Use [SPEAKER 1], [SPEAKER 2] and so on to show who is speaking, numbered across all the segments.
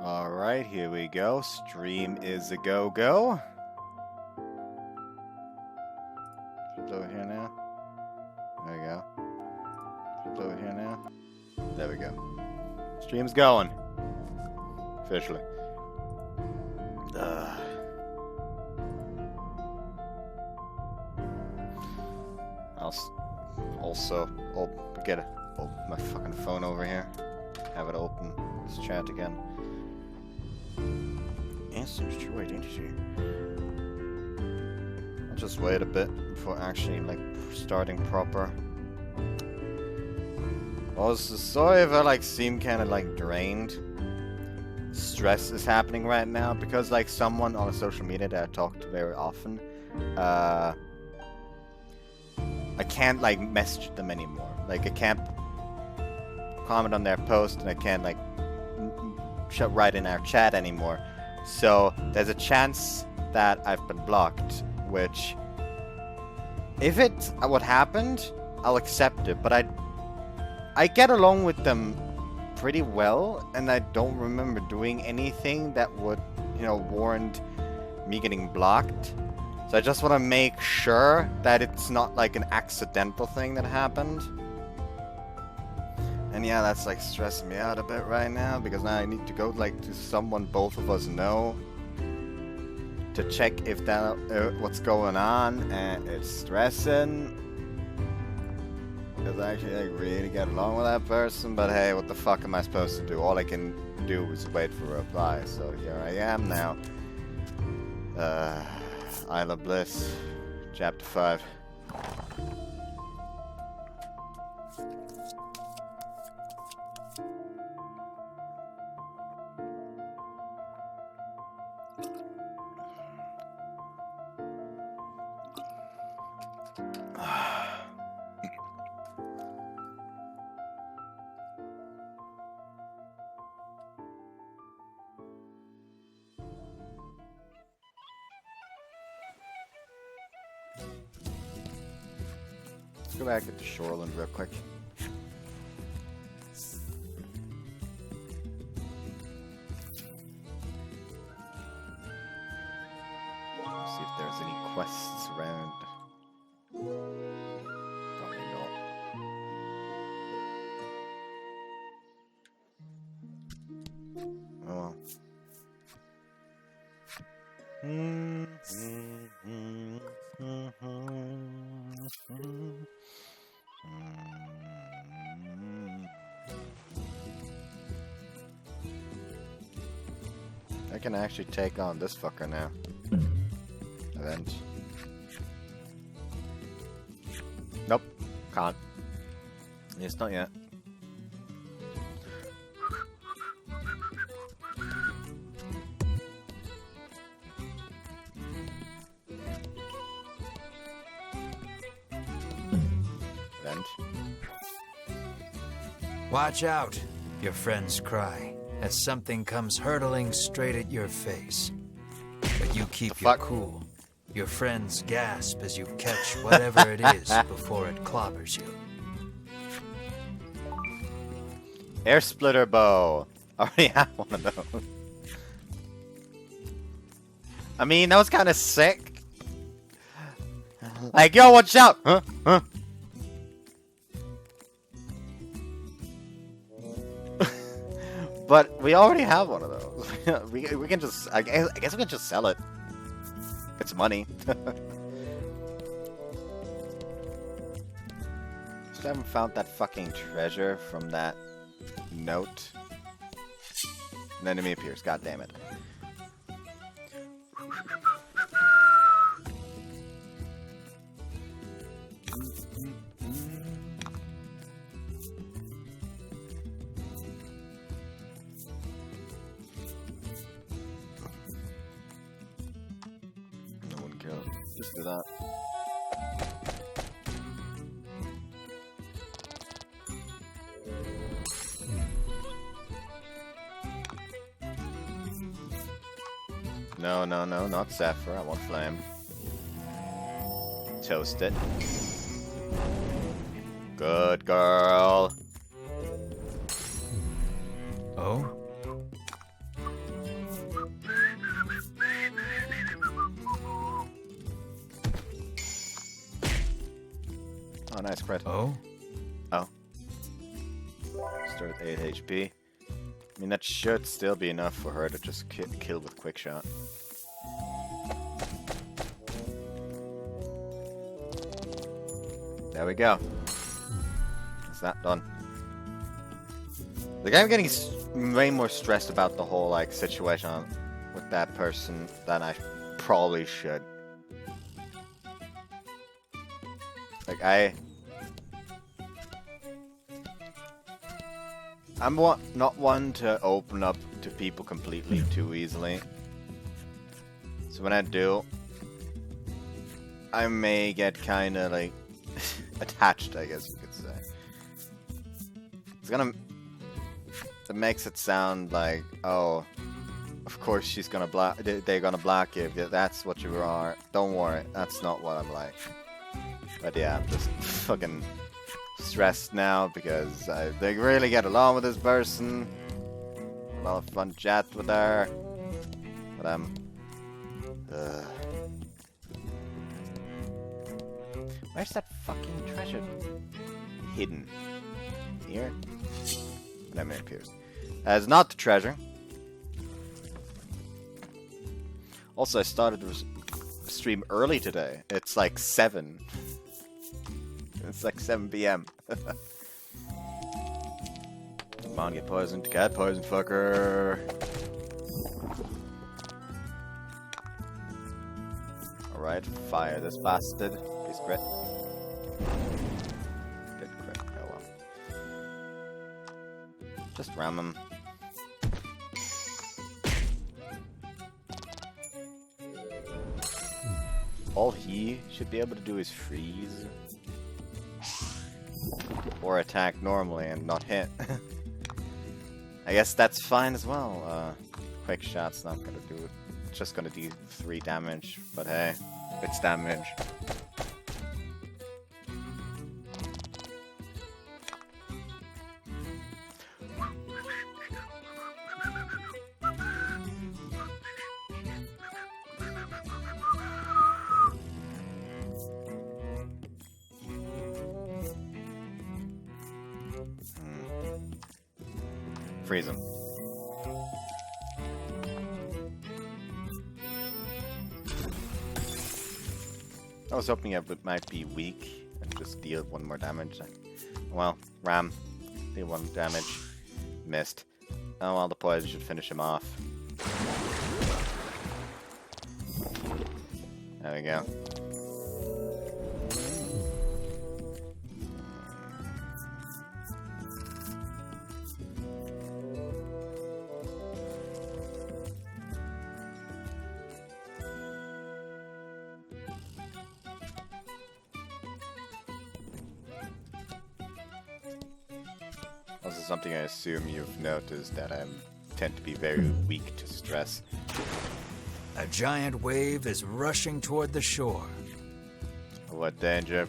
[SPEAKER 1] Alright, here we go. Stream is a go-go. It's over here now. There we go. It's over here now. There we go. Stream's going. Officially. I'll also get my fucking phone over here. Have it open this chat again. Instant true identity. I'll just wait a bit before actually like starting proper. Also, sorry if I like seem kind of like drained. Stress is happening right now because like someone on social media that I talk to very often, I can't like message them anymore. Like I can't comment on their post and I can't like write in our chat anymore. So there's a chance that I've been blocked, which if it's what happened, I'll accept it. But I get along with them pretty well, and I don't remember doing anything that would, you know, warrant me getting blocked. So I just want to make sure that it's not like an accidental thing that happened. And yeah, that's like stressing me out a bit right now because now I need to go like to someone both of us know to check if that what's going on, and it's stressing because I actually like really get along with that person. But hey, what the fuck am I supposed to do? All I can do is wait for a reply. So here I am now. Isle of Bliss, Chapter 5. Let's go back to Shoreland real quick. See if there's any quests around. Probably not. Oh well. I can actually take on this fucker now. Event. Nope. Can't. It's not yet. Event.
[SPEAKER 2] Watch out, your friends cry, as something comes hurtling straight at your face. But you keep your cool. Your friends gasp as you catch whatever it is before it clobbers you.
[SPEAKER 1] Air splitter bow. I already have one of those. I mean, that was kind of sick. Like, yo, watch out! Huh? Huh? But we already have one of those. we can just, I guess we can just sell it. It's money. Still haven't found that fucking treasure from that note. An enemy appears, god damn it. Just do that. No, no, no, not Zephyr. I want Flame. Toast it. Good girl.
[SPEAKER 2] Oh?
[SPEAKER 1] Oh, nice crit.
[SPEAKER 2] Oh?
[SPEAKER 1] Oh. Still with 8 HP. I mean, that should still be enough for her to just kill with quick shot. There we go. That's that done. Like, I'm getting way more stressed about the whole, like, situation with that person than I probably should. Like, I'm not one to open up to people completely too easily. So when I do, I may get kind of, like, attached, I guess you could say. It makes it sound like, oh, of course she's gonna block. They're gonna block you. That's what you are. Don't worry, that's not what I'm like. But yeah, I'm just fucking stressed now because they really get along with this person. A lot of fun chat with her. But where's that fucking treasure? Hidden. Here? That may appears. It's not the treasure. Also, I started the stream early today. It's like 7. It's like 7 p.m. Come on, get poisoned. Get poisoned, fucker. Alright, fire this bastard. Please crit. Did crit. Oh well. Just ram him. All he should be able to do is freeze. Or attack normally and not hit. I guess that's fine as well. Quick shot's not gonna do it. It's just gonna do 3 damage, but hey, it's damage. Freeze him. I was hoping it might be weak and just deal 1 more damage. Well, ram. Deal 1 damage. Missed. Oh well, the poison should finish him off. There we go. Also something I assume you've noticed that I tend to be very weak to stress.
[SPEAKER 2] A giant wave is rushing toward the shore.
[SPEAKER 1] What danger?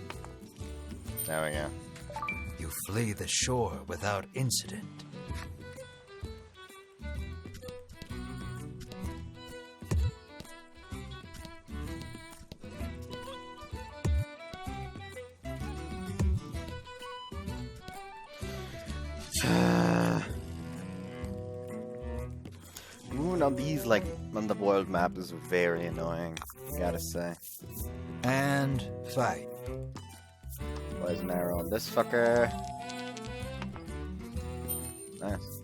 [SPEAKER 1] There we go.
[SPEAKER 2] You flee the shore without incident.
[SPEAKER 1] Moving on these, like, on the world map is very annoying, I gotta say.
[SPEAKER 2] And fight.
[SPEAKER 1] Poison arrow on this fucker. Nice.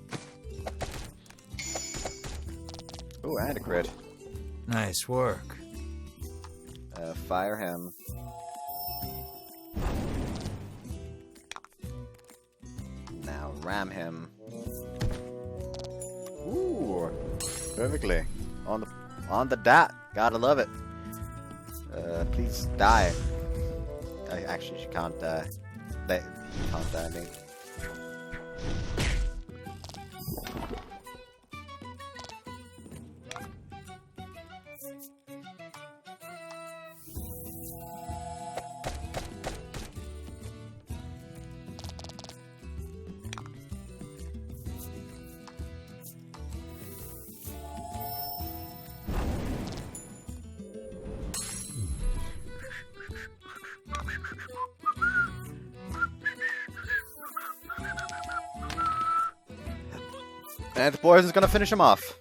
[SPEAKER 1] Ooh, and a crit.
[SPEAKER 2] Nice work.
[SPEAKER 1] Fire him. Now ram him. Ooh, perfectly on the dot. Gotta love it. Please die. Actually, she can't die. He can't die. I think. And the boys is gonna finish him off.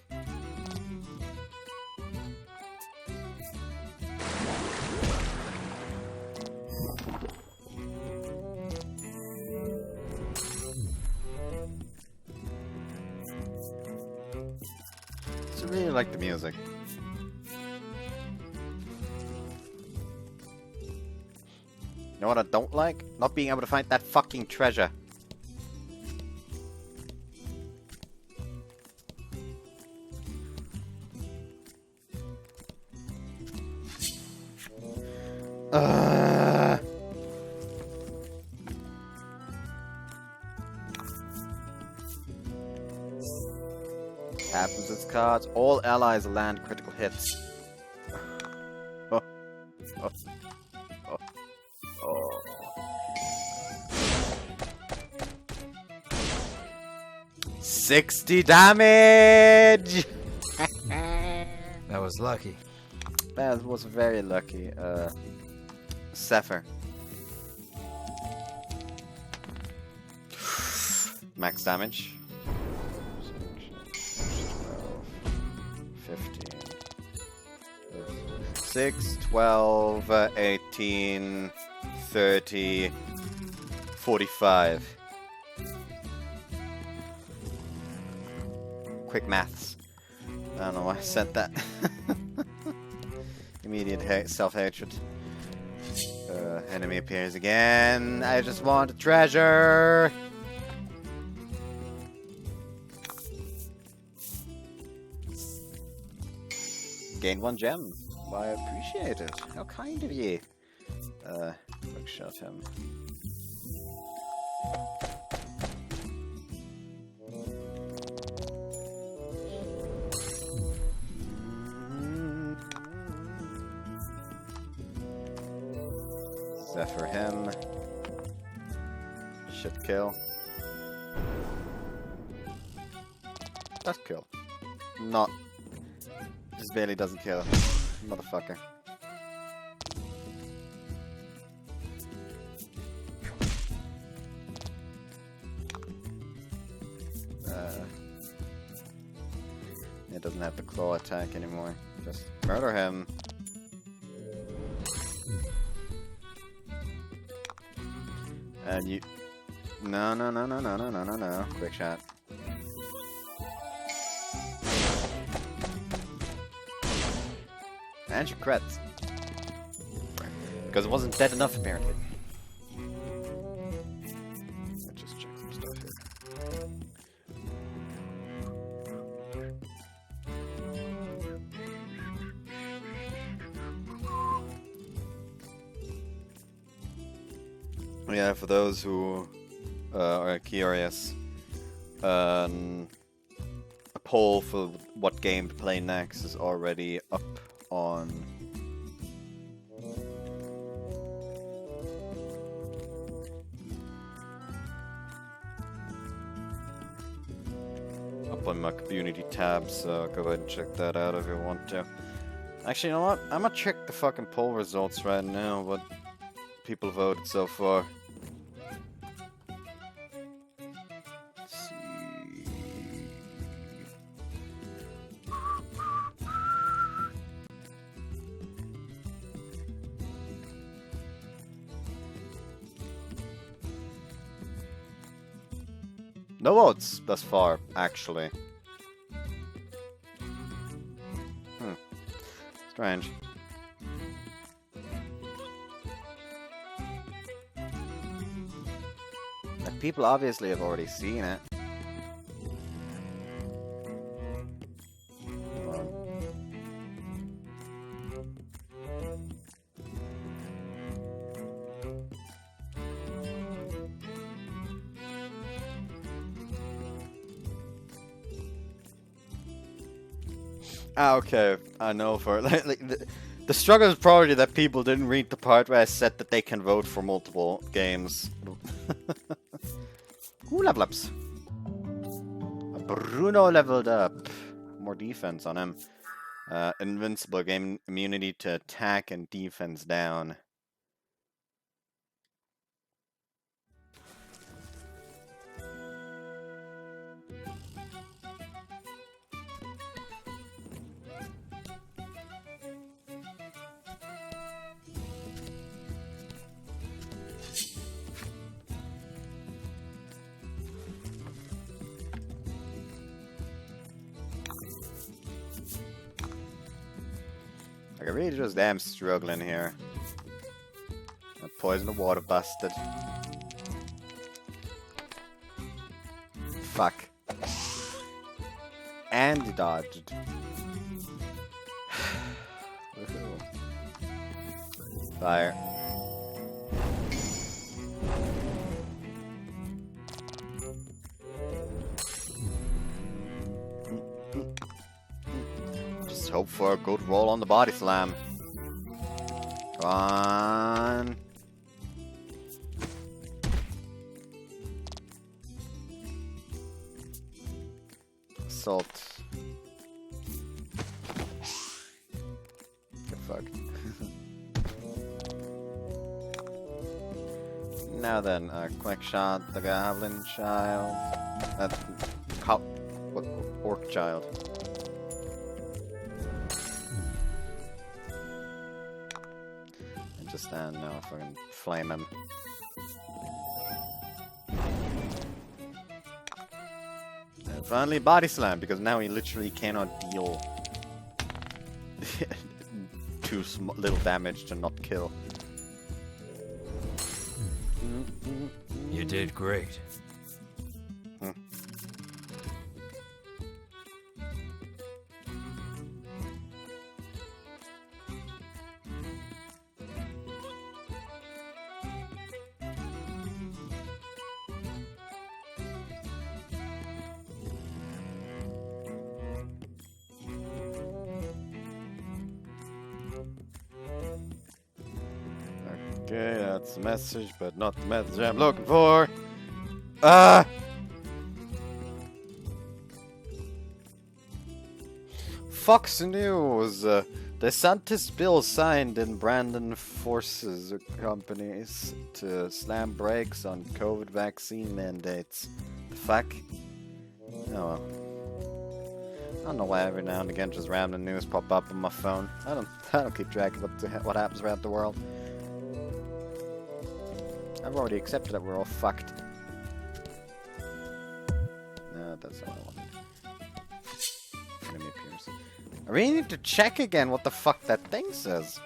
[SPEAKER 1] I really like the music. You know what I don't like? Not being able to find that fucking treasure. Happens its cards. All allies land critical hits. Oh. Oh. Oh. Oh. 60 damage!
[SPEAKER 2] That was lucky.
[SPEAKER 1] That was very lucky. Zephyr. Max damage. 15. 6, 12, 18, 30, 45. Quick maths. I don't know why I said that. Immediate self-hatred. Enemy appears again. I just want a treasure. Gain 1 gem. I appreciate it. How kind of you. Quick shot him. Zephyr him. Should kill. Does kill. Not. Just barely doesn't kill. Motherfucker. It doesn't have the claw attack anymore. Just murder him. And you... No. Quick shot. And she crits. Because it wasn't dead enough, apparently. Let's just check some stuff here. Yeah, for those who are curious, a poll for what game to play next is already up on my community tab, so go ahead and check that out if you want to. Actually, you know what? I'm gonna check the fucking poll results right now, what people voted so far. Let's see. No votes thus far, actually. Strange. Like, people obviously have already seen it. Ah, okay. I know for like the struggle is probably that people didn't read the part where I said that they can vote for multiple games. Ooh, level ups. Bruno leveled up. More defense on him. Invincible, gain immunity to attack and defense down. Like, I really just am struggling here. I poisoned the water bastard. Fuck. And he dodged. Woohoo. Fire. Just hope for a good roll on the body slam. Come on. Assault. Get fucked. Now then, quick shot the goblin child. What orc child? And just stand now if I can flame him. And finally, body slam, because now he literally cannot deal too little damage to not kill.
[SPEAKER 2] You did great.
[SPEAKER 1] Okay, that's the message, but not the message I'm looking for. Ah! Fox News. DeSantis bill signed in Brandon forces companies to slam brakes on COVID vaccine mandates. The fuck? Oh well. I don't know why every now and again just random news pop up on my phone. I don't keep track of what happens around the world. I've already accepted that we're all fucked. No, that's not what I wanted. Enemy appears. I really need to check again what the fuck that thing says.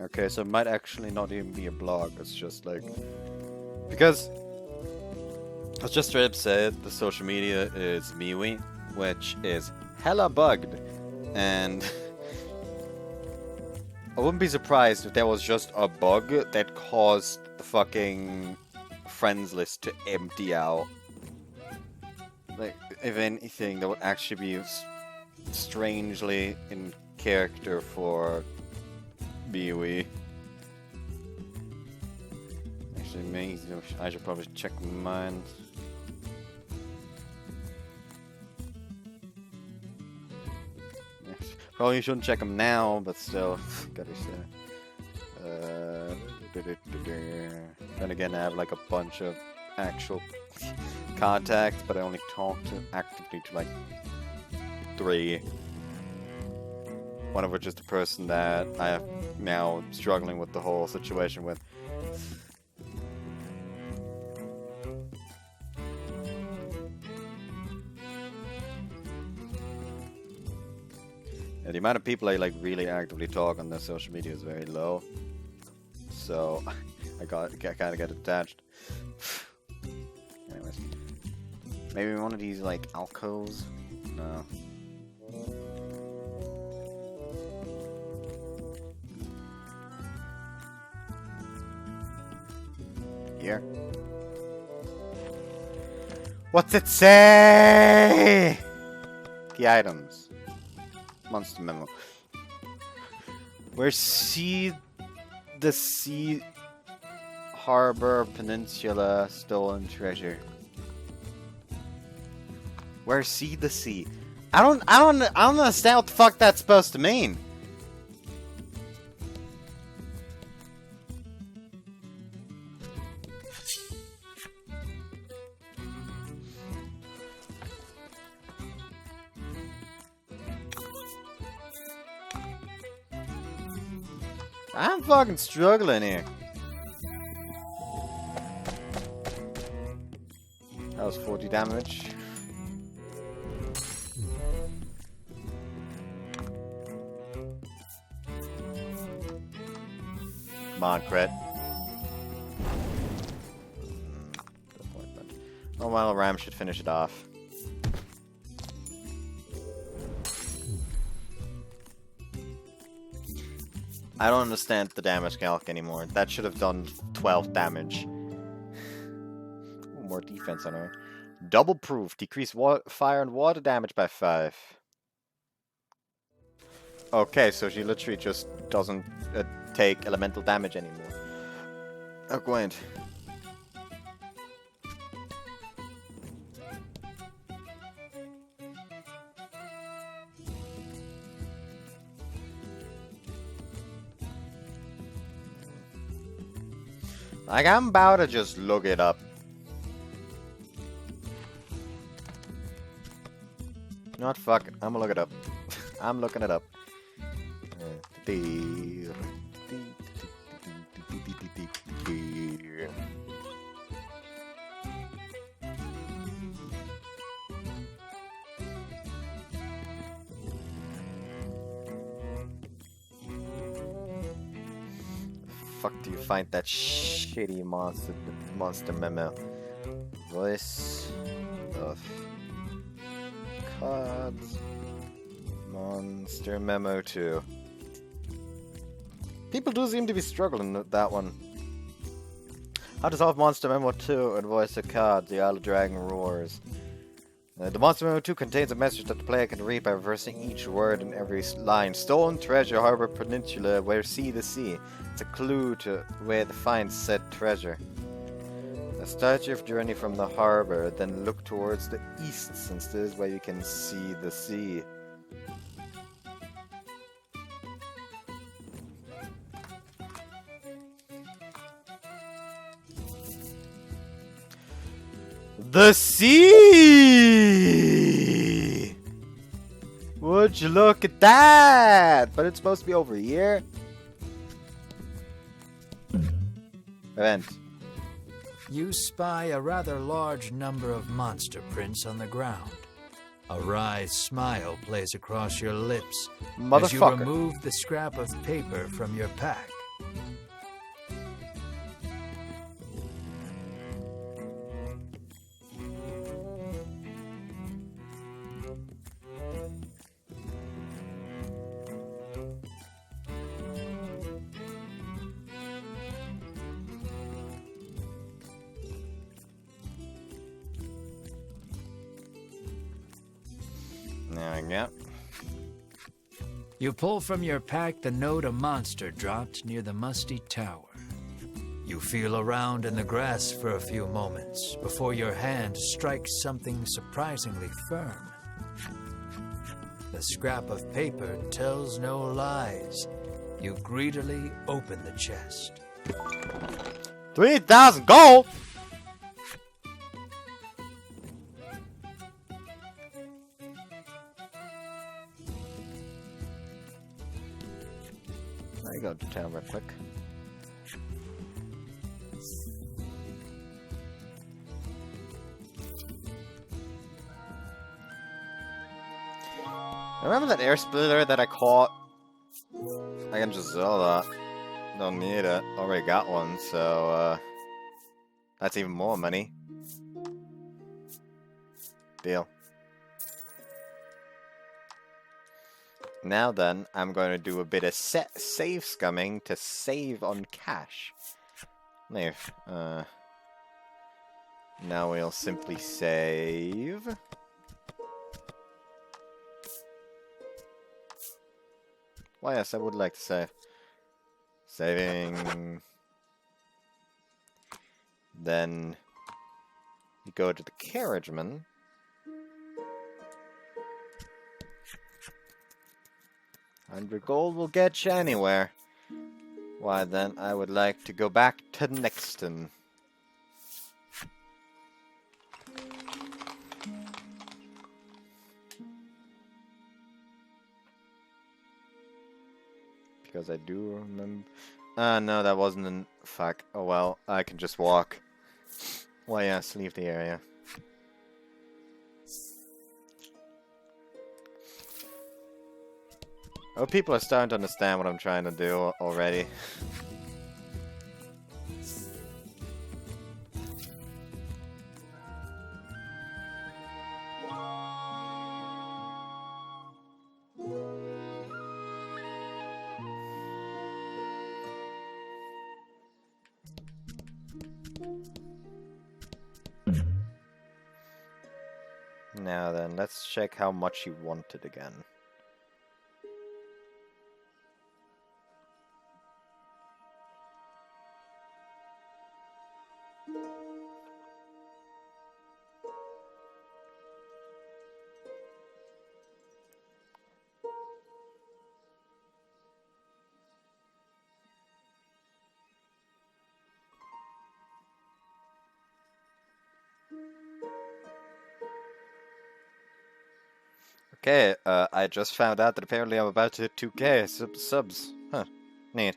[SPEAKER 1] Okay, so it might actually not even be a blog, it's just like... Because... Let's just straight up say it, the social media is MeWe, which is hella bugged. And... I wouldn't be surprised if there was just a bug that caused the fucking friends list to empty out. Like, if anything, that would actually be strangely in character for MeWe. Actually, maybe I should probably check mine. Probably shouldn't check them now, but still, gotta say. Then again, I have like a bunch of actual contacts, but I only talk to actively to like 3. One of which is the person that I am now struggling with the whole situation with. Yeah, the amount of people I like really actively talk on their social media is very low. So I kind of get attached. Anyways, maybe one of these like alcoves. No. here. What's it say? Key items. Monster memo. Where the sea harbor peninsula stolen treasure. Where the sea. I don't understand what the fuck that's supposed to mean. I'm fucking struggling here. That was 40 damage. Come on, crit. Disappointment. Oh well, Ram should finish it off. I don't understand the damage calc anymore. That should have done 12 damage. Ooh, more defense on her. Double proof. Decrease fire and water damage by 5. Okay, so she literally just doesn't take elemental damage anymore. Oh, Gwent. Like, I'm about to just look it up. Not fuck it. I'm gonna look it up. I'm looking it up. Fuck do you find that shitty monster memo? Voice of cards. Monster memo 2. People do seem to be struggling with that one. How to solve Monster Memo 2 and Voice of Cards, the Isle of Dragon Roars. The Monster Memo 2 contains a message that the player can read by reversing each word in every line. Stolen treasure, harbor peninsula, where the sea. It's a clue to where to find said treasure. Start your journey from the harbor, then look towards the east, since this is where you can see the sea. The sea! Would you look at that? But it's supposed to be over here. Event.
[SPEAKER 2] You spy a rather large number of monster prints on the ground. A wry smile plays across your lips as you remove the scrap of paper from your pack.
[SPEAKER 1] Yep.
[SPEAKER 2] You pull from your pack the note a monster dropped near the musty tower. You feel around in the grass for a few moments before your hand strikes something surprisingly firm. The scrap of paper tells no lies. You greedily open the chest.
[SPEAKER 1] 3,000 gold! I go to town real quick. Remember that air splitter that I caught? I can just sell that. Don't need it. Already got one, so that's even more money. Deal. Now then, I'm going to do a bit of save scumming to save on cash. Leave. Now we'll simply save. Well, yes, I would like to save. Saving. Then you go to the carriageman. $100 will get you anywhere. Why then, I would like to go back to Nixton. Because I do remember... no, that wasn't an... Fuck. Oh well, I can just walk. Well, yes, leave the area. Oh, people are starting to understand what I'm trying to do already. Now then, let's check how much he wanted again. Okay, I just found out that apparently I'm about to hit 2k subs. Huh, neat.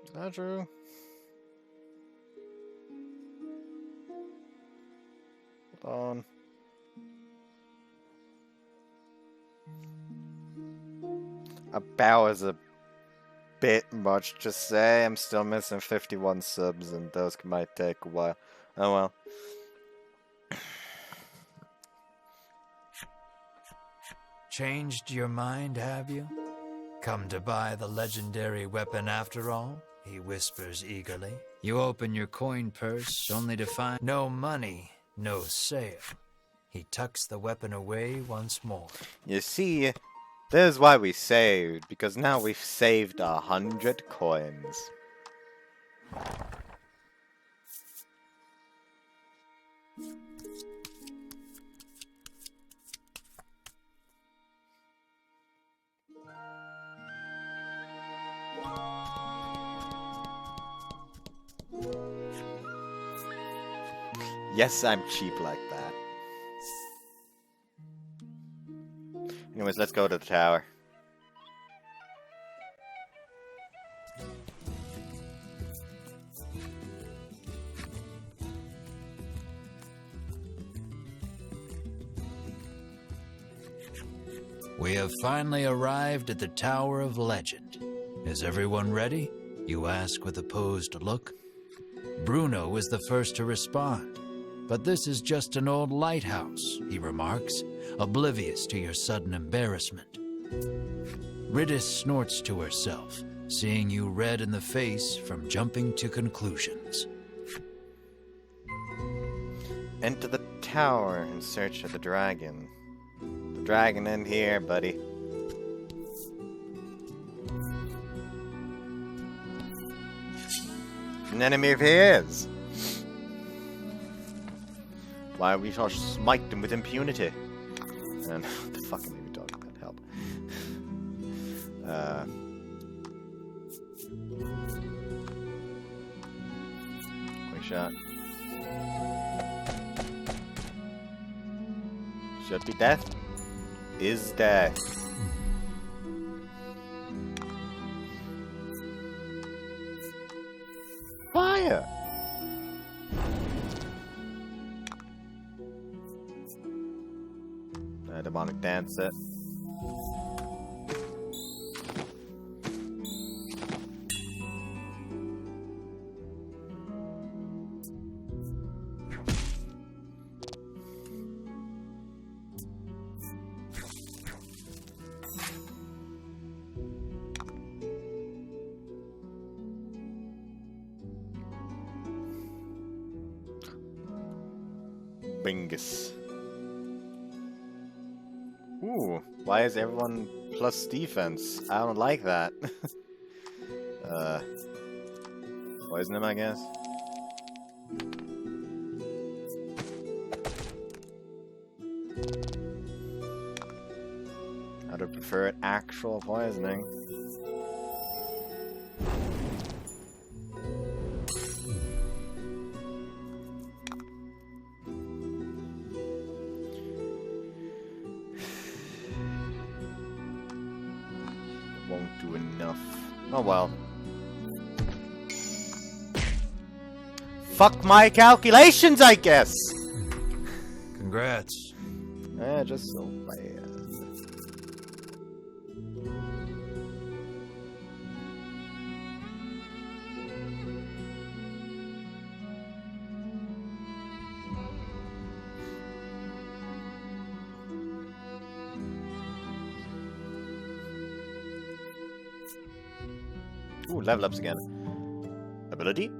[SPEAKER 1] Is that true? Hold on. About is a bit much to say. I'm still missing 51 subs, and those might take a while. Oh well.
[SPEAKER 2] Changed your mind, have you? Come to buy the legendary weapon after all? He whispers eagerly. You open your coin purse only to find no money, no sale. He tucks the weapon away once more.
[SPEAKER 1] You see, this is why we saved, because now we've saved 100 coins. Yes, I'm cheap like that. Anyways, let's go to the tower.
[SPEAKER 2] We have finally arrived at the Tower of Legend. Is everyone ready? You ask with a posed look. Bruno is the first to respond. But this is just an old lighthouse, he remarks, oblivious to your sudden embarrassment. Riddis snorts to herself, seeing you red in the face from jumping to conclusions.
[SPEAKER 1] Enter the tower in search of the dragon. The dragon in here, buddy. An enemy of his. Why we shall smite them with impunity. And what the fuck am I even talking about? Help. Quick shot. Should be death. Is death. Fire! Demonic dance it. Bingus. Ooh, why is everyone plus defense? I don't like that. Poison him, I guess. I'd have preferred actual poisoning. Won't do enough. Oh well. Fuck my calculations, I guess!
[SPEAKER 2] Congrats.
[SPEAKER 1] Just so bad. Ooh, level ups again. Ability?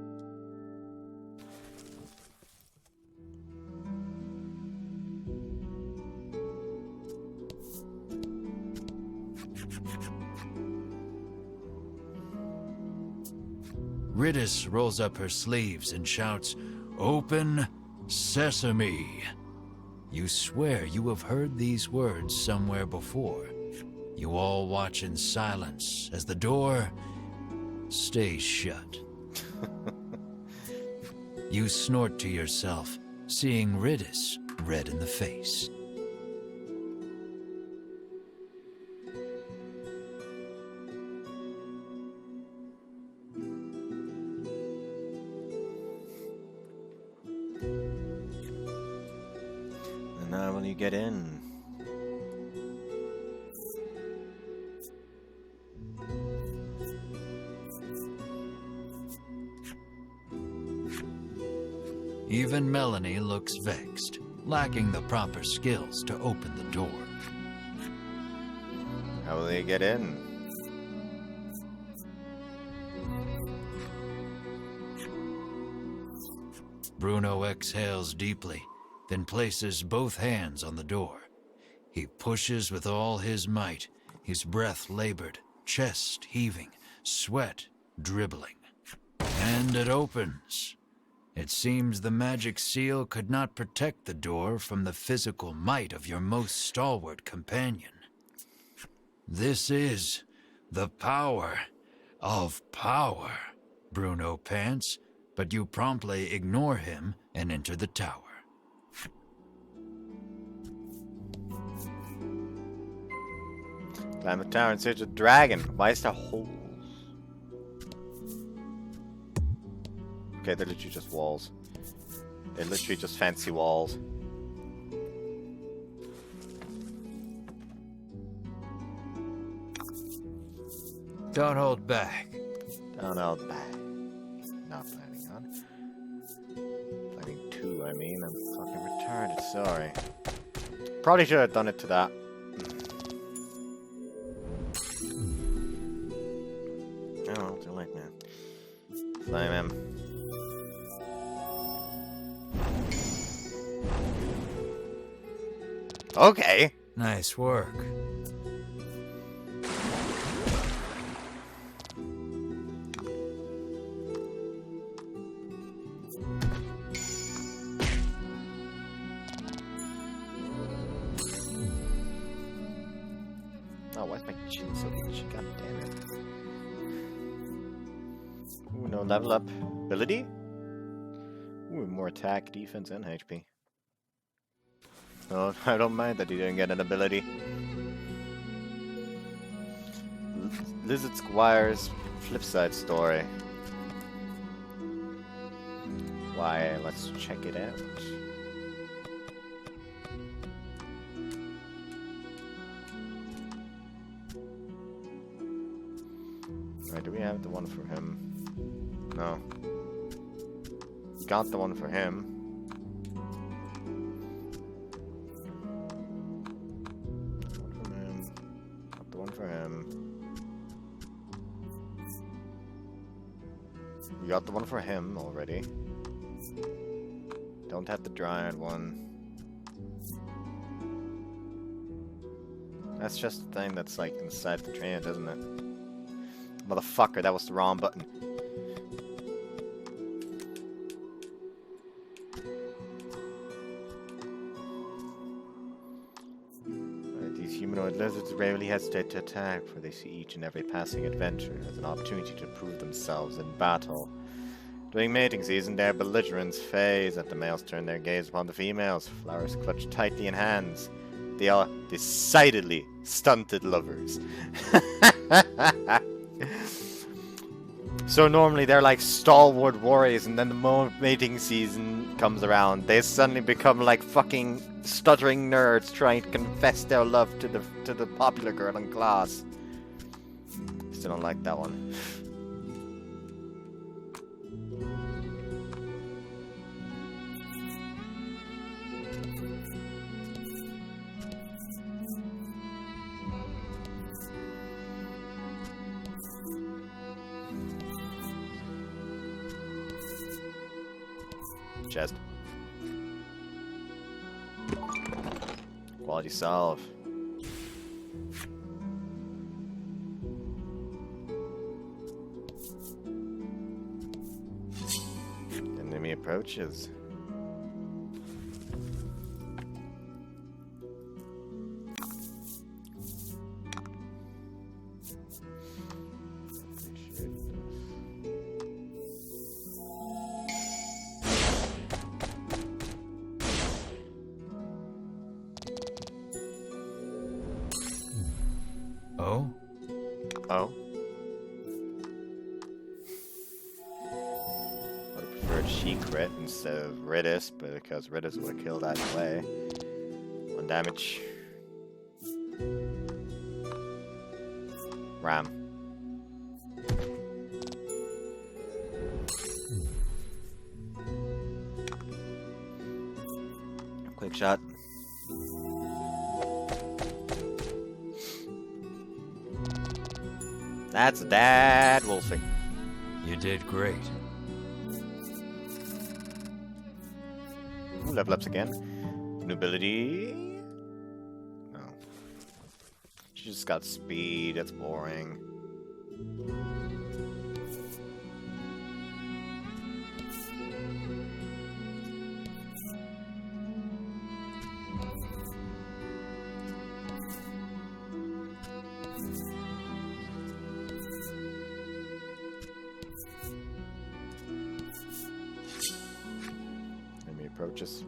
[SPEAKER 2] Ridis rolls up her sleeves and shouts, "Open sesame." You swear you have heard these words somewhere before. You all watch in silence as the door stays shut. You snort to yourself, seeing Ridis red in the face.
[SPEAKER 1] And now will you get in?
[SPEAKER 2] Even Melanie looks vexed, lacking the proper skills to open the door.
[SPEAKER 1] How will they get in?
[SPEAKER 2] Bruno exhales deeply, then places both hands on the door. He pushes with all his might, his breath labored, chest heaving, sweat dribbling. And it opens. It seems the magic seal could not protect the door from the physical might of your most stalwart companion. This is the power of power, Bruno pants, but you promptly ignore him and enter the tower.
[SPEAKER 1] Climb the tower and search a dragon. Why is there holes? Okay, they're literally just walls. They're literally just fancy walls.
[SPEAKER 2] Don't hold back.
[SPEAKER 1] Don't hold back. Not planning on. Planning to, I mean. I'm fucking retarded, sorry. Probably should have done it to that. Oh well, too late now. Flame him. Okay.
[SPEAKER 2] Nice work.
[SPEAKER 1] Oh, why is my chin so itchy? God damn it. Ooh, no level up. Ability? Ooh, more attack, defense, and HP. No, I don't mind that he didn't get an ability. Lizard Squire's flipside story. Why, let's check it out. Alright, do we have the one for him? No. Got the one for him. We got the one for him already. Don't have the Dryad one. That's just the thing that's like inside the train, isn't it? Motherfucker, that was the wrong button. These humanoid lizards rarely hesitate to attack, for they see each and every passing adventure as an opportunity to prove themselves in battle. During mating season, their belligerence fades as the males turn their gaze upon the females, flowers clutched tightly in hands. They are decidedly stunted lovers. So normally they're like stalwart warriors, and then the moment mating season comes around, they suddenly become like fucking stuttering nerds trying to confess their love to the popular girl in class. Still don't like that one. Chest. Quality solve. Enemy approaches.
[SPEAKER 2] Oh?
[SPEAKER 1] Oh? I would have preferred she crit instead of Ridis, but because Ridis would have killed either way. 1 damage. Ram. Quick shot. That's Dad Wolfie.
[SPEAKER 2] You did great.
[SPEAKER 1] Ooh, level ups again. Nobility. No. She just got speed. That's boring. Enemy approaches.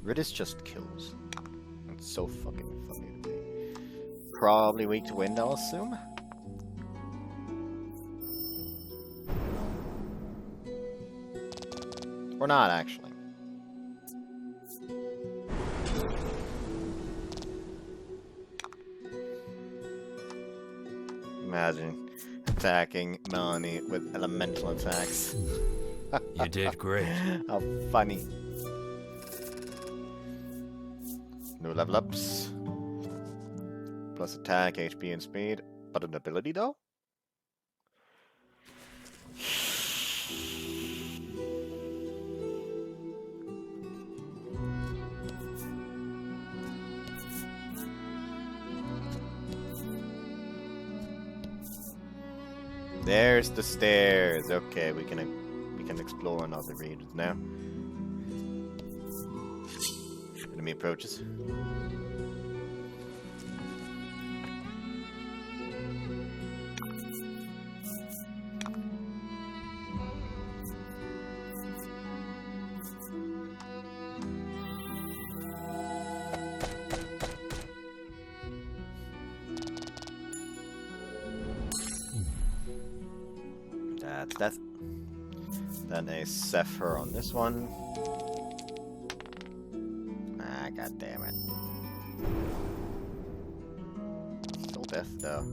[SPEAKER 1] Ridis just kills. It's so fucking funny to me. Probably weak to wind, I'll assume. Or not, actually. Imagine attacking Melanie with elemental attacks.
[SPEAKER 2] You did great.
[SPEAKER 1] How funny. No level ups. Plus attack, HP, and speed. But an ability, though? There's the stairs. Okay, we can explore another regions now. Enemy approaches. That's death. Then a Zephyr on this one. Ah, god damn it. Still death though.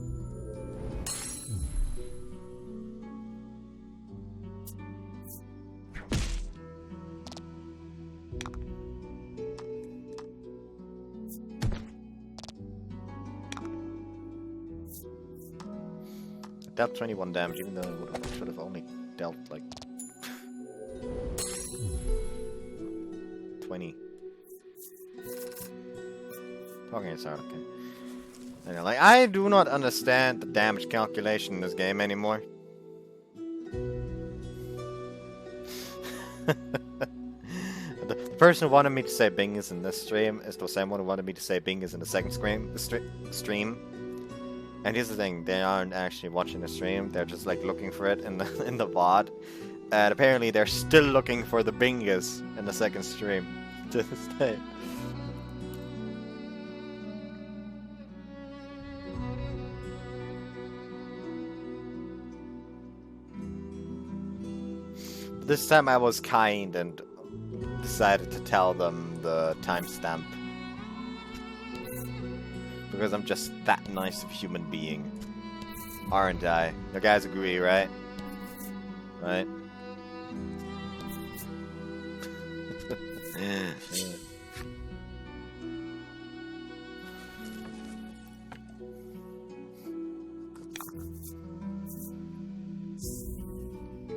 [SPEAKER 1] dealt 21 damage, even though it should have only dealt like 20. Talking aside, okay. Anyway, like, I do not understand the damage calculation in this game anymore. The person who wanted me to say Bingus in this stream is the same one who wanted me to say Bingus in the second stream. And here's the thing, they aren't actually watching the stream, they're just like looking for it in the VOD. And apparently they're still looking for the Bingus in the second stream to this day. This time I was kind and decided to tell them the timestamp. Because I'm just that nice of a human being. Aren't I? You guys agree, right? Right?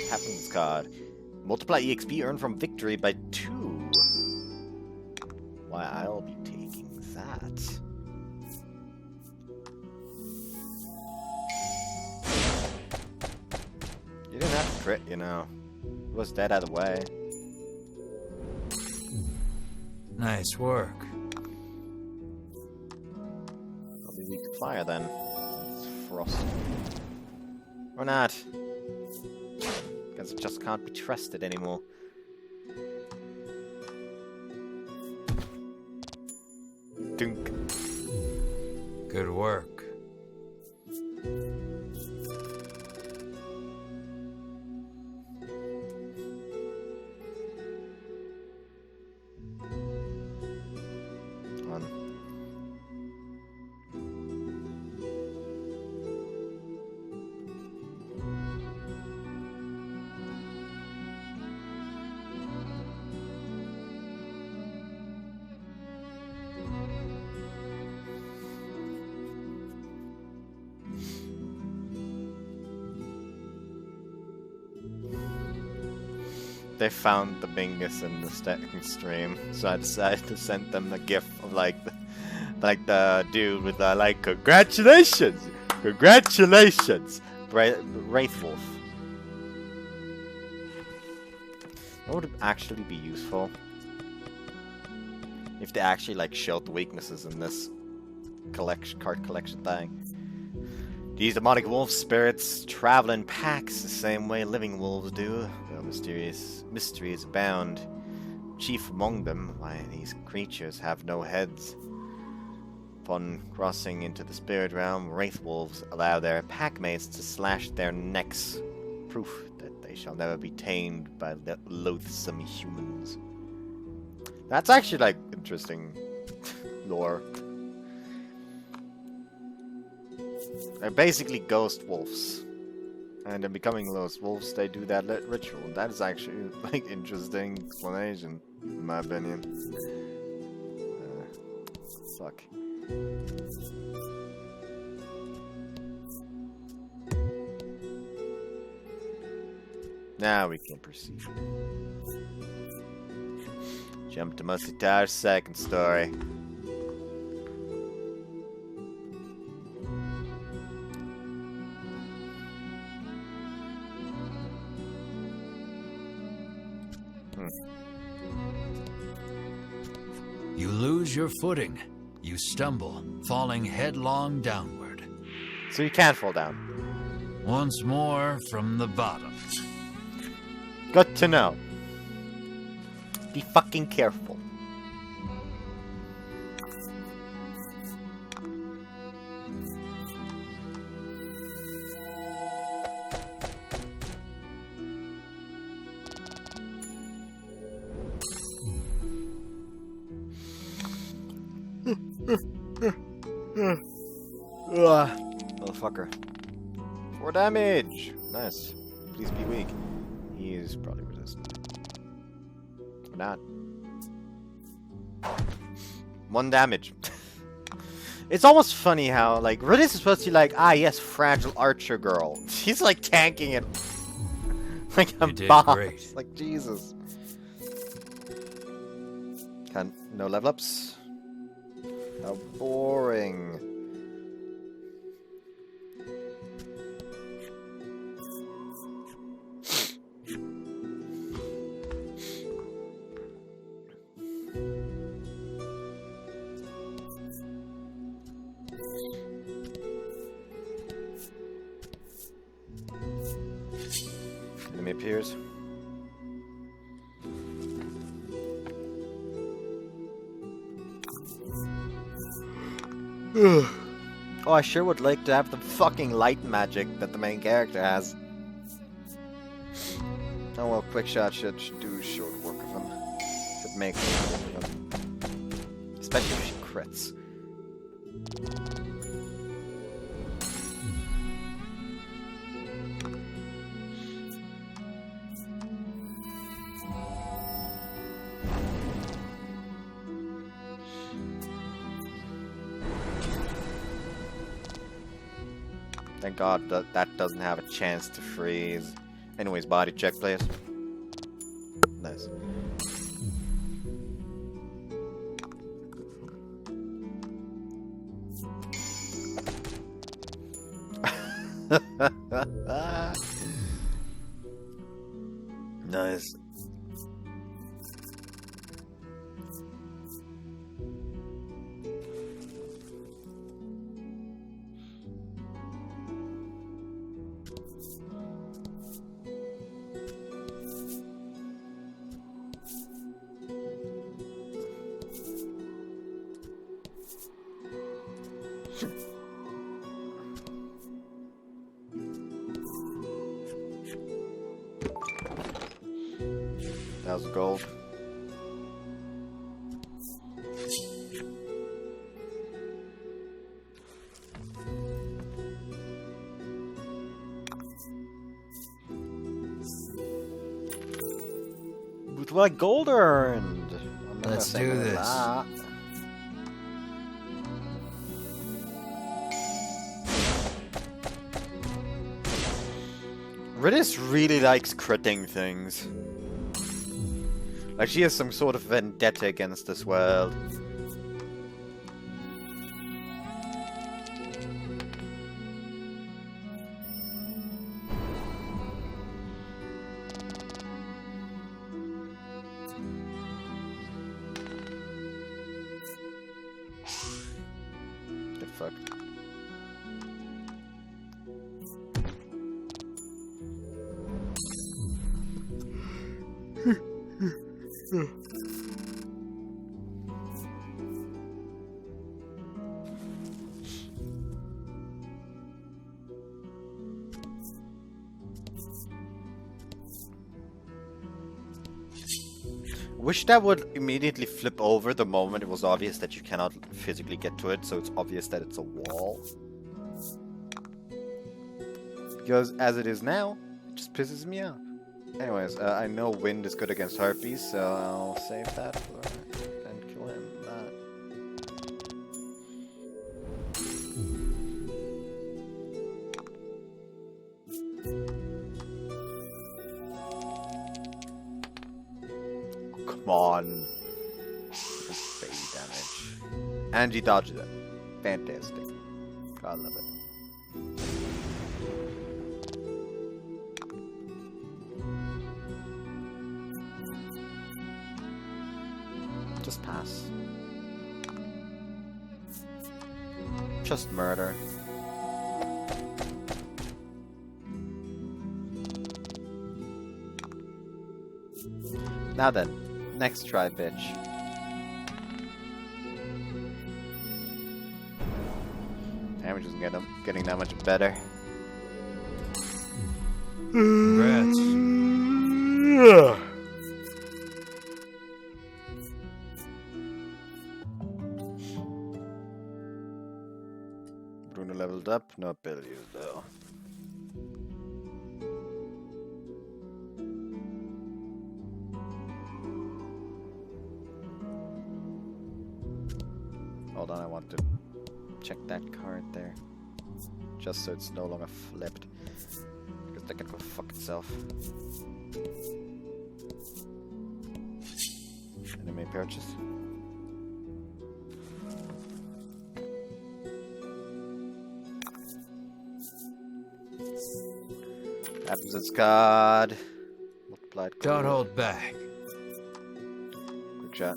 [SPEAKER 1] Happens card. Multiply EXP earned from victory by 2. Why, I'll be taking that. You didn't have to crit, you know. It was dead either way.
[SPEAKER 2] Nice work.
[SPEAKER 1] I'll be weak to fire then. It's frost. Or not. Because it just can't be trusted anymore. Dunk.
[SPEAKER 2] Good work.
[SPEAKER 1] They found the Bingus in the second stream, so I decided to send them a gif of like the dude with the like congratulations, Wraith Wolf. That would actually be useful if they actually like showed the weaknesses in this card collection thing. These demonic wolf spirits travel in packs the same way living wolves do. Though mysterious mysteries abound. Chief among them, why these creatures have no heads. Upon crossing into the spirit realm, wraith wolves allow their packmates to slash their necks. Proof that they shall never be tamed by loathsome humans. That's actually like interesting lore. They're basically ghost wolves. And in becoming ghost wolves, they do that ritual. That is actually like interesting explanation, in my opinion. Fuck. Now we can proceed. Jump to Musty-Tar's second story.
[SPEAKER 2] You lose your footing. You stumble, falling headlong downward.
[SPEAKER 1] So you can't fall down.
[SPEAKER 2] Once more from the bottom.
[SPEAKER 1] Good to know. Be fucking careful. Motherfucker. 4 damage! Nice. Please be weak. He is probably resistant. Or not. 1 damage. It's almost funny how, like, Ridis is supposed to be like, ah, yes, fragile archer girl. She's, like, tanking it like a
[SPEAKER 2] You did
[SPEAKER 1] boss.
[SPEAKER 2] great.
[SPEAKER 1] Like, Jesus. No level ups? How boring. Enemy appears. Oh, I sure would like to have the fucking light magic that the main character has. Oh well, quick shot should do short work of him. Should make short work of him. Especially if she crits. Thank God that that doesn't have a chance to freeze. Anyways, body check, please. Nice. Nice. That was gold. With what gold earned? I'm not
[SPEAKER 2] Let's
[SPEAKER 1] gonna say
[SPEAKER 2] do
[SPEAKER 1] no to
[SPEAKER 2] this.
[SPEAKER 1] that. Ridis really likes critting things. Like she has some sort of vendetta against this world. Get fucked. Wish that would immediately flip over the moment it was obvious that you cannot physically get to it, so it's obvious that it's a wall. Because as it is now, it just pisses me off. Anyways, I know wind is good against harpies, so I'll save that for and kill him. Come on. Just baby damage. And he dodged it. Fantastic. I love it. Just pass. Just murder. Now then, next try, bitch. Damage isn't getting that much better.
[SPEAKER 2] Congrats.
[SPEAKER 1] Bruno leveled up, no abilities though. Hold on, I want to check that card there. Just so it's no longer flipped. Because that can go fuck itself. Enemy purchase. Absence card. Multiplied card.
[SPEAKER 2] Don't hold back.
[SPEAKER 1] Quick shot.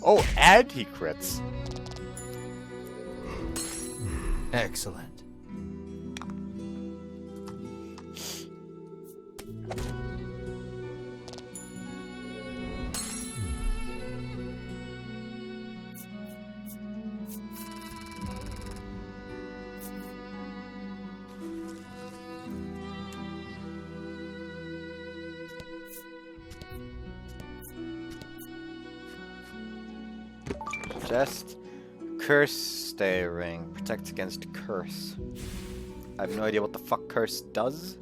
[SPEAKER 1] Oh, and he crits.
[SPEAKER 2] Excellent.
[SPEAKER 1] Just curse stay ring. Protects against curse. I have no idea what the fuck curse does.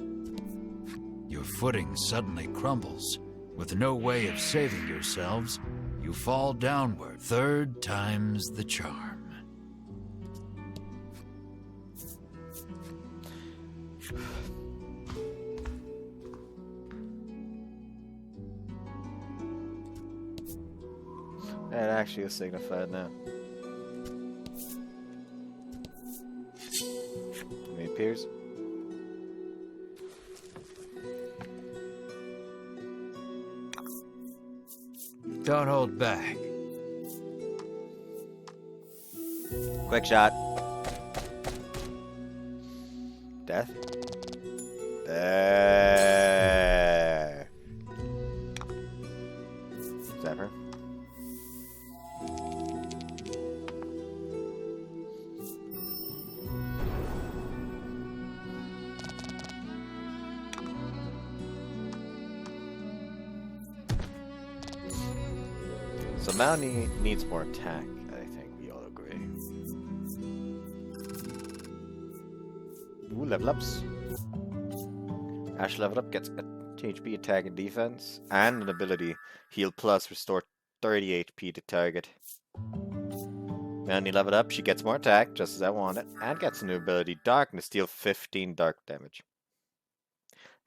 [SPEAKER 2] Your footing suddenly crumbles. With no way of saving yourselves, you fall downward. 3rd time's the charm.
[SPEAKER 1] It actually is signified now. It appears.
[SPEAKER 2] Don't hold back.
[SPEAKER 1] Quick shot. Death. There. Zephyr. So Mountie needs more attack, I think we all agree. Ooh, level ups. Ash level up gets a HP attack and defense, and an ability heal plus restore 30 HP to target. Mountie leveled up, she gets more attack, just as I wanted, and gets a new ability, Darkness, deal 15 dark damage.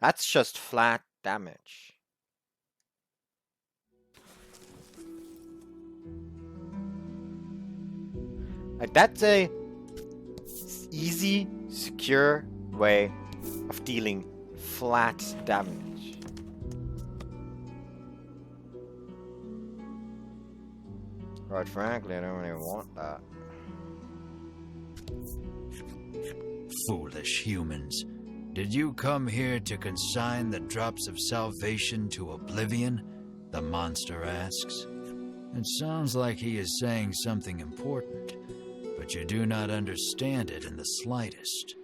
[SPEAKER 1] That's just flat damage. Like, that's a easy, secure way of dealing flat damage. Quite frankly, I don't really want that.
[SPEAKER 2] Foolish humans. Did you come here to consign the drops of salvation to oblivion? The monster asks. It sounds like he is saying something important, but you do not understand it in the slightest.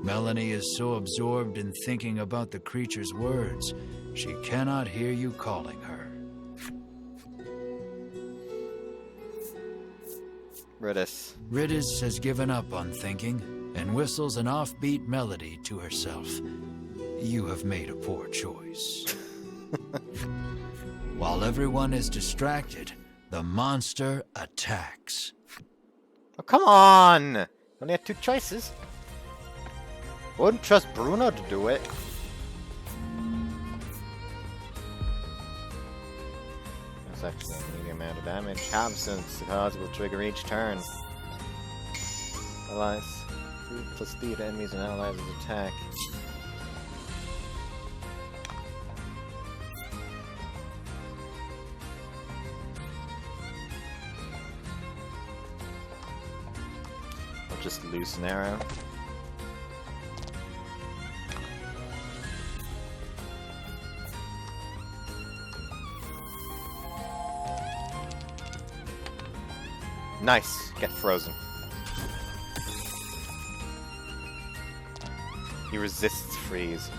[SPEAKER 2] Melanie is so absorbed in thinking about the creature's words, she cannot hear you calling her. Ridis has given up on thinking and whistles an offbeat melody to herself. You have made a poor choice. While everyone is distracted, the monster attacks.
[SPEAKER 1] Oh, come on! Only had 2 choices. Wouldn't trust Bruno to do it. That's actually a medium amount of damage. Absence, the cards will trigger each turn. Allies. 3 + D to enemies and allies' attack. I'll just loose an arrow. Nice. Get frozen. He resists freeze.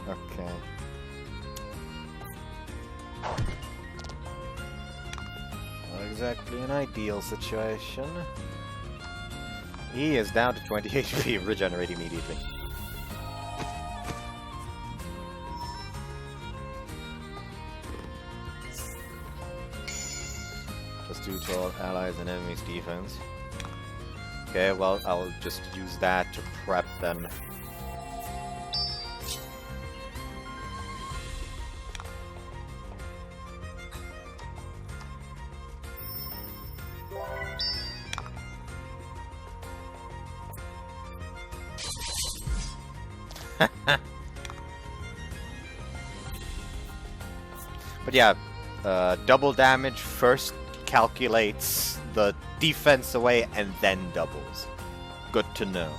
[SPEAKER 1] Okay. Not exactly an ideal situation. He is down to 20 HP. Regenerate immediately. +2 to all allies and enemies defense. Okay, well, I'll just use that to prep then. But yeah, double damage first calculates the defense away and then doubles. Good to know.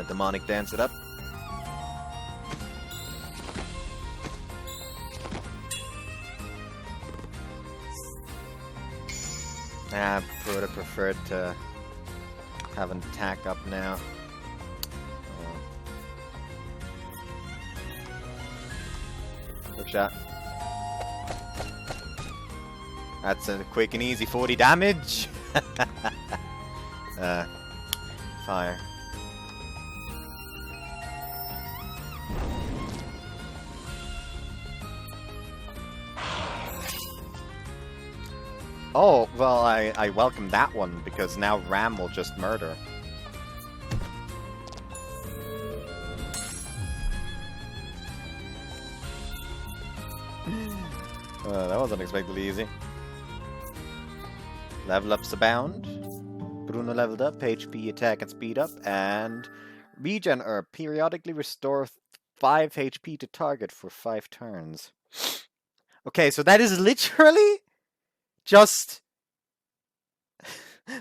[SPEAKER 1] Demonic dance it up. I would have preferred to have an attack up now. Quick shot. That's a quick and easy 40 damage. Fire. Oh, well, I welcome that one, because now Ram will just murder. That was unexpectedly easy. Level ups abound. Bruno leveled up, HP, attack, and speed up, and regen herb. Periodically restore 5 HP to target for 5 turns. Okay, so that is literally just...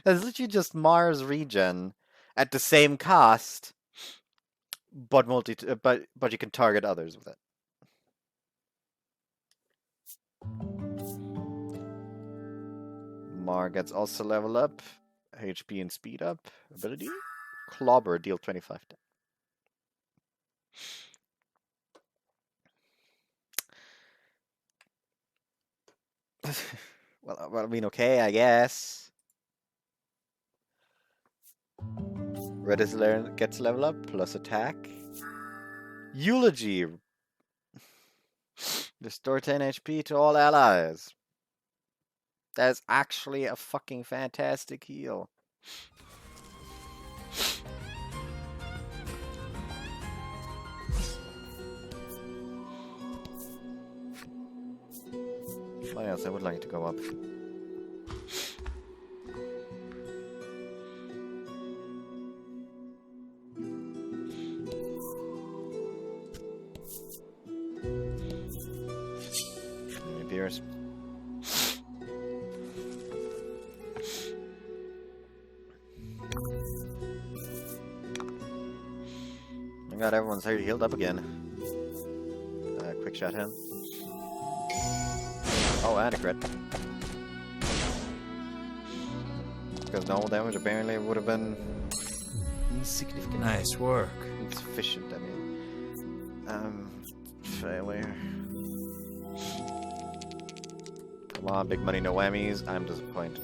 [SPEAKER 1] that's literally just Mars regen at the same cost, but but you can target others with it. Mar gets also level up, HP and speed up. Ability? Clobber, deal 25 damage. Well, I mean, okay, I guess. Redis gets level up, plus attack. Eulogy. Restore 10 HP to all allies. That's actually a fucking fantastic heal. What else I would like to go up? Appears. I got everyone's healed up again. Quick shot him. Oh, and a crit. Because normal damage apparently would have been insignificant.
[SPEAKER 2] Nice work.
[SPEAKER 1] Insufficient, I mean. Failure. Come on, big money, no whammies. I'm disappointed.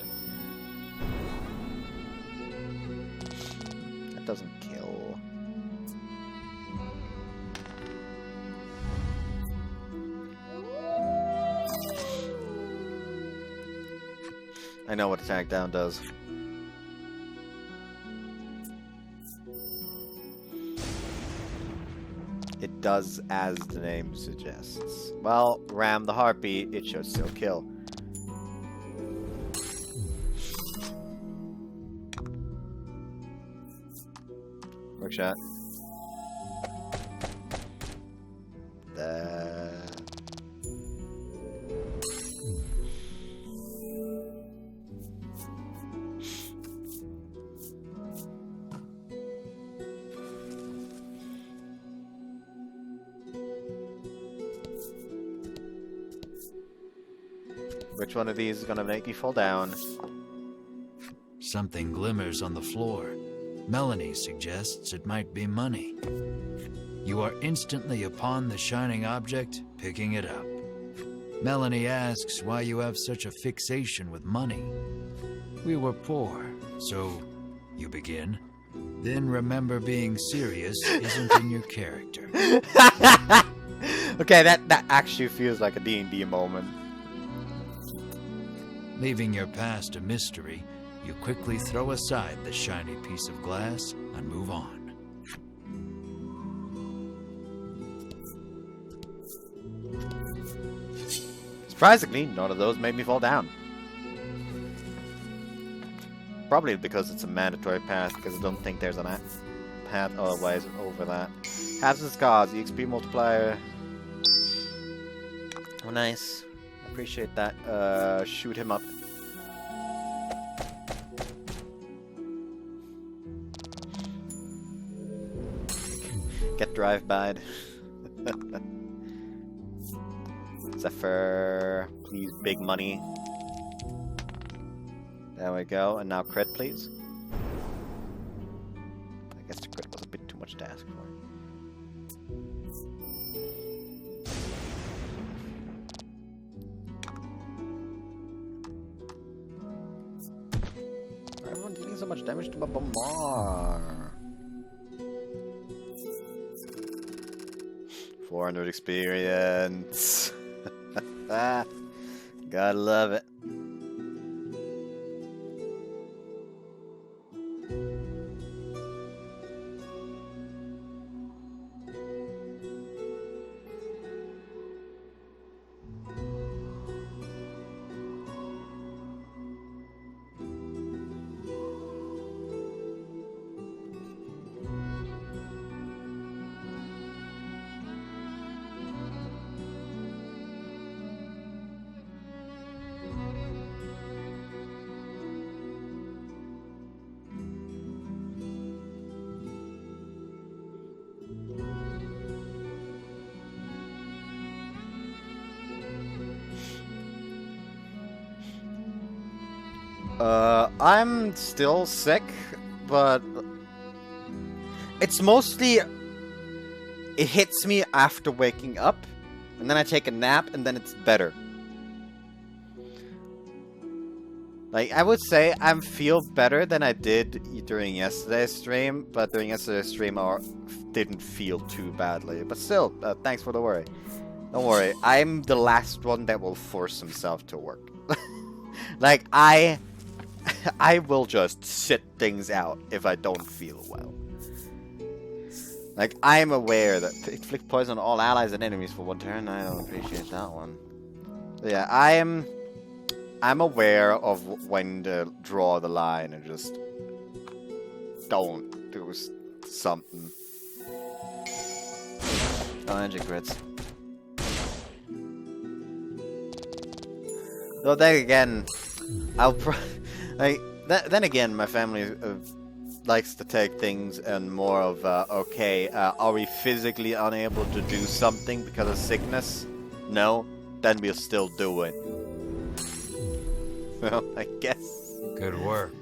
[SPEAKER 1] That doesn't kill. I know what attack down does. It does as the name suggests. Well, Ram the Harpy, it should still kill. Quick shot. Which one of these is gonna make me fall down?
[SPEAKER 2] Something glimmers on the floor. Melanie suggests it might be money. You are instantly upon the shining object, picking it up. Melanie asks why you have such a fixation with money. We were poor, so you begin. Then remember being serious isn't in your character.
[SPEAKER 1] Okay, that actually feels like a D&D moment.
[SPEAKER 2] Leaving your past a mystery, you quickly throw aside the shiny piece of glass and move on.
[SPEAKER 1] Surprisingly, none of those made me fall down. Probably because it's a mandatory path, because I don't think there's a path otherwise over that. Has and scars, EXP multiplier. Oh, nice. Appreciate that. Shoot him up. Get drive-by'd. Zephyr, please, big money. There we go, and now crit, please. I guess the crit was a bit too much to ask for. Why are everyone dealing so much damage to my bombard? 400 experience. Gotta love it. I'm still sick, but it's mostly it hits me after waking up, and then I take a nap, and then it's better. Like, I would say I feel better than I did during yesterday's stream, but during yesterday's stream I didn't feel too badly. But still, thanks for the worry. Don't worry, I'm the last one that will force himself to work. Like, I will just sit things out if I don't feel well. Like, I'm aware that inflict poison on all allies and enemies for 1 turn. I don't appreciate that one. But yeah, I'm aware of when to draw the line and just don't do something. Oh, energy crits. Though then again, then again, my family likes to take things and more of okay, are we physically unable to do something because of sickness? No, then we'll still do it. Well, I guess.
[SPEAKER 2] Good work.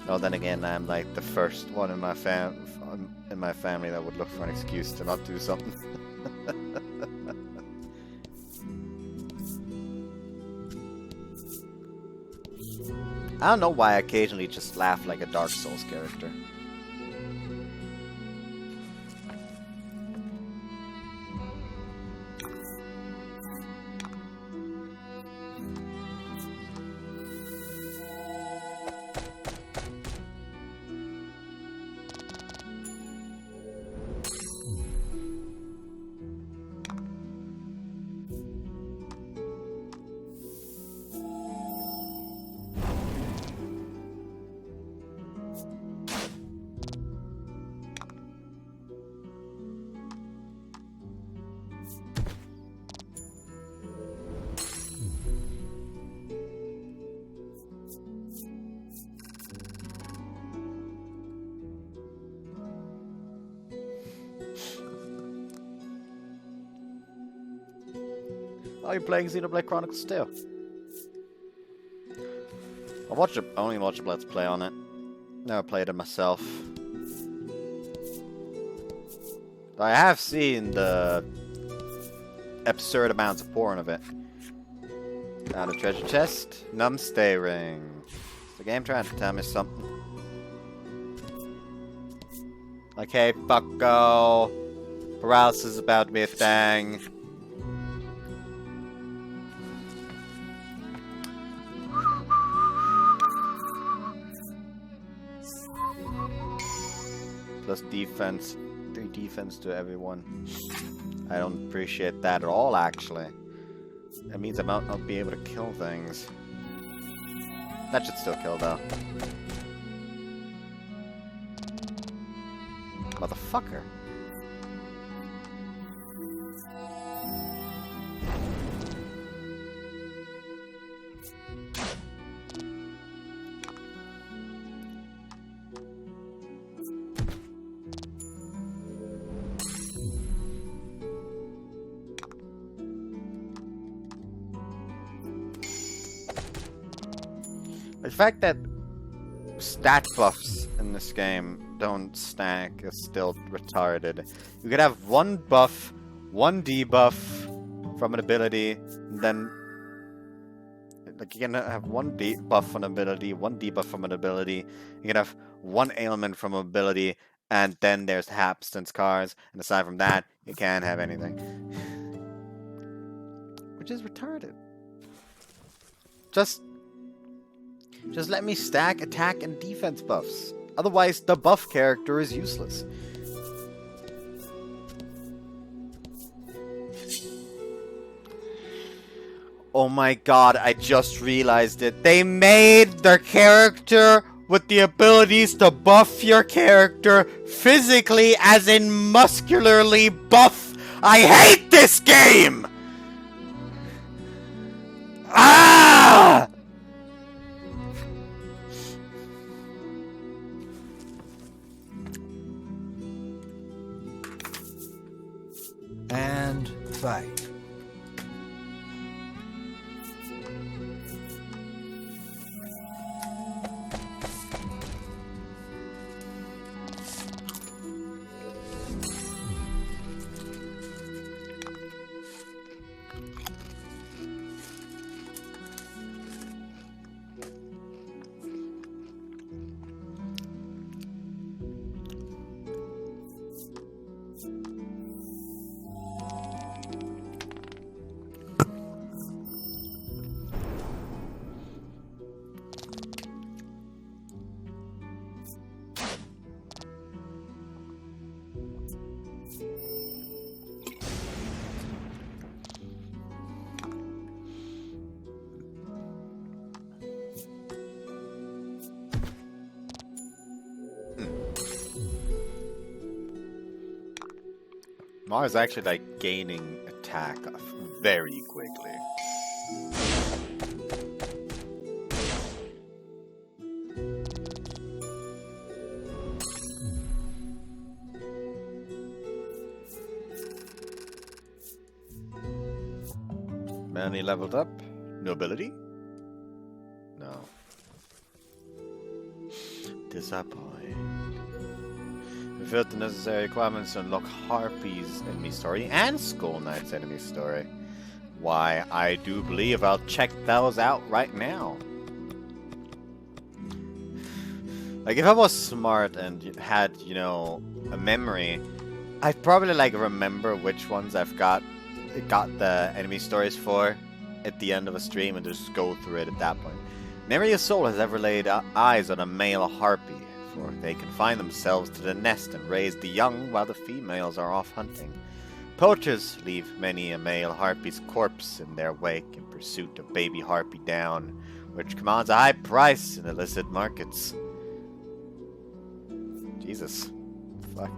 [SPEAKER 1] Well, then again, I'm like the first one in my family that would look for an excuse to not do something. I don't know why I occasionally just laugh like a Dark Souls character. Oh, you're playing Xenoblade Chronicles 2. I only watched a Let's Play on it. Never played it myself. I have seen the absurd amounts of porn of it. Found a treasure chest. Numbstay ring. Is the game trying to tell me something? Like, hey, fucko. Paralysis is about to be a thing. Plus defense. 3 defense to everyone. I don't appreciate that at all, actually. That means I might not be able to kill things. That should still kill, though. Motherfucker. The fact that stat buffs in this game don't stack is still retarded. You could have 1 buff, 1 debuff from an ability, and then like you can have 1 debuff from an ability, 1 debuff from an ability. You can have 1 ailment from an ability, and then there's haps and scars, and aside from that, you can't have anything. Which is retarded. Just let me stack attack and defense buffs. Otherwise, the buff character is useless. Oh my god, I just realized it. They made their character with the abilities to buff your character physically, as in muscularly buff. I hate this game! Ah!
[SPEAKER 2] And fight.
[SPEAKER 1] Mars actually like gaining attack very quickly. Manny leveled up. Nobility? No. Disappoint. Fulfilled the necessary requirements to unlock Harpy's enemy story and Skull Knight's enemy story. Why, I do believe I'll check those out right now. Like, if I was smart and had, you know, a memory, I'd probably, like, remember which ones I've got the enemy stories for at the end of a stream and just go through it at that point. Never a soul has ever laid eyes on a male harpy, for they confine themselves to the nest and raise the young while the females are off hunting. Poachers leave many a male harpy's corpse in their wake in pursuit of baby harpy down, which commands a high price in illicit markets. Jesus. Fuck.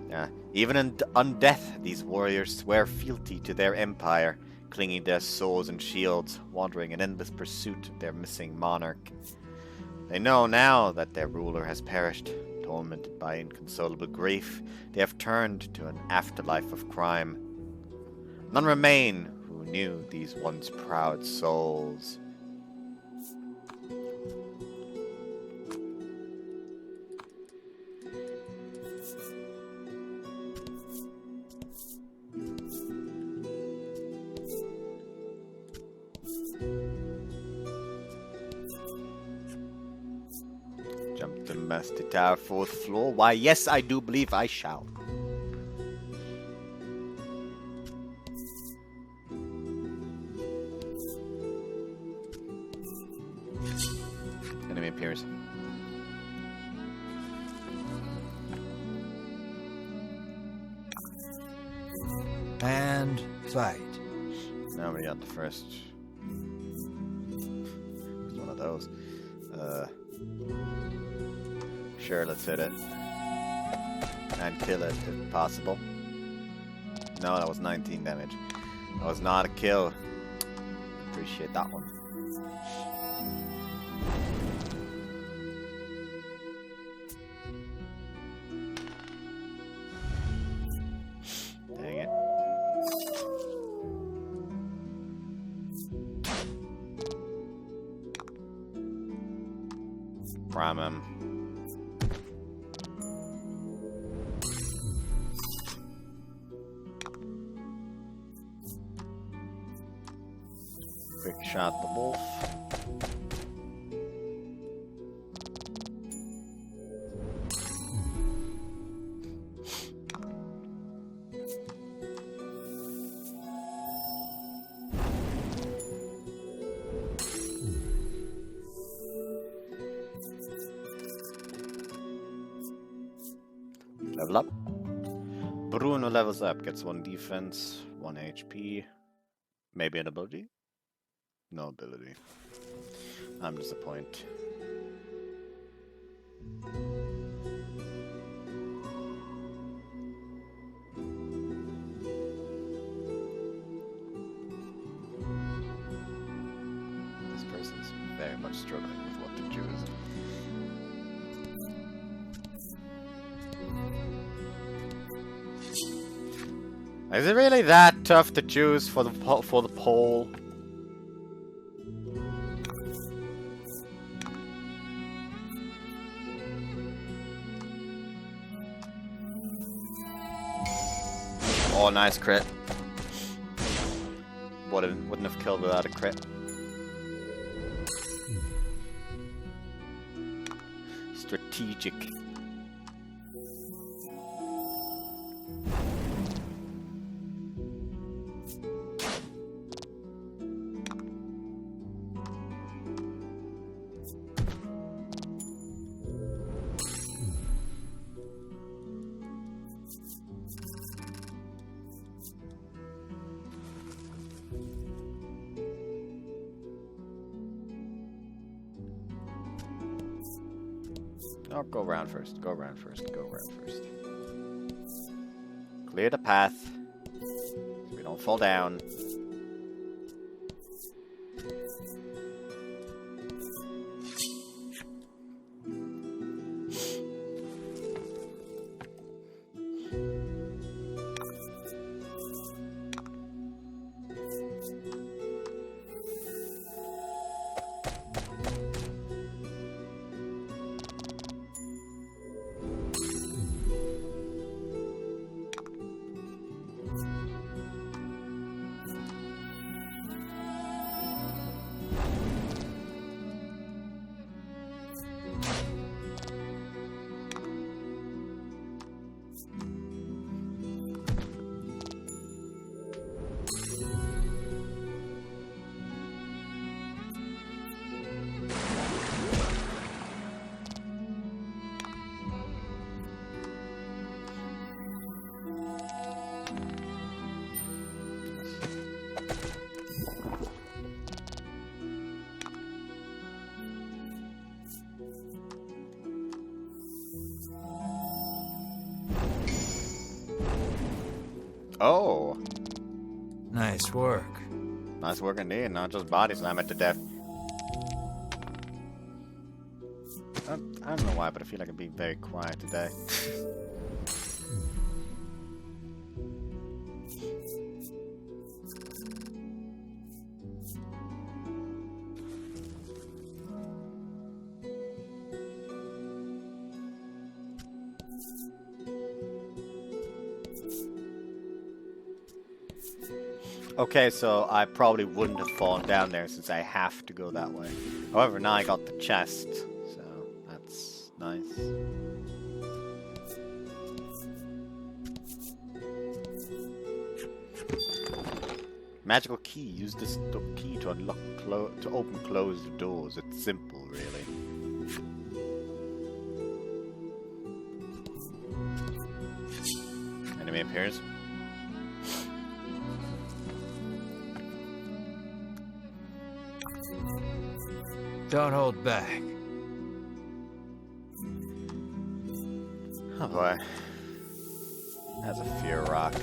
[SPEAKER 1] Yeah. Even on death, these warriors swear fealty to their empire, clinging to their swords and shields, wandering in endless pursuit of their missing monarch. They know now that their ruler has perished. Tormented by inconsolable grief, they have turned to an afterlife of crime. None remain Who knew these once proud souls? Jump the master tower, 4th floor. Why, yes, I do believe I shall. Enemy appears.
[SPEAKER 2] And fight.
[SPEAKER 1] Nobody got the first. It's one of those. Sure, let's hit it. And kill it if possible. No, that was 19 damage. That was not a kill. Appreciate that one. Dang it. Prime him. Quick shot the wolf. Level up. Bruno levels up, gets 1 defense, 1 HP, maybe an ability? No ability. I'm disappointed. This person's very much struggling with what to choose. Is it really that tough to choose for the poll? Oh, nice crit. Wouldn't have killed without a crit. Strategic. Oh, go round first. Go round first. Go round first. Clear the path. So we don't fall down. Oh.
[SPEAKER 2] Nice work.
[SPEAKER 1] Nice work indeed, not just body slam it to death. I don't know why, but I feel like I'm being very quiet today. Okay, so I probably wouldn't have fallen down there since I have to go that way. However, now I got the chest, so that's nice. Magical key. Use this key to unlock, to open closed doors. It's simple, really. Enemy appears.
[SPEAKER 2] Don't hold back.
[SPEAKER 1] Oh boy. That's a fear rock.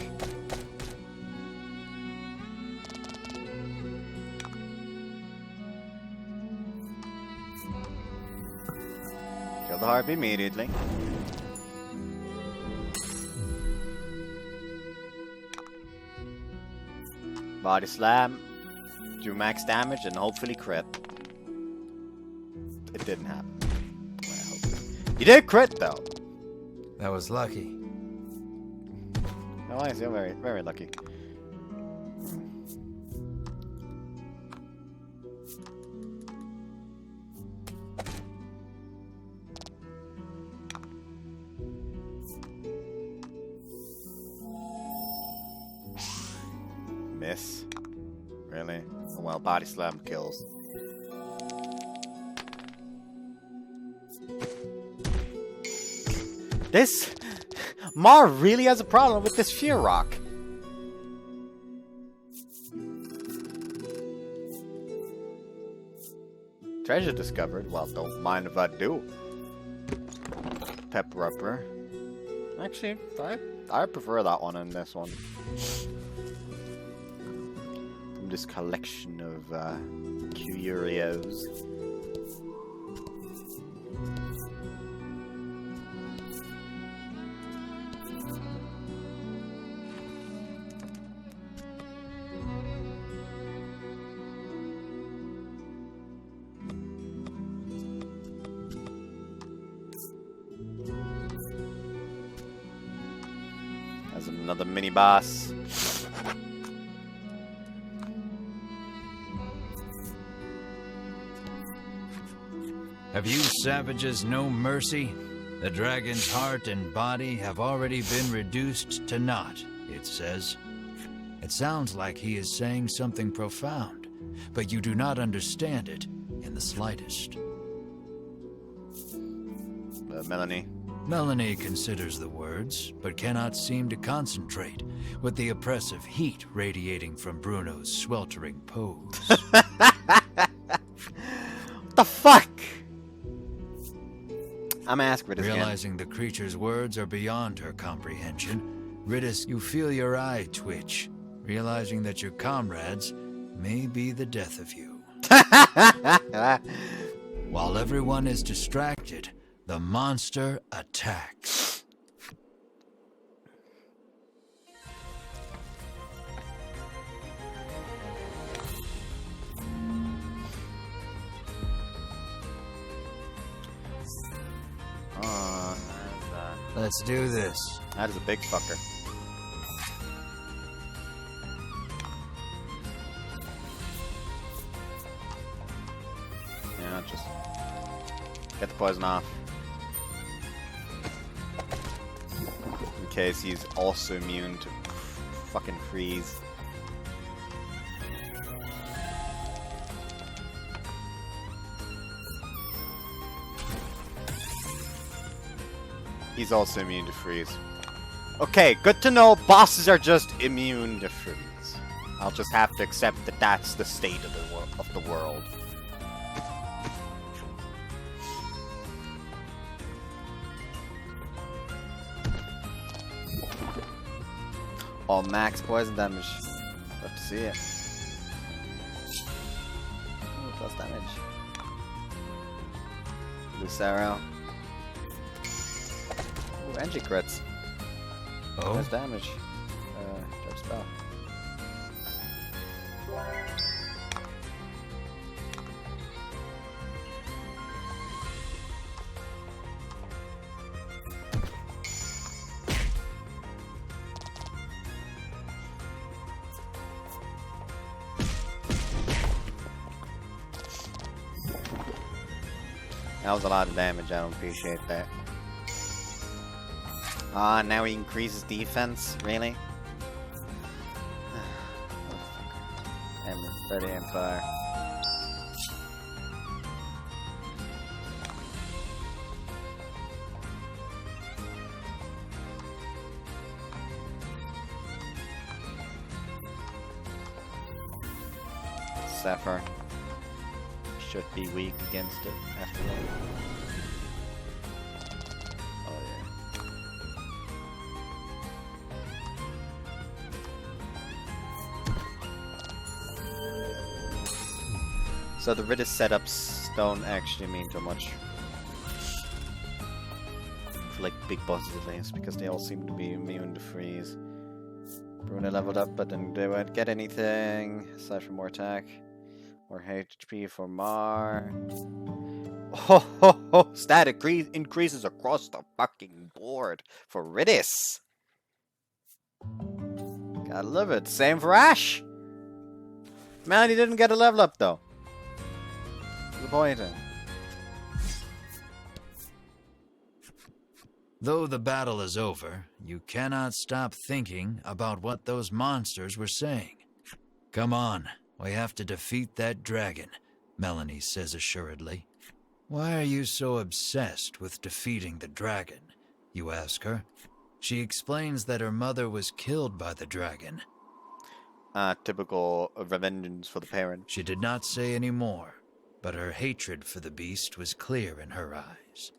[SPEAKER 1] Kill the harpy immediately. Body slam. Do max damage and hopefully crit. It didn't happen. You did crit though.
[SPEAKER 2] That was lucky.
[SPEAKER 1] No, I feel very, very lucky. Miss. Really? Oh, well, body slam kills. This Mar really has a problem with this fear rock. Treasure discovered. Well, don't mind if I do. Pep rubber. Actually, I prefer that one than this one. From this collection of curios. There's another mini boss.
[SPEAKER 2] Have you savages no mercy? The dragon's heart and body have already been reduced to naught, it says. It sounds like he is saying something profound, but you do not understand it in the slightest.
[SPEAKER 1] Melanie.
[SPEAKER 2] Melanie considers the words, but cannot seem to concentrate, with the oppressive heat radiating from Bruno's sweltering pose.
[SPEAKER 1] What the fuck? I'm asking for this
[SPEAKER 2] Realizing
[SPEAKER 1] again.
[SPEAKER 2] the creature's words are beyond her comprehension, Ridis, you feel your eye twitch, realizing that your comrades may be the death of you. While everyone is distracted, the monster attacks. Let's do this.
[SPEAKER 1] That is a big fucker. Yeah, just get the poison off. In case he's also immune to fucking freeze. He's also immune to freeze. Okay, good to know bosses are just immune to freeze. I'll just have to accept that that's the state of the world. All max poison damage. Love to see it. Ooh, plus damage. Loose arrow. Ooh, Angie crits.
[SPEAKER 2] Oh?
[SPEAKER 1] Plus damage. Drop spell. That was a lot of damage, I don't appreciate that. Ah, now he increases defense? Really? Damn it, Ready and fire. Zephyr should be weak against it after that. Oh yeah. So the Ridis setups don't actually mean too much. For like big bosses at least, because they all seem to be immune to freeze. Bruna leveled up, but then they won't get anything aside from more attack. More HP for Mar. Ho ho ho! Stat increases across the fucking board for Ridis. Gotta love it. Same for Ash. Man, he didn't get a level up though. Disappointing.
[SPEAKER 2] Though the battle is over, you cannot stop thinking about what those monsters were saying. Come on, we have to defeat that dragon, Melanie says assuredly. Why are you so obsessed with defeating the dragon? You ask her. She explains that her mother was killed by the dragon.
[SPEAKER 1] Typical revenge for the parent.
[SPEAKER 2] She did not say any more, but her hatred for the beast was clear in her eyes.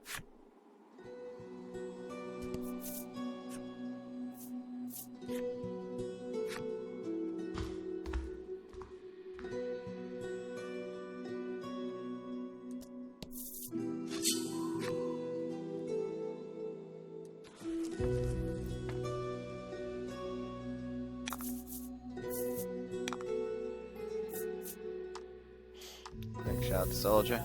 [SPEAKER 1] Big shot, soldier.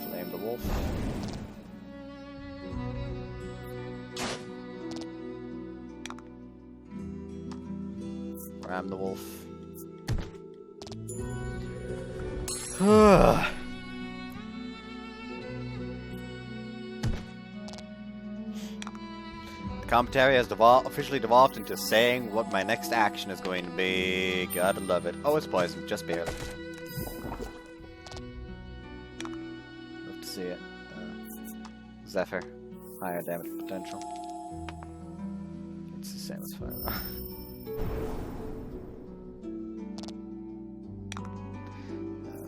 [SPEAKER 1] Flame the wolf. Ram the wolf. The commentary has officially devolved into saying what my next action is going to be. Gotta love it. Oh, it's poison, just barely. Love to see it. Zephyr, higher damage potential. It's the same as fire though.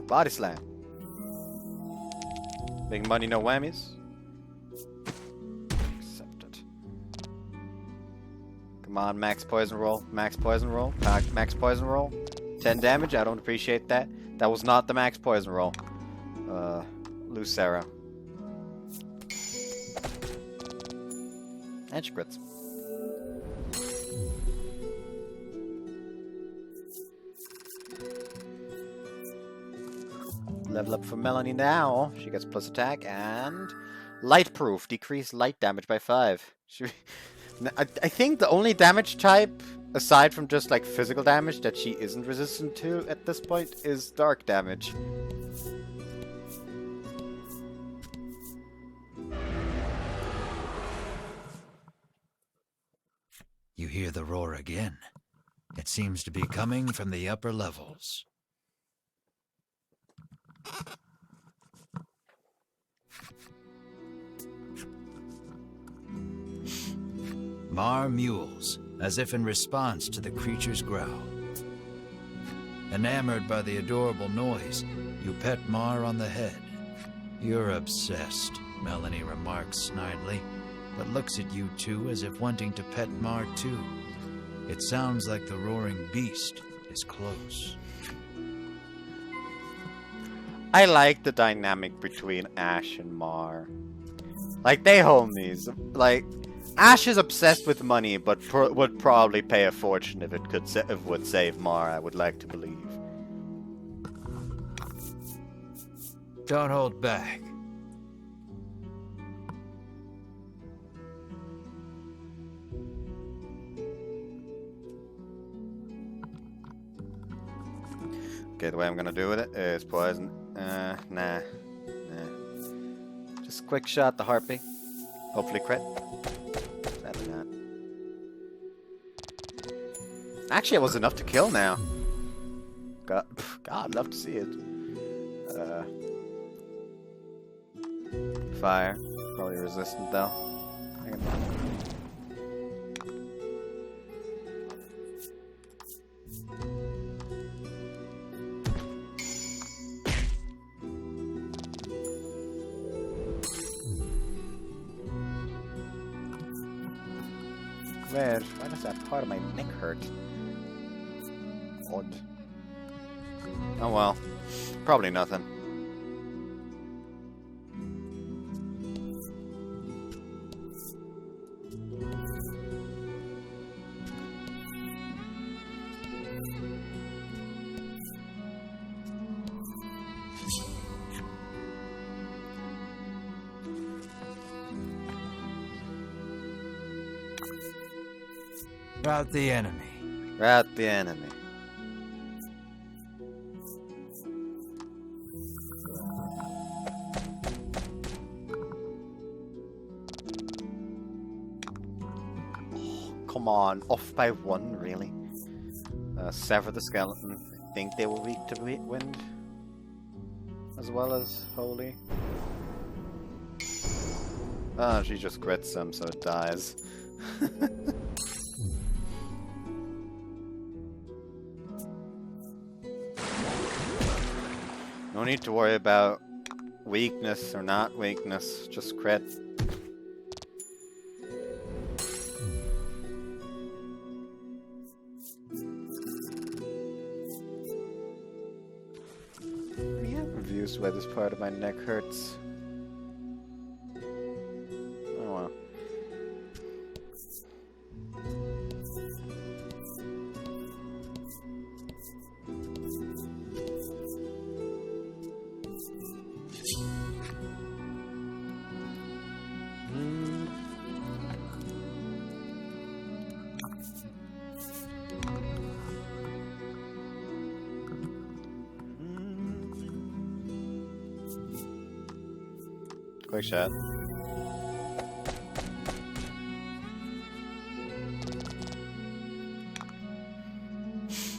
[SPEAKER 1] Body slam. Big money, no whammies. Accepted. Come on, max poison roll. Max poison roll. Max poison roll. 10 damage. I don't appreciate that. That was not the max poison roll. Lucera. And she crits. Level up for Melanie now. She gets plus attack and light proof. Decrease light damage by 5. I think the only damage type, aside from just like physical damage, that she isn't resistant to at this point is dark damage.
[SPEAKER 2] You hear the roar again. It seems to be coming from the upper levels. Mar mews, as if in response to the creature's growl. Enamored by the adorable noise, you pet Mar on the head. You're obsessed, Melanie remarks snidely, but looks at you two as if wanting to pet Mar too. It sounds like the roaring beast is close.
[SPEAKER 1] I like the dynamic between Ash and Mar. Like, they homies. Like, Ash is obsessed with money, but would probably pay a fortune if it would save Mar, I would like to believe.
[SPEAKER 2] Don't hold back.
[SPEAKER 1] Okay, the way I'm gonna do with it is poison. Nah. Just quick shot the harpy. Hopefully crit. Sadly not. Actually, it was enough to kill now. God, I'd love to see it. Fire. Probably resistant though. Where? Why does that part of my neck hurt? Odd. Oh well. Probably nothing.
[SPEAKER 2] Rout the enemy.
[SPEAKER 1] Rout the enemy. Oh, come on, off by one, really? Sever the skeleton. I think they were weak to wind. As well as holy. Oh, she just grits them so it dies. No need to worry about weakness or not weakness, just crit. Yeah, reviews why this part of my neck hurts. Oh well. Quick shot.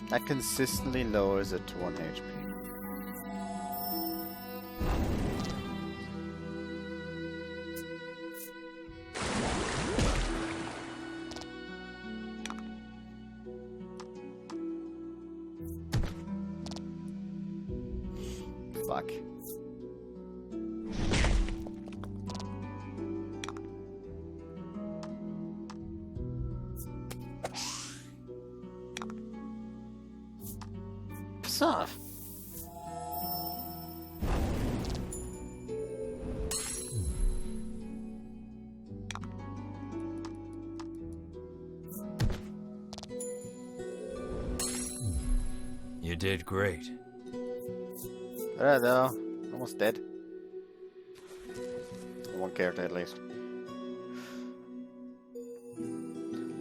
[SPEAKER 1] That consistently lowers it to 1 HP. Fuck. Piss off.
[SPEAKER 2] You did great.
[SPEAKER 1] Alright though. Almost dead. One character at least.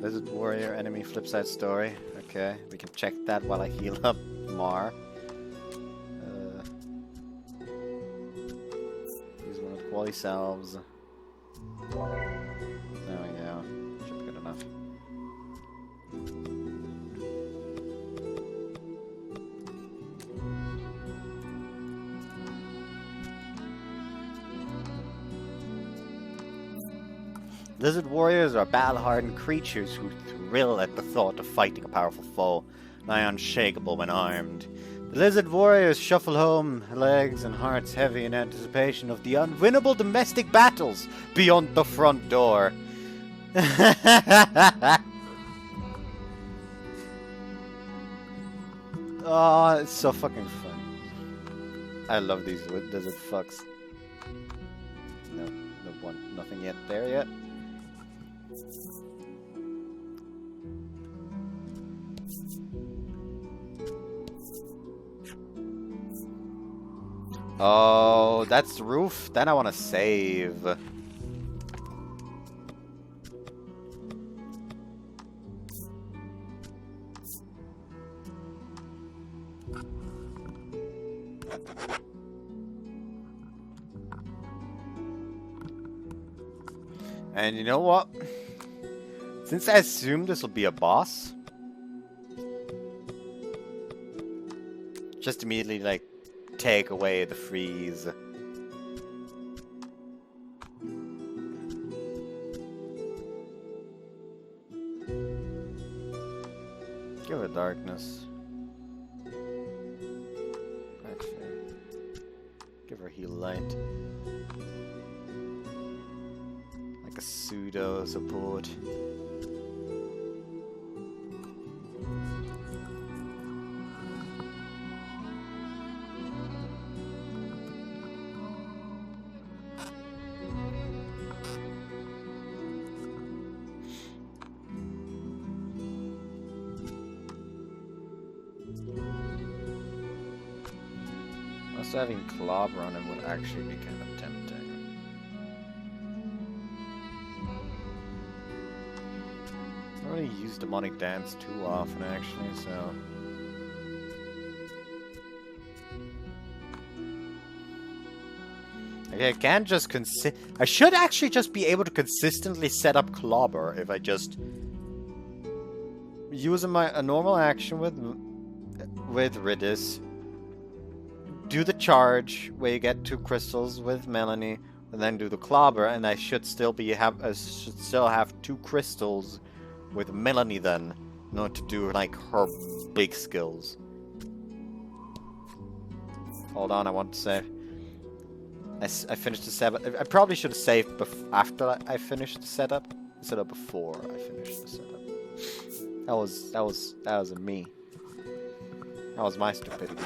[SPEAKER 1] Lizard Warrior enemy flipside story. Okay, we can check that while I heal up Mar. Use one of the quality salves. There we go. Should be good enough. Lizard warriors are battle-hardened creatures who thrill at the thought of fighting a powerful foe, nigh unshakable when armed. The lizard warriors shuffle home, legs and hearts heavy in anticipation of the unwinnable domestic battles beyond the front door. Oh, it's so fucking fun. I love these lizard fucks. No, nothing yet there yet. Oh, that's the roof? Then I want to save. And you know what? Since I assume this will be a boss, just immediately, like, take away the freeze. Give her darkness. Actually, give her heal light. Like a pseudo support. Also having Clobber on him would actually be kind of tempting. I don't really use Demonic Dance too often actually, so... Okay, I can't just I should actually just be able to consistently set up Clobber if I just... use a normal action with Ridis. Do the charge where you get 2 crystals with Melanie, and then do the Clobber, and I should still have 2 crystals with Melanie then, in order to do like her big skills. Hold on, I want to save. I finished the setup. I probably should have saved after I finished the setup instead of before I finished the setup. That was me. That was my stupidity.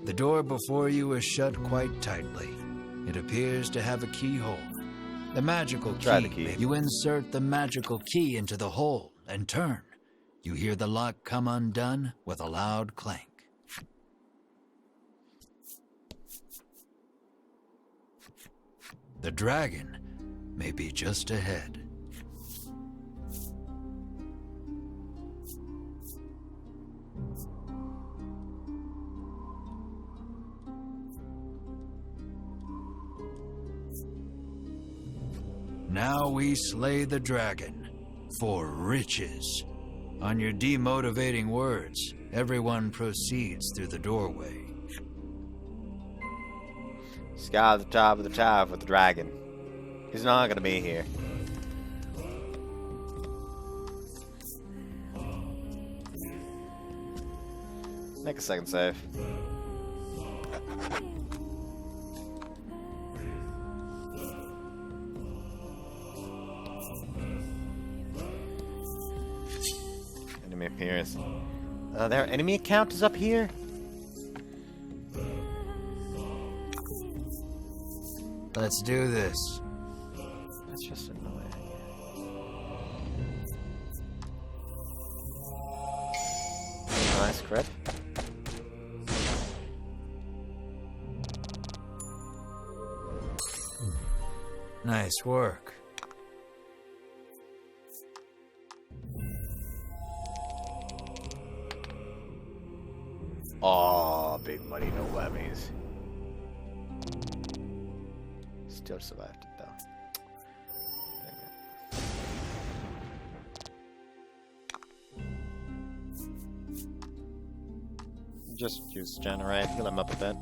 [SPEAKER 2] The door before you is shut quite tightly. It appears to have a keyhole. The magical key. You insert the magical key into the hole and turn. You hear the lock come undone with a loud clank. The dragon may be just ahead. Now we slay the dragon for riches. On your demotivating words, everyone proceeds through the doorway.
[SPEAKER 1] Sky the top of the tower with the dragon. He's not gonna be here. Make a second save. Enemy appears. Their enemy account is up here?
[SPEAKER 2] Let's do this.
[SPEAKER 1] That's just annoying. Nice crit.
[SPEAKER 2] Nice work.
[SPEAKER 1] Oh, big money, no whammies. Still survived it though. Just use generate, heal him up a bit.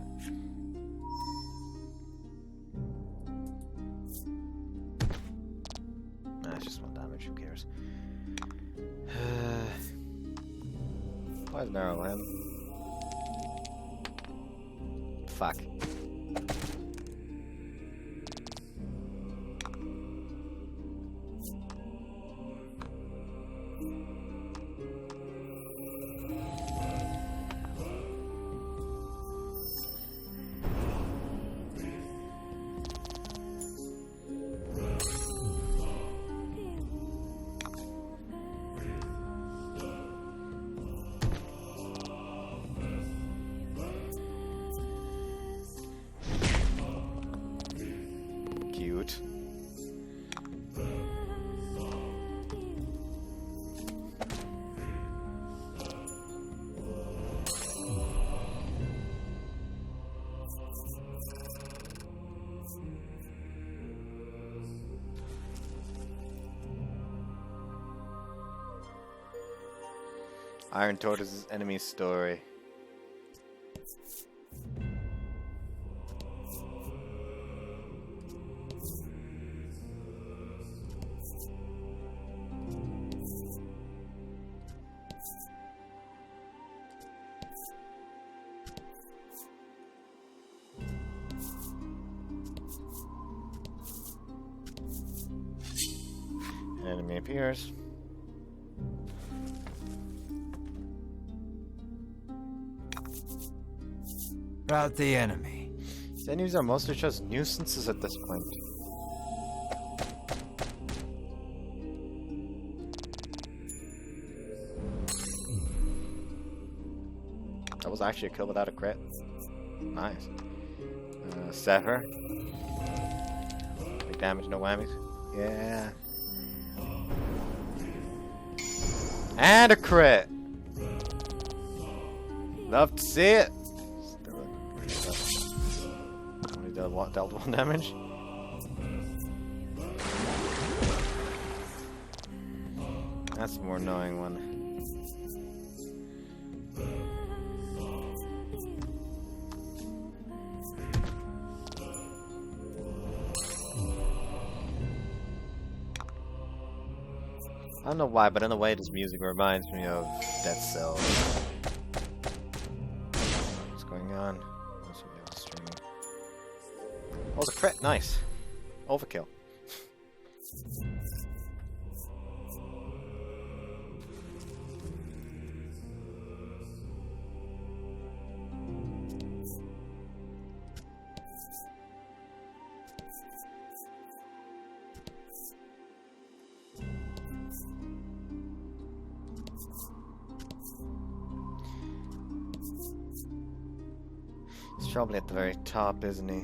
[SPEAKER 1] Nah, it's just 1 damage, who cares? Why narrow him? Fuck. Iron Tortoise's enemy story. An enemy appears.
[SPEAKER 2] Rout the enemy.
[SPEAKER 1] These enemies are mostly just nuisances at this point. That was actually a kill without a crit. Nice. Sever. Big damage, no whammies. Yeah. And a crit! Love to see it! Only dealt 1 damage. That's the more annoying one. I don't know why, but in a way this music reminds me of Dead Cell. What's going on? Also, streaming. Oh, the crit, nice. Overkill. He's probably at the very top, isn't he?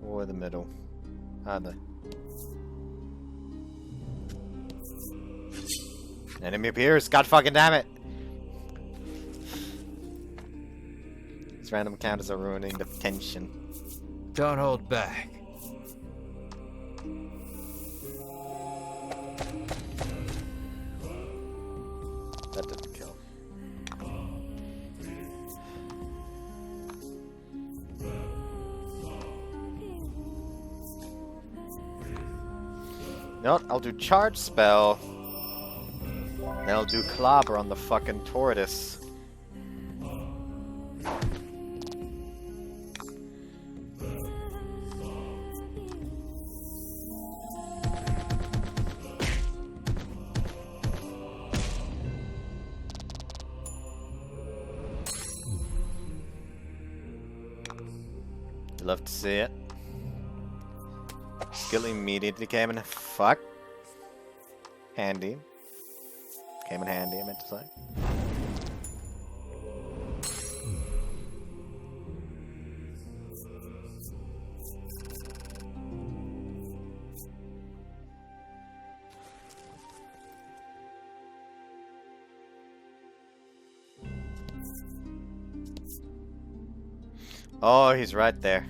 [SPEAKER 1] Or the middle. Enemy appears! God fucking damn it! These random encounters are ruining the tension.
[SPEAKER 2] Don't hold back.
[SPEAKER 1] That didn't kill. No, I'll do charge spell. Then I'll do clobber on the fucking tortoise. Love to see it. Skill immediately came in handy. Came in handy, I meant to say. Oh, he's right there.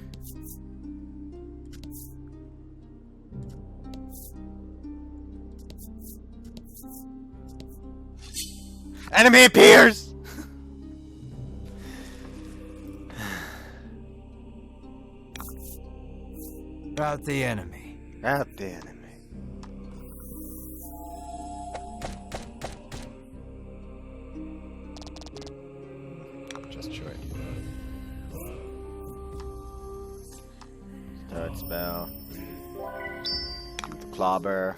[SPEAKER 1] Enemy appears!
[SPEAKER 2] Rout the enemy.
[SPEAKER 1] Rout the enemy. Just short. Start spell. Do the clobber.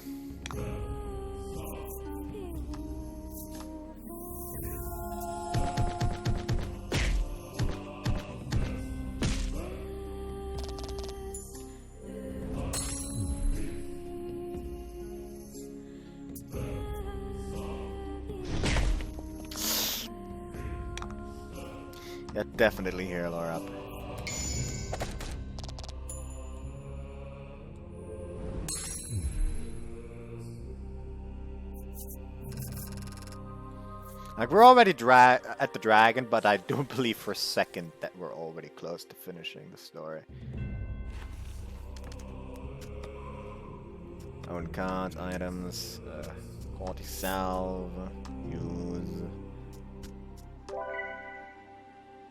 [SPEAKER 1] Yeah, definitely heal her up. Like, we're already at the dragon, but I don't believe for a second that we're already close to finishing the story. Own cards, items, Quality salve. Use.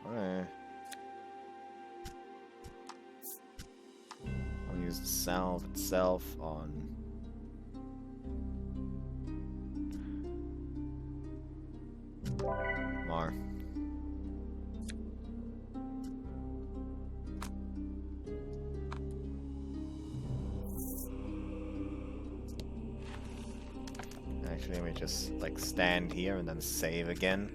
[SPEAKER 1] Alright. I'll use the salve itself on. Mar. Actually, let me just like stand here and then save again.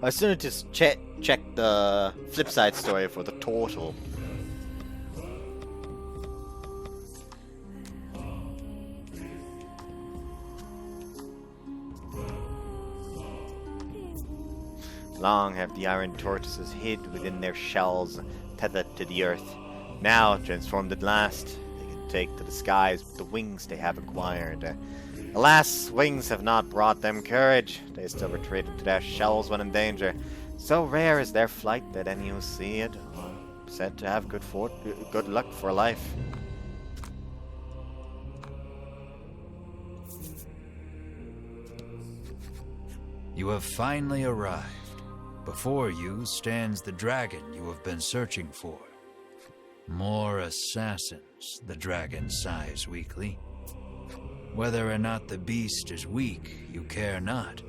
[SPEAKER 1] I still need to check the flip side story for the total. Long have the iron tortoises hid within their shells, tethered to the earth. Now, transformed at last, they can take to the skies with the wings they have acquired. Alas, wings have not brought them courage. They still retreat into their shells when in danger. So rare is their flight that any who see it are said to have good luck for life.
[SPEAKER 2] You have finally arrived. Before you stands the dragon you have been searching for. More assassins, the dragon sighs weakly. Whether or not the beast is weak, you care not.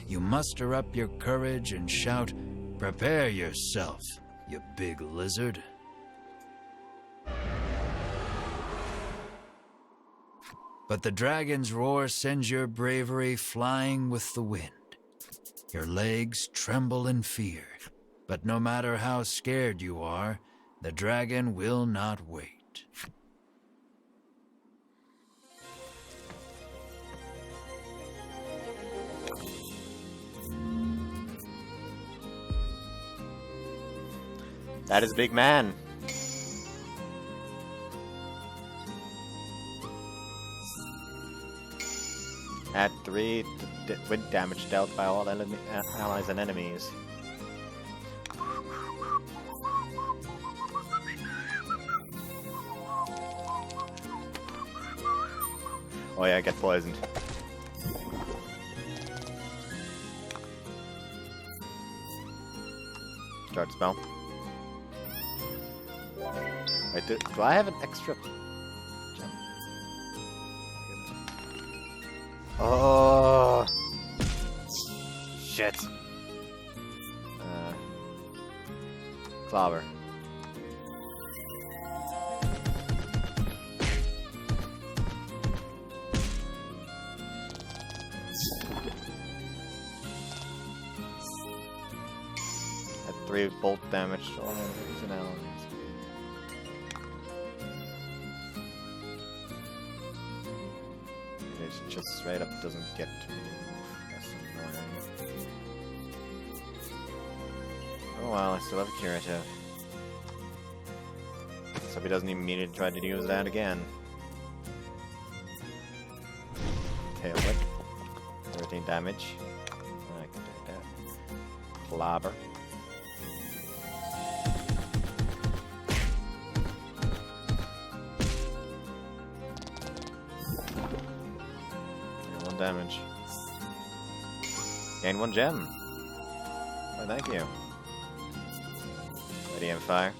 [SPEAKER 2] You muster up your courage and shout, "Prepare yourself, you big lizard." But the dragon's roar sends your bravery flying with the wind. Your legs tremble in fear, but no matter how scared you are, the dragon will not wait.
[SPEAKER 1] That is big man. Add 3 to wind damage dealt by all allies and enemies. Oh yeah, get poisoned. Start spell. Wait, do I have an extra gem? Oh shit. Clobber. At 3 bolt damage to all enemies and allies. It just straight up doesn't get to me. That's annoying. Oh well, I still have a curative. So he doesn't even need to try to use that again. Tail whip. 13 damage. I can take that. Clobber. Damage. Gain 1 gem. Oh, thank you. Ready and fire.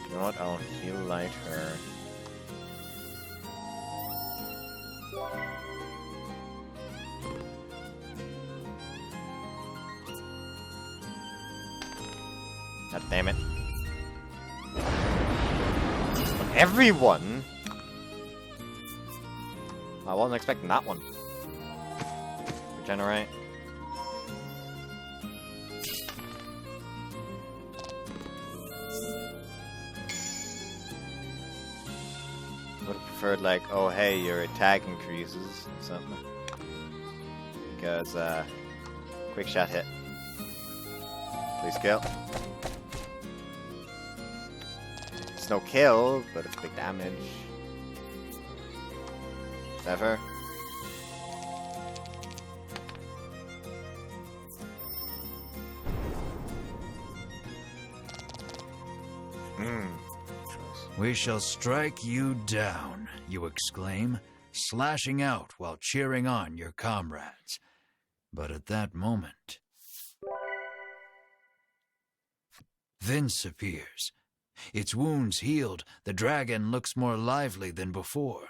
[SPEAKER 1] You know what? I'll heal light her. God damn it. Everyone? I wasn't expecting that one. Regenerate. Would have preferred like, oh hey, your attack increases or something. Because, quick shot hit. Please kill. It's no kill, but it's big damage. Never.
[SPEAKER 2] We shall strike you down, you exclaim, slashing out while cheering on your comrades. But at that moment, Vince appears. Its wounds healed, the dragon looks more lively than before.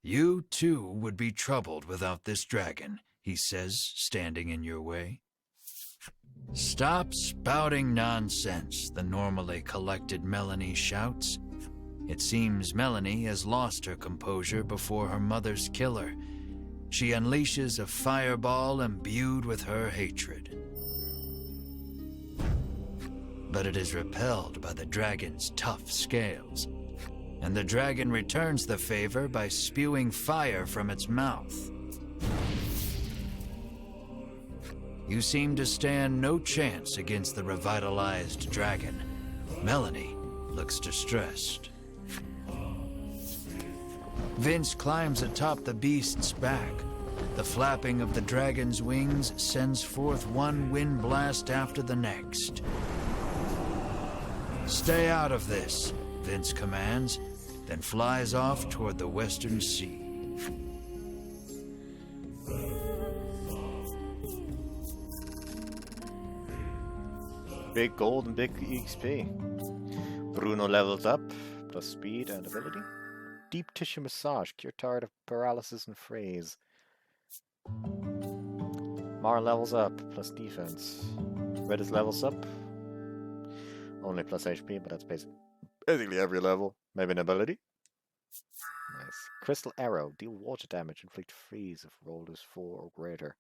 [SPEAKER 2] You, too, would be troubled without this dragon, he says, standing in your way. Stop spouting nonsense, the normally collected Melanie shouts. It seems Melanie has lost her composure before her mother's killer. She unleashes a fireball imbued with her hatred. But it is repelled by the dragon's tough scales, and the dragon returns the favor by spewing fire from its mouth. You seem to stand no chance against the revitalized dragon. Melanie looks distressed. Vince climbs atop the beast's back. The flapping of the dragon's wings sends forth one wind blast after the next. Stay out of this, Vince commands, then flies off toward the western sea.
[SPEAKER 1] Big gold and big XP. Bruno levels up, plus speed and ability. Deep tissue massage, cure tired of paralysis and frays. Mara levels up, plus defense. Redis levels up. Only plus HP, but that's basically every level. Maybe an ability. Nice. Crystal Arrow. Deal water damage. Inflict freeze if roll is 4 or greater.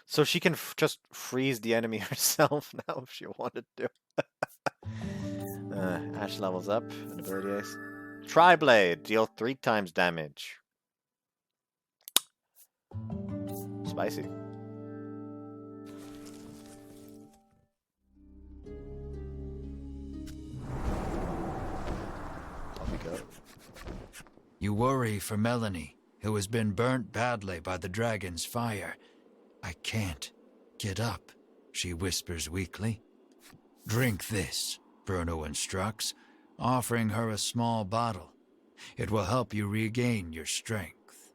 [SPEAKER 1] So she can just freeze the enemy herself now if she wanted to. Ash levels up. An ability ace. Tri-Blade. Deal 3 times damage. Spicy.
[SPEAKER 2] You worry for Melanie, who has been burnt badly by the dragon's fire. I can't get up, she whispers weakly. Drink this, Bruno instructs, offering her a small bottle. It will help you regain your strength.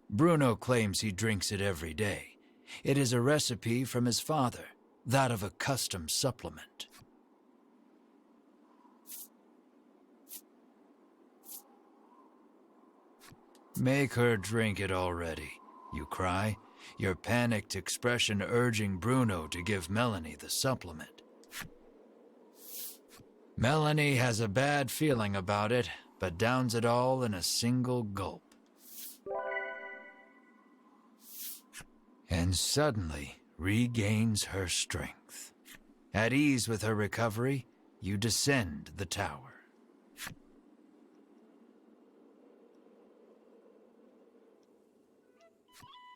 [SPEAKER 2] Bruno claims he drinks it every day. It is a recipe from his father, that of a custom supplement. Make her drink it already, you cry, your panicked expression urging Bruno to give Melanie the supplement. Melanie has a bad feeling about it, but downs it all in a single gulp. And suddenly regains her strength. At ease with her recovery, you descend the tower.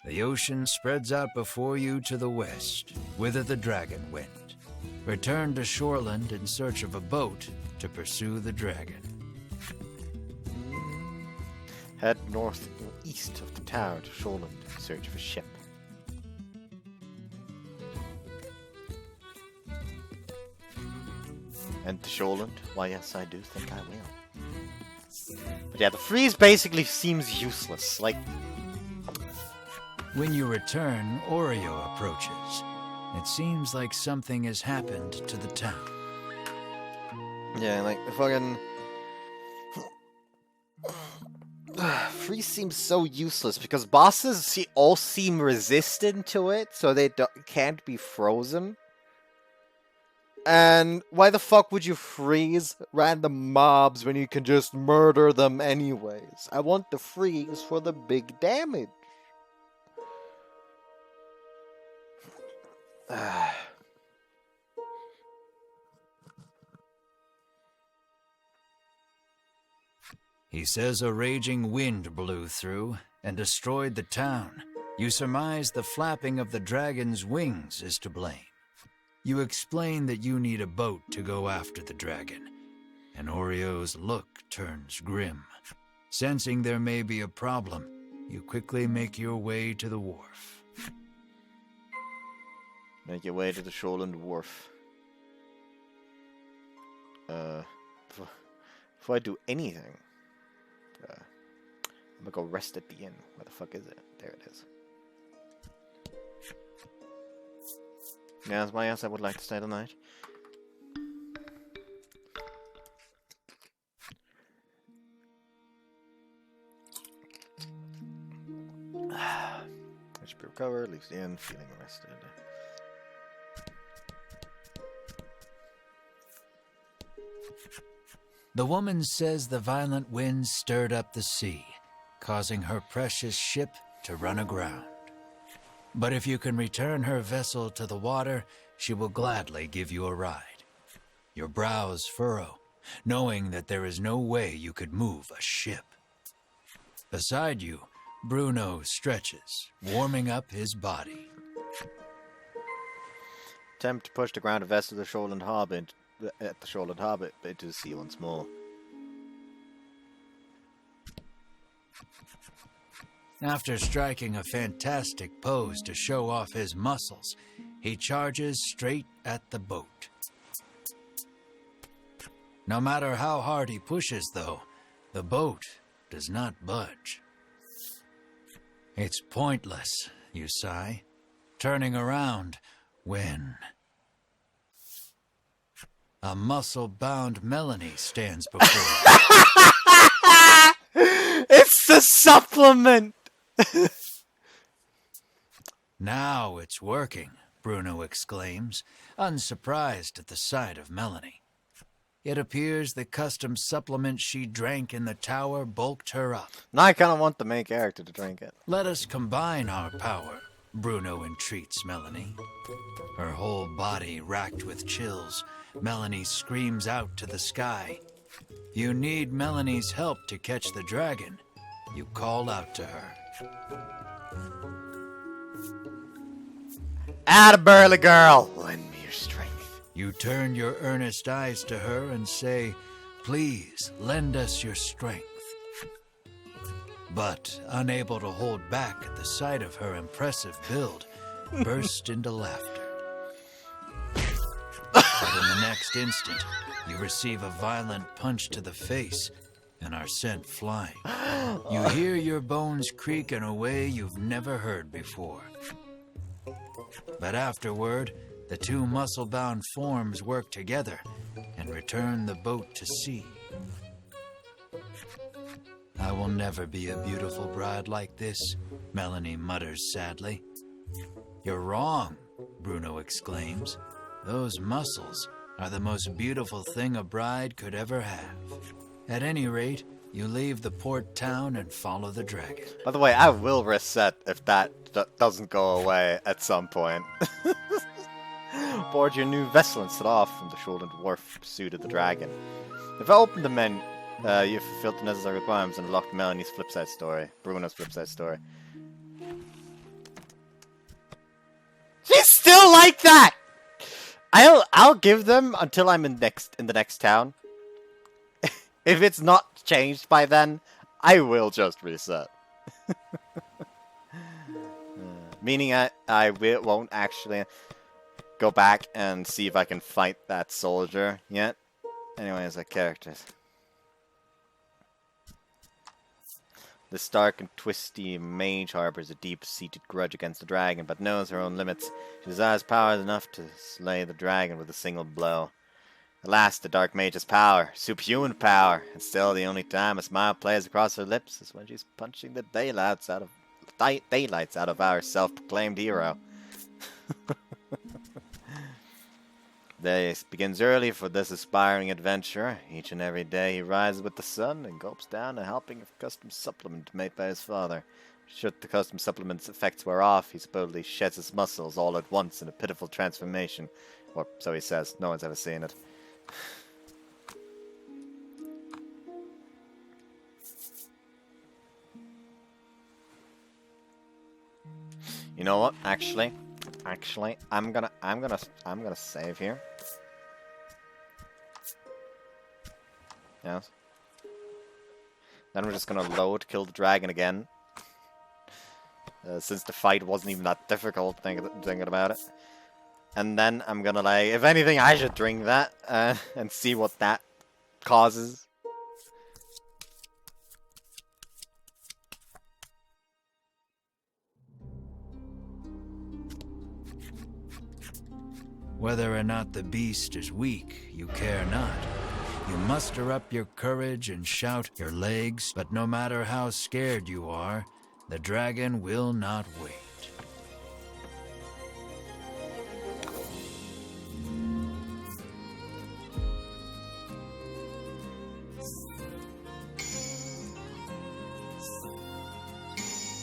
[SPEAKER 2] The ocean spreads out before you to the west, whither the dragon went. Return to Shoreland in search of a boat to pursue the dragon.
[SPEAKER 1] Head north or east of the tower to Shoreland in search of a ship. And to Shoreland? Why, yes, I do think I will. But yeah, the freeze basically seems useless. Like,
[SPEAKER 2] when you return, Oreo approaches. It seems like something has happened to the town.
[SPEAKER 1] yeah, like, fucking... freeze seems so useless because bosses all seem resistant to it, so they can't be frozen. And why the fuck would you freeze random mobs when you can just murder them anyways? I want the freeze for the big damage.
[SPEAKER 2] He says a raging wind blew through and destroyed the town. You surmise the flapping of the dragon's wings is to blame. You explain that you need a boat to go after the dragon, and Oreo's look turns grim. Sensing there may be a problem, you quickly make your way to the wharf.
[SPEAKER 1] Make your way to the Shoreland Wharf. Before I do anything, I'm gonna go rest at the inn. Where the fuck is it? There it is. Yes, I would like to stay the night. I should be recovered, leaves the inn, feeling rested.
[SPEAKER 2] The woman says the violent winds stirred up the sea, causing her precious ship to run aground. But if you can return her vessel to the water, she will gladly give you a ride. Your brows furrow, knowing that there is no way you could move a ship. Beside you, Bruno stretches, warming up his body.
[SPEAKER 1] Attempt to push the ground a vessel to the Shoreland Harbour into the sea once more.
[SPEAKER 2] After striking a fantastic pose to show off his muscles, he charges straight at the boat. No matter how hard he pushes, though, the boat does not budge. It's pointless, you sigh, turning around when a muscle-bound Melanie stands before you.
[SPEAKER 1] It's the supplement!
[SPEAKER 2] Now it's working, Bruno exclaims, unsurprised at the sight of Melanie. It appears the custom supplement she drank in the tower bulked her up.
[SPEAKER 1] Now I kind of want the main character to drink it.
[SPEAKER 2] Let us combine our power, Bruno entreats Melanie. Her whole body racked with chills, Melanie screams out to the sky. You need Melanie's help to catch the dragon. You call out to her.
[SPEAKER 1] Atta burly girl! Lend me your strength.
[SPEAKER 2] You turn your earnest eyes to her and say, please, lend us your strength. But, unable to hold back at the sight of her impressive build, burst into laughter. But in the next instant, you receive a violent punch to the face and are sent flying. You hear your bones creak in a way you've never heard before. But afterward, the two muscle-bound forms work together and return the boat to sea. I will never be a beautiful bride like this, Melanie mutters sadly. You're wrong, Bruno exclaims. Those muscles are the most beautiful thing a bride could ever have. At any rate, you leave the port town and follow the dragon.
[SPEAKER 1] By the way, I will reset if that doesn't go away at some point. Board your new vessel and set off from the Shoreland Wharf in pursuit of the dragon. If I open the menu, you've fulfilled the necessary requirements and unlocked Melanie's flipside story. Bruno's flipside story. She's still like that! I'll give them until I'm in the next town. If it's not changed by then, I will just reset. Meaning I won't actually go back and see if I can fight that soldier yet. Anyways, characters. This dark and twisty mage harbors a deep-seated grudge against the dragon, but knows her own limits. She desires power enough to slay the dragon with a single blow. Alas, the dark mage's power, superhuman power, and still the only time a smile plays across her lips is when she's punching the daylights out of our self-proclaimed hero. Day begins early for this aspiring adventurer. Each and every day he rises with the sun and gulps down a helping of custom supplement made by his father. Should the custom supplement's effects wear off, he supposedly sheds his muscles all at once in a pitiful transformation. Or so he says. No one's ever seen it. You know what? Actually, I'm gonna save here. Yes. Then we're just gonna load, kill the dragon again. Since the fight wasn't even that difficult, thinking about it. And then I'm gonna like, if anything, I should drink that and see what that causes.
[SPEAKER 2] Whether or not the beast is weak, you care not. You muster up your courage and shout your legs, but no matter how scared you are, the dragon will not wait.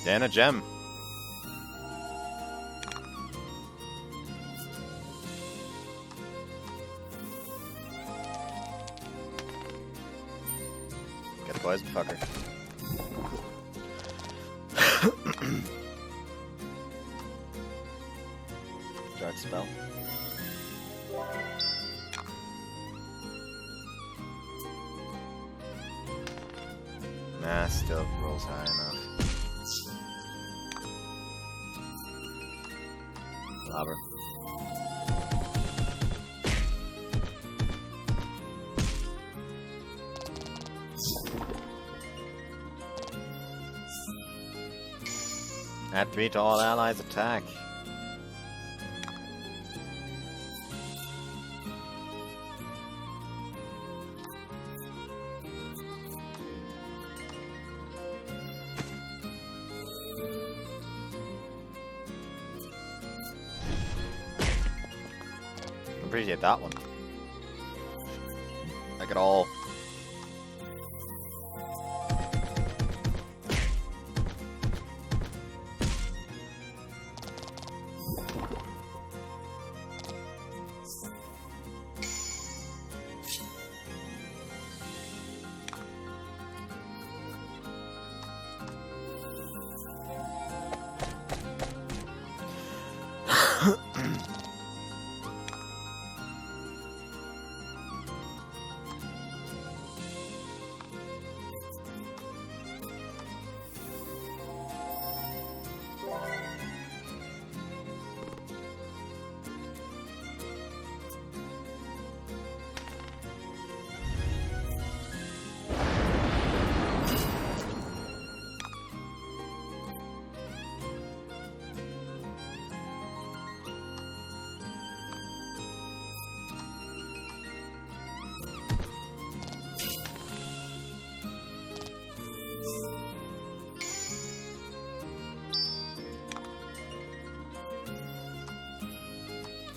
[SPEAKER 1] And a gem. Get a poison fucker. Dark spell. Nah, still rolls high enough. Lobber. Add 3 to all allies' attack. Appreciate that one. Like it all.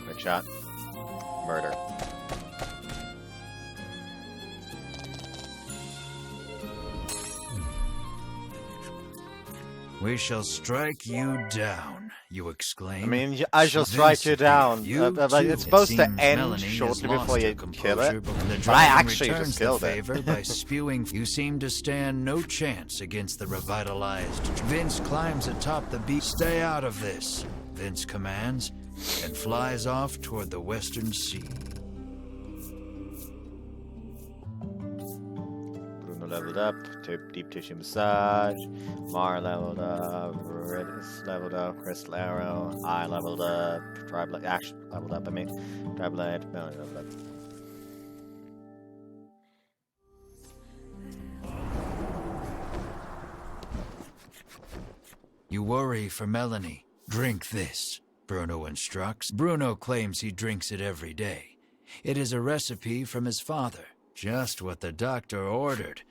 [SPEAKER 1] Quick shot. Murder.
[SPEAKER 2] We shall strike you down, you exclaim.
[SPEAKER 1] I mean, I shall strike you down. It's supposed to end shortly before you kill it, but I actually just killed it.
[SPEAKER 2] By spewing, you seem to stand no chance against the revitalized. Vince climbs atop the beast. Stay out of this, Vince commands, and flies off toward the western sea.
[SPEAKER 1] Bruno leveled up. Deep tissue massage. Mar leveled up. Riddis leveled up. Crystal arrow. I leveled up. Triblade. Ash leveled up. I mean, Triblade. Melanie leveled up.
[SPEAKER 2] You worry for Melanie. Drink this, Bruno instructs. Bruno claims he drinks it every day. It is a recipe from his father, just what the doctor ordered.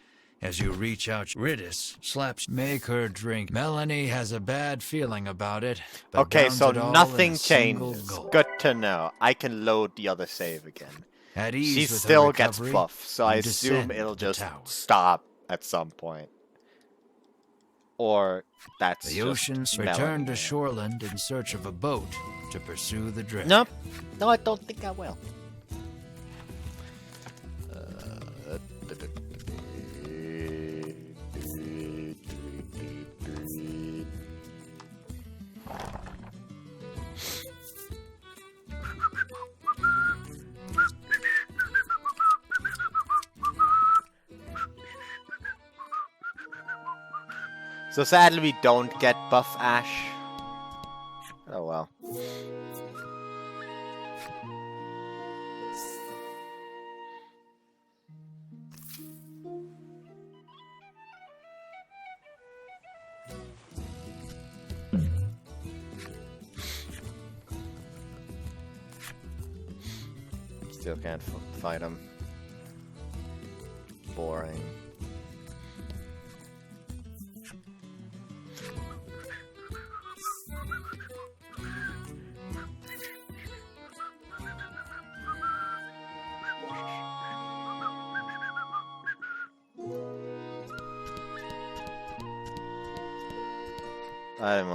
[SPEAKER 2] As you reach out, Riddis slaps, make her drink. Melanie has a bad feeling about it. But
[SPEAKER 1] Okay, so
[SPEAKER 2] it all
[SPEAKER 1] nothing
[SPEAKER 2] in a single
[SPEAKER 1] changes.
[SPEAKER 2] gulp.
[SPEAKER 1] Good to know. I can load the other save again.
[SPEAKER 2] At ease
[SPEAKER 1] She
[SPEAKER 2] with her
[SPEAKER 1] still gets
[SPEAKER 2] recovery,
[SPEAKER 1] buff, so I
[SPEAKER 2] you
[SPEAKER 1] assume
[SPEAKER 2] descend
[SPEAKER 1] it'll
[SPEAKER 2] the
[SPEAKER 1] just
[SPEAKER 2] tower.
[SPEAKER 1] stop at some point. Or that's
[SPEAKER 2] The
[SPEAKER 1] just
[SPEAKER 2] oceans
[SPEAKER 1] Melanie.
[SPEAKER 2] return to shoreland in search of a boat to pursue the dragon.
[SPEAKER 1] Nope. No, I don't think I will. So sadly we don't get buff Ash. Oh well. still can't fight him. Boring.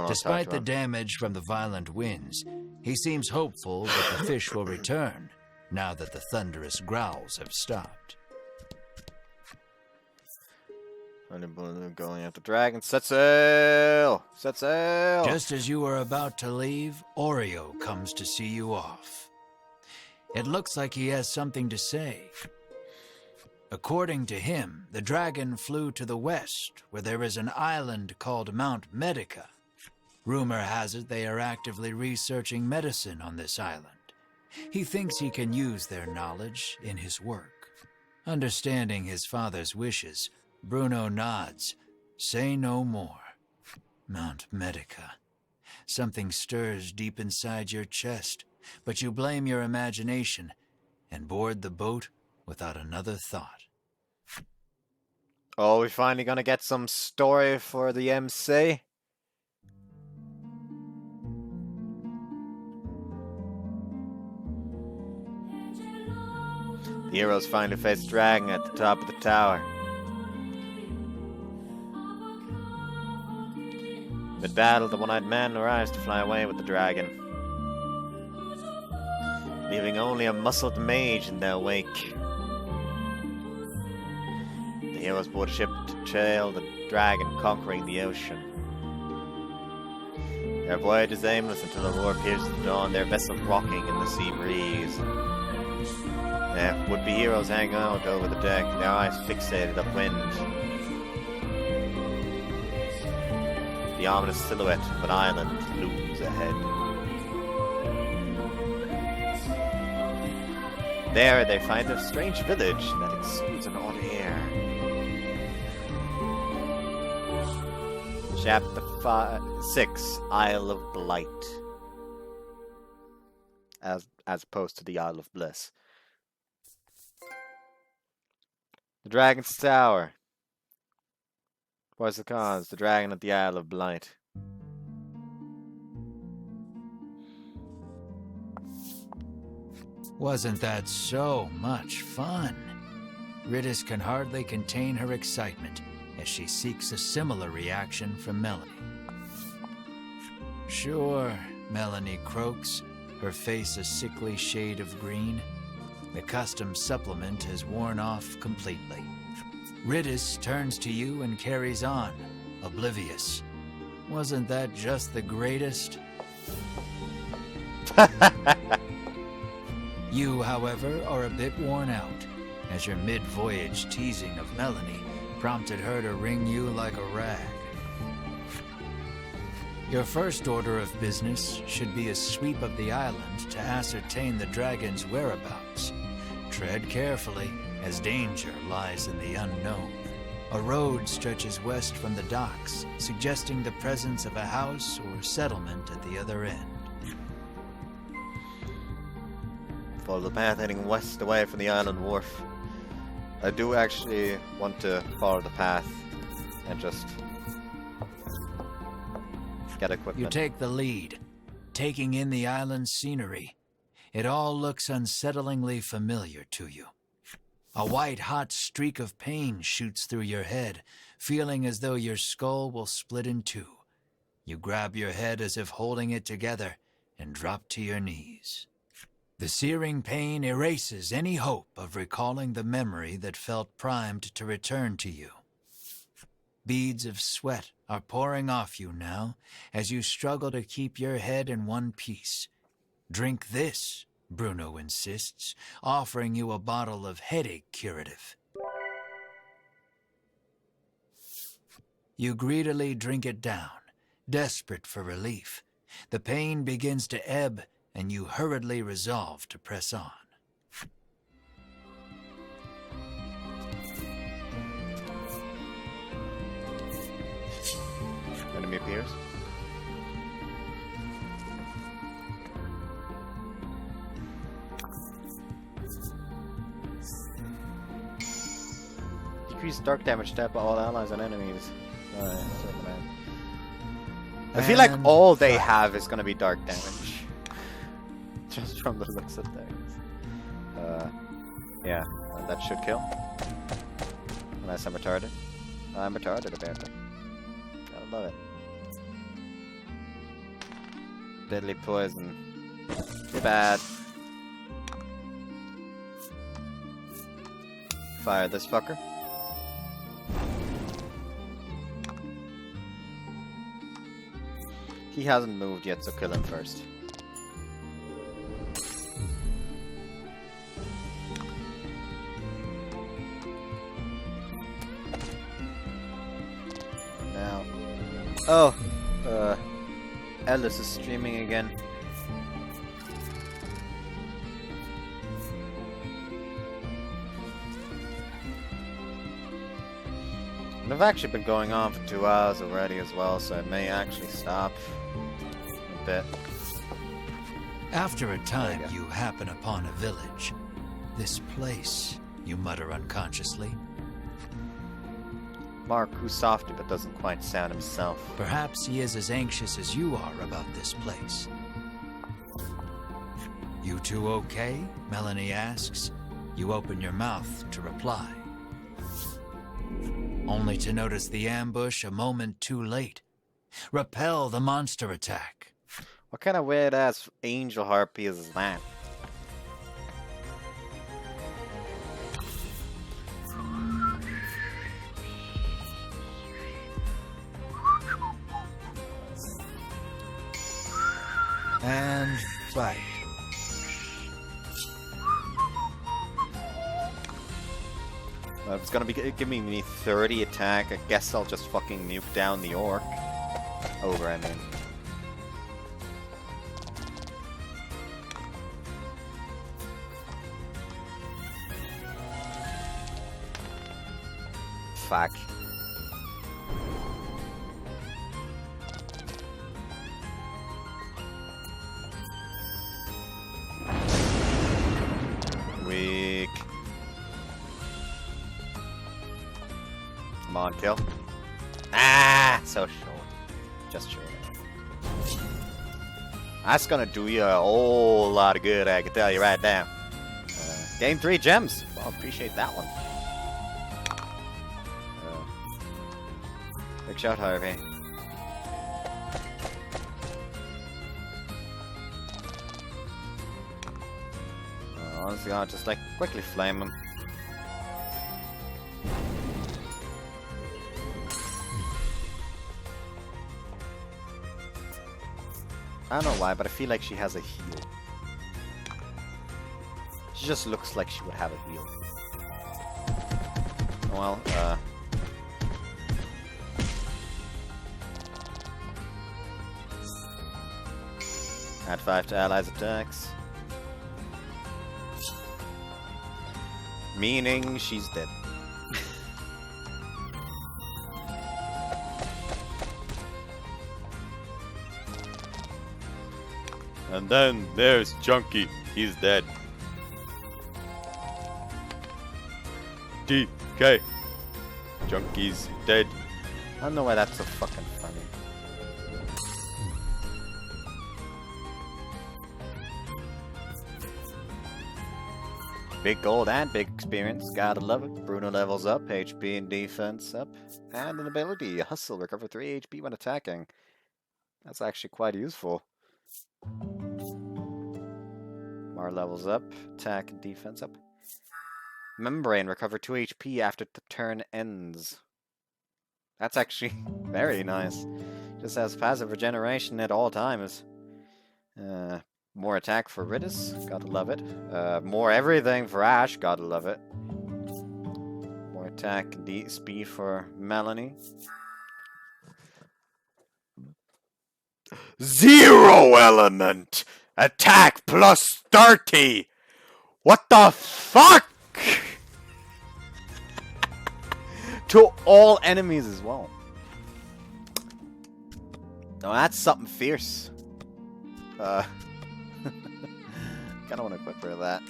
[SPEAKER 2] Despite the damage from the violent winds, he seems hopeful that the fish will return, now that the thunderous growls have stopped.
[SPEAKER 1] Going after dragon. Set sail! Set sail!
[SPEAKER 2] Just as you are about to leave, Oreo comes to see you off. It looks like he has something to say. According to him, the dragon flew to the west, where there is an island called Mount Medica. Rumor has it they are actively researching medicine on this island. He thinks he can use their knowledge in his work. Understanding his father's wishes, Bruno nods. Say no more. Mount Medica. Something stirs deep inside your chest, but you blame your imagination and board the boat without another thought.
[SPEAKER 1] Oh, we finally gonna get some story for the MC? The heroes finally face the dragon at the top of the tower. Mid-battle, the one-eyed man arrives to fly away with the dragon, leaving only a muscled mage in their wake. The heroes board a ship to trail the dragon conquering the ocean. Their voyage is aimless until the roar pierces the dawn, their vessel rocking in the sea breeze. Their would-be heroes hang out over the deck, their eyes fixated upwind. The ominous silhouette of an island looms ahead. There they find a strange village that exudes an odd air. Chapter 6, Isle of Blight. As opposed to the Isle of Bliss. The Dragon's Tower. What's the cause? The dragon at the Isle of Blight.
[SPEAKER 2] Wasn't that so much fun? Riddis can hardly contain her excitement as she seeks a similar reaction from Melanie. Sure, Melanie croaks, her face a sickly shade of green. The custom supplement has worn off completely. Riddis turns to you and carries on, oblivious. Wasn't that just the greatest? You, however, are a bit worn out, as your mid-voyage teasing of Melanie prompted her to wring you like a rag. Your first order of business should be a sweep of the island to ascertain the dragon's whereabouts. Tread carefully, as danger lies in the unknown. A road stretches west from the docks, suggesting the presence of a house or settlement at the other end.
[SPEAKER 1] Follow the path heading west away from the island wharf. I do actually want to follow the path and just get equipment.
[SPEAKER 2] You take the lead, taking in the island's scenery. It all looks unsettlingly familiar to you. A white-hot streak of pain shoots through your head, feeling as though your skull will split in two. You grab your head as if holding it together and drop to your knees. The searing pain erases any hope of recalling the memory that felt primed to return to you. Beads of sweat are pouring off you now as you struggle to keep your head in one piece. Drink this, Bruno insists, offering you a bottle of headache curative. You greedily drink it down, desperate for relief. The pain begins to ebb, and you hurriedly resolve to press on.
[SPEAKER 1] Enemy appears. increased dark damage to all allies and enemies. I feel like all they have is gonna be dark damage. Just from the looks of things. Yeah, that should kill. Unless I'm retarded. I'm retarded apparently. I love it. Deadly poison. Too bad. Fire this fucker. He hasn't moved yet, so kill him first. Now. Oh! Ellis is streaming again. And I've actually been going on for 2 hours already as well, so I may actually stop a bit.
[SPEAKER 2] After a time, you happen upon a village. This place, you mutter unconsciously.
[SPEAKER 1] Mark, who's softy but doesn't quite sound himself.
[SPEAKER 2] Perhaps he is as anxious as you are about this place. You two okay? Melanie asks. You open your mouth to reply. Only to notice the ambush a moment too late. Repel the monster attack.
[SPEAKER 1] What kind of weird-ass angel harpy is that?
[SPEAKER 2] And fight.
[SPEAKER 1] If it's gonna be giving me 30 attack, I guess I'll just fucking nuke down the orc. Over, I mean. Fuck. Weak. Come on, kill. Ah, so short. Just short. That's gonna do you a whole lot of good, I can tell you right now. Gain 3 gems. Well, appreciate that one. Big shot, Harvey. Honestly, I'll just like quickly flame him. I don't know why, but I feel like she has a heal. She just looks like she would have a heal. Well, add 5 to allies' attacks. Meaning she's dead. And then there's Chunky. He's dead. DK. Chunky's dead. I don't know why that's so fucking funny. Big gold and big experience. Gotta love it. Bruno levels up. HP and defense up. And an ability. Hustle. Recover 3 HP when attacking. That's actually quite useful. Mar levels up. Attack and defense up. Membrane. Recover 2 HP after the turn ends. That's actually very nice. Just has passive regeneration at all times. More attack for Ridis. Gotta love it. More everything for Ash. Gotta love it. More attack and speed for Melanie. 0 element! Attack plus 30! What the fuck? To all enemies as well. No, that's something fierce. Kinda wanna equip her that.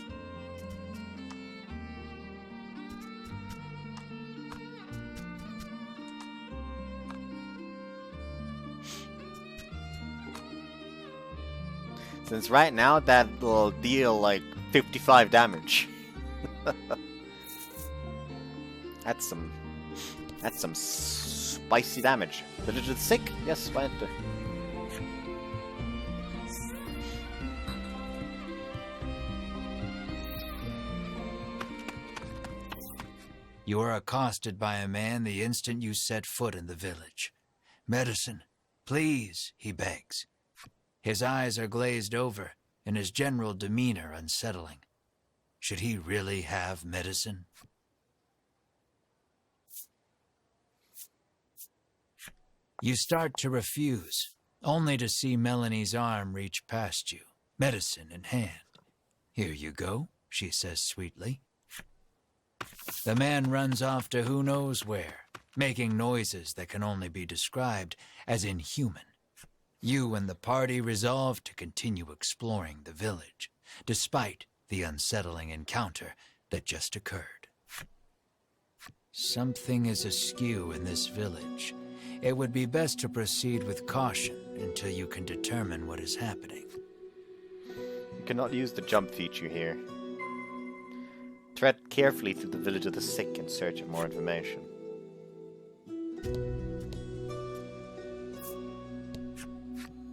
[SPEAKER 1] Since right now that will deal like 55 damage. That's some spicy damage. Village is sick? Yes, why not?
[SPEAKER 2] You are accosted by a man the instant you set foot in the village. Medicine, please, he begs. His eyes are glazed over, and his general demeanor unsettling. Should he really have medicine? You start to refuse, only to see Melanie's arm reach past you, medicine in hand. Here you go, she says sweetly. The man runs off to who knows where, making noises that can only be described as inhuman. You and the party resolve to continue exploring the village, despite the unsettling encounter that just occurred. Something is askew in this village. It would be best to proceed with caution until you can determine what is happening.
[SPEAKER 1] You cannot use the jump feature here. Tread carefully through the village of the sick in search of more information.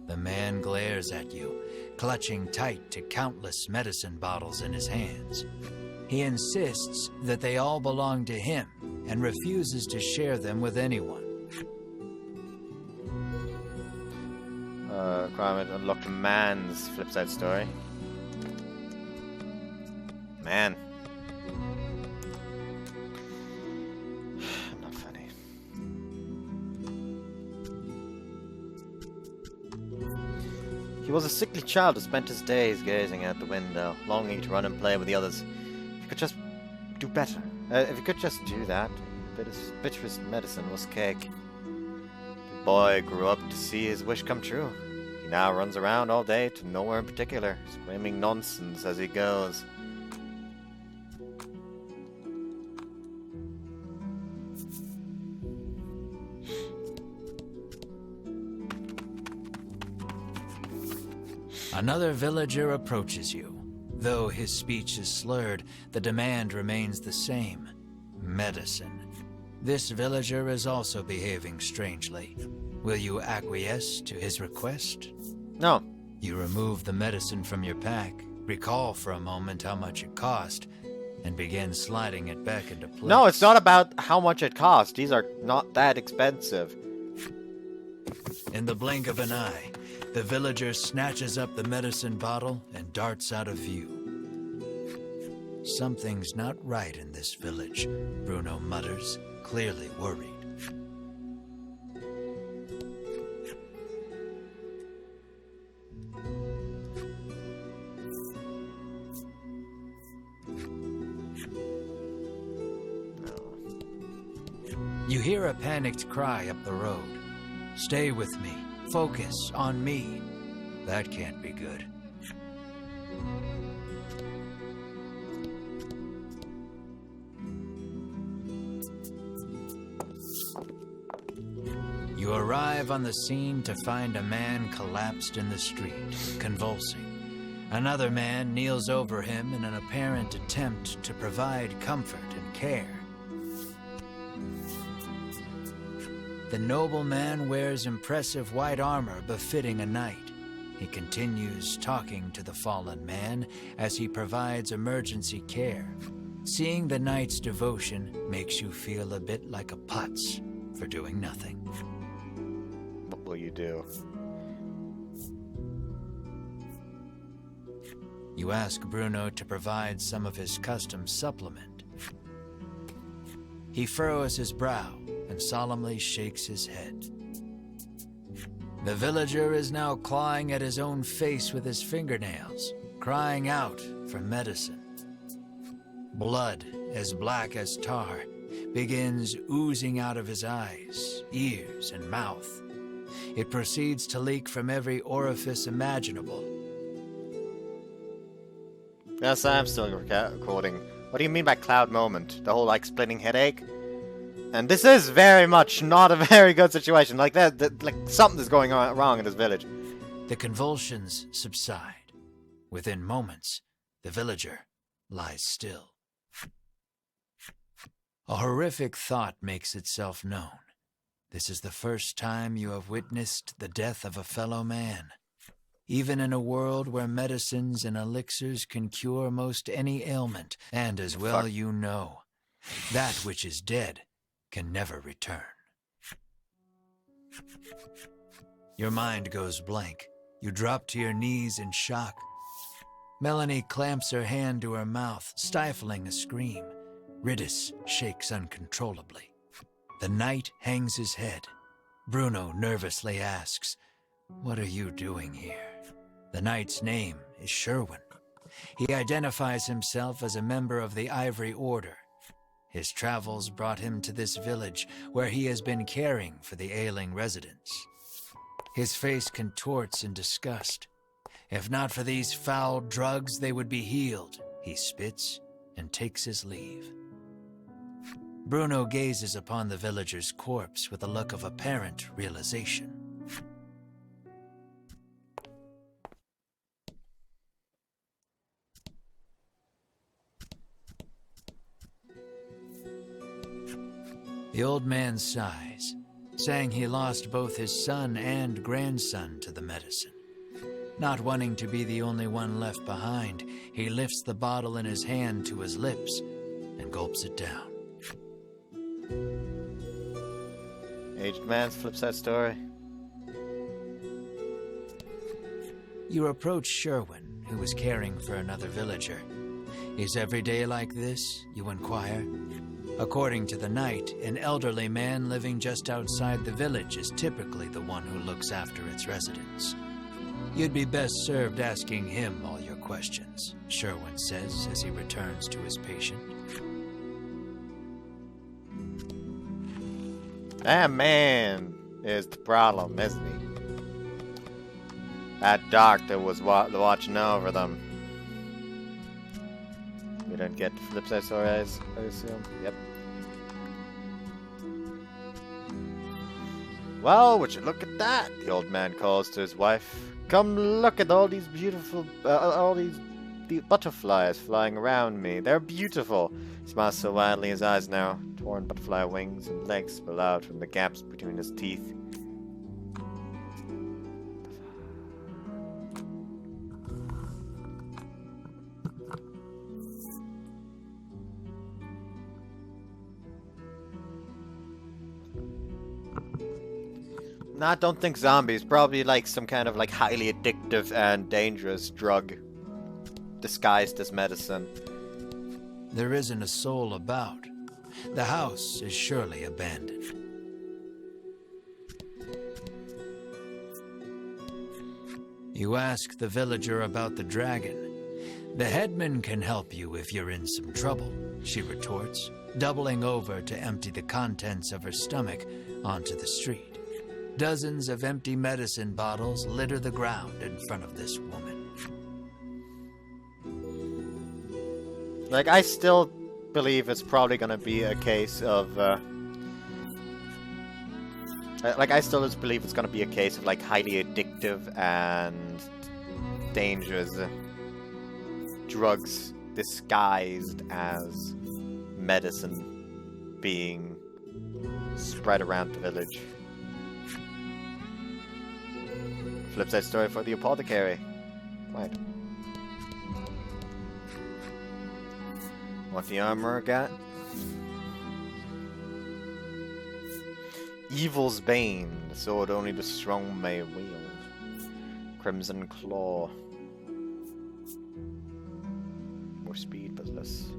[SPEAKER 2] The man glares at you, clutching tight to countless medicine bottles in his hands. He insists that they all belong to him and refuses to share them with anyone.
[SPEAKER 1] Requirement unlock man's flipside story. Man. Not funny. He was a sickly child who spent his days gazing out the window, longing to run and play with the others. If he could just do better. If he could just do that, bitterest medicine was cake. The boy grew up to see his wish come true. He now runs around all day to nowhere in particular, screaming nonsense as he goes.
[SPEAKER 2] Another villager approaches you. Though his speech is slurred, the demand remains the same. Medicine. This villager is also behaving strangely. Will you acquiesce to his request?
[SPEAKER 1] No.
[SPEAKER 2] You remove the medicine from your pack, recall for a moment how much it cost, and begin sliding it back into place.
[SPEAKER 1] No, it's not about how much it costs. These are not that expensive.
[SPEAKER 2] In the blink of an eye, the villager snatches up the medicine bottle and darts out of view. Something's not right in this village, Bruno mutters, clearly worried. You hear a panicked cry up the road. Stay with me. Focus on me. That can't be good. You arrive on the scene to find a man collapsed in the street, convulsing. Another man kneels over him in an apparent attempt to provide comfort and care. The nobleman wears impressive white armor befitting a knight. He continues talking to the fallen man as he provides emergency care. Seeing the knight's devotion makes you feel a bit like a putz for doing nothing.
[SPEAKER 1] What will you do?
[SPEAKER 2] You ask Bruno to provide some of his custom supplement. He furrows his brow and solemnly shakes his head. The villager is now clawing at his own face with his fingernails, crying out for medicine. Blood, as black as tar, begins oozing out of his eyes, ears, and mouth. It proceeds to leak from every orifice imaginable.
[SPEAKER 1] Yes, I'm still recording. What do you mean by cloud moment? The whole, like, splitting headache? And this is very much not a very good situation. Like, like something is going on wrong in this village.
[SPEAKER 2] The convulsions subside. Within moments, the villager lies still. A horrific thought makes itself known. This is the first time you have witnessed the death of a fellow man. Even in a world where medicines and elixirs can cure most any ailment, and as well you know, that which is dead can never return. Your mind goes blank. You drop to your knees in shock. Melanie clamps her hand to her mouth, stifling a scream. Riddis shakes uncontrollably. The knight hangs his head. Bruno nervously asks, "What are you doing here?" The knight's name is Sherwin. He identifies himself as a member of the Ivory Order. His travels brought him to this village, where he has been caring for the ailing residents. His face contorts in disgust. If not for these foul drugs, they would be healed. He spits and takes his leave. Bruno gazes upon the villager's corpse with a look of apparent realization. The old man sighs, saying he lost both his son and grandson to the medicine. Not wanting to be the only one left behind, he lifts the bottle in his hand to his lips and gulps it down.
[SPEAKER 1] Aged man's flip side story.
[SPEAKER 2] You approach Sherwin, who is caring for another villager. Is every day like this? You inquire. According to the knight, an elderly man living just outside the village is typically the one who looks after its residents. You'd be best served asking him all your questions, Sherwin says as he returns to his patient.
[SPEAKER 1] That man is the problem, isn't he? That doctor was watching over them. We don't get the flip side story, I assume. Yep. Well, would you look at that? The old man calls to his wife. Come look at all these beautiful, the butterflies flying around me. They're beautiful. He smiles so widely, his eyes now torn butterfly wings and legs spill out from the gaps between his teeth. No, I don't think zombies. Probably like some kind of like highly addictive and dangerous drug disguised as medicine.
[SPEAKER 2] There isn't a soul about. The house is surely abandoned. You ask the villager about the dragon. The headman can help you if you're in some trouble, she retorts, doubling over to empty the contents of her stomach onto the street. Dozens of empty medicine bottles litter the ground in front of this woman.
[SPEAKER 1] Like, I still believe it's probably gonna be a case of, I still just believe it's gonna be a case of, like, highly addictive and dangerous drugs disguised as medicine being spread around the village. Flip side story for the apothecary. Right. What the armor got? Evil's Bane, the sword only the strong may wield. Crimson Claw. More speed but less.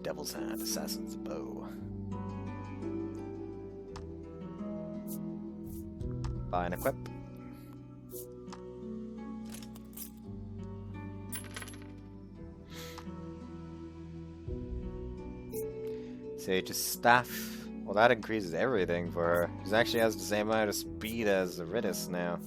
[SPEAKER 1] Devil's Hand, Assassin's Bow. Buy and equip. Sage's Staff. Well, that increases everything for her. She actually has the same amount of speed as Riddis now.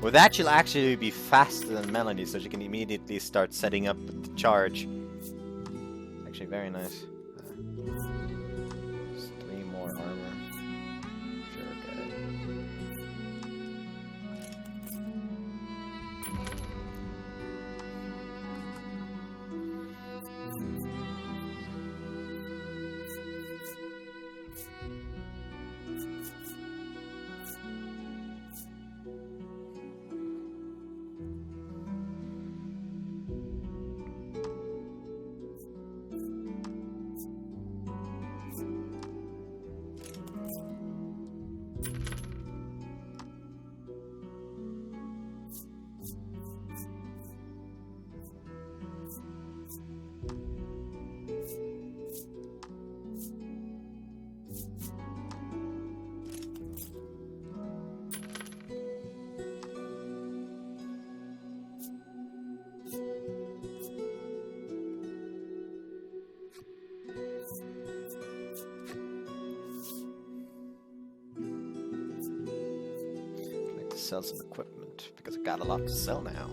[SPEAKER 1] Well, that should actually be faster than Melody, so she can immediately start setting up the charge. Actually, very nice. Just 3 more armor. Sure, get it. Sell some equipment because I got a lot to sell now.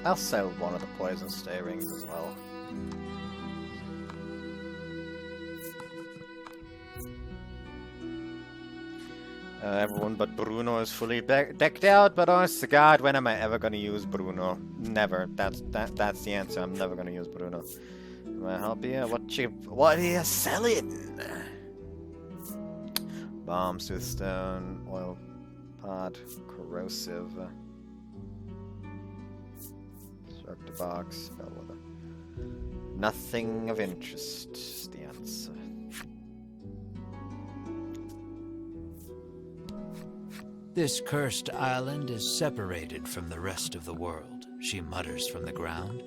[SPEAKER 1] I'll sell one of the poison stay rings as well. Everyone but Bruno is fully decked out, but honest to God, when am I ever gonna use Bruno? Never. That's the answer. I'm never gonna use Bruno. Can I help you? What are you selling? Bomb, stone, oil pod, corrosive. The box, bellwether. Nothing of interest is the answer.
[SPEAKER 2] This cursed island is separated from the rest of the world, she mutters from the ground.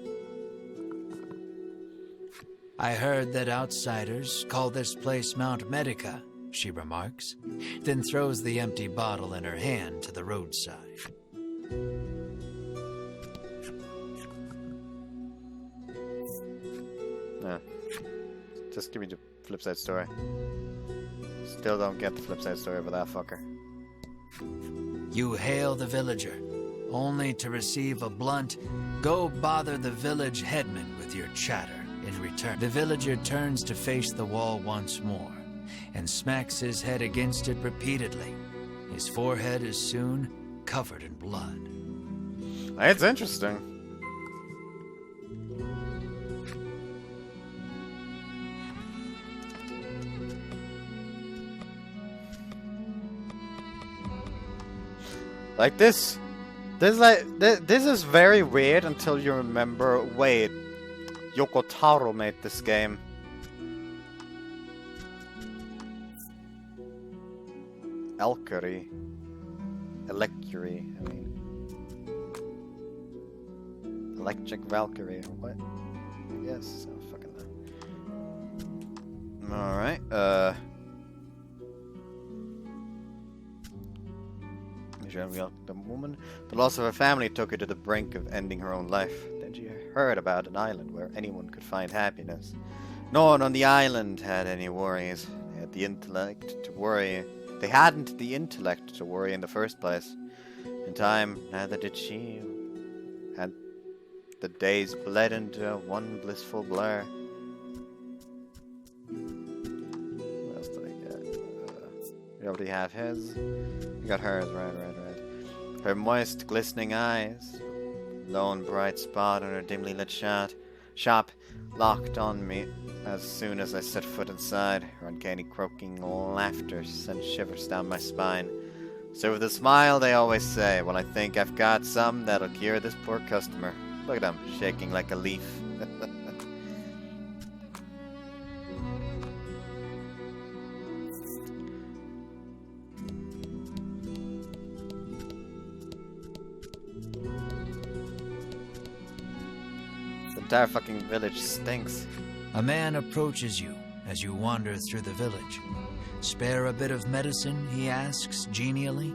[SPEAKER 2] I heard that outsiders call this place Mount Medica, she remarks, then throws the empty bottle in her hand to the roadside.
[SPEAKER 1] Just give me the flip side story. Still don't get the flip side story of that fucker.
[SPEAKER 2] You hail the villager, only to receive a blunt, "Go bother the village headman with your chatter," in return. The villager turns to face the wall once more, and smacks his head against it repeatedly. His forehead is soon covered in blood.
[SPEAKER 1] It's interesting. Like this is very weird until you remember, wait, Yoko Taro made this game. Electury, I mean. Electric Valkyrie, what? Yes, I fucking know. Alright, the woman. The loss of her family took her to the brink of ending her own life. Then she heard about an island where anyone could find happiness. No one on the island had any worries. They had the intellect to worry. They hadn't the intellect to worry in the first place. In time, neither did she. And the days bled into one blissful blur. We already have his. We got hers, right. Her moist, glistening eyes, lone bright spot on her dimly lit shop, locked on me as soon as I set foot inside. Her uncanny croaking laughter sent shivers down my spine. So with a smile, they always say, well, I think I've got some that'll cure this poor customer. Look at him, shaking like a leaf. The entire fucking village stinks.
[SPEAKER 2] A man approaches you as you wander through the village. Spare a bit of medicine, he asks genially.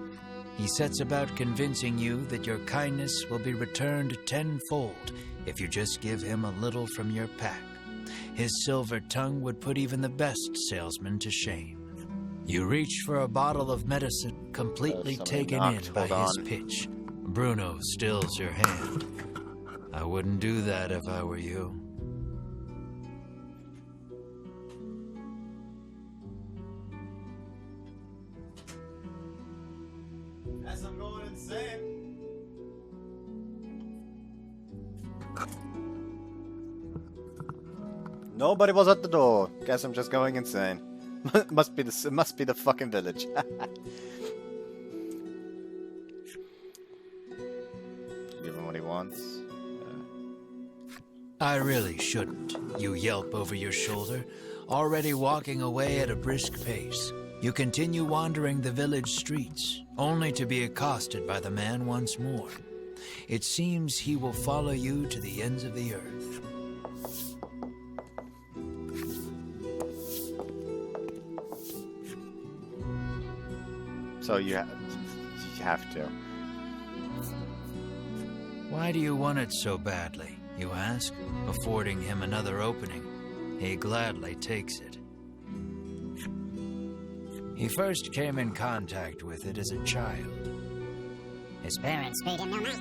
[SPEAKER 2] He sets about convincing you that your kindness will be returned tenfold if you just give him a little from your pack. His silver tongue would put even the best salesman to shame. You reach for a bottle of medicine, completely taken in by his pitch. Bruno stills your hand. I wouldn't do that if I were you.
[SPEAKER 1] As I'm going insane. Nobody was at the door. Guess I'm just going insane. must be the fucking village. Give him what he wants.
[SPEAKER 2] I really shouldn't, you yelp over your shoulder, already walking away at a brisk pace. You continue wandering the village streets, only to be accosted by the man once more. It seems he will follow you to the ends of the earth.
[SPEAKER 1] So you have to.
[SPEAKER 2] Why do you want it so badly, you ask, affording him another opening. He gladly takes it. He first came in contact with it as a child. His parents paid him no mind.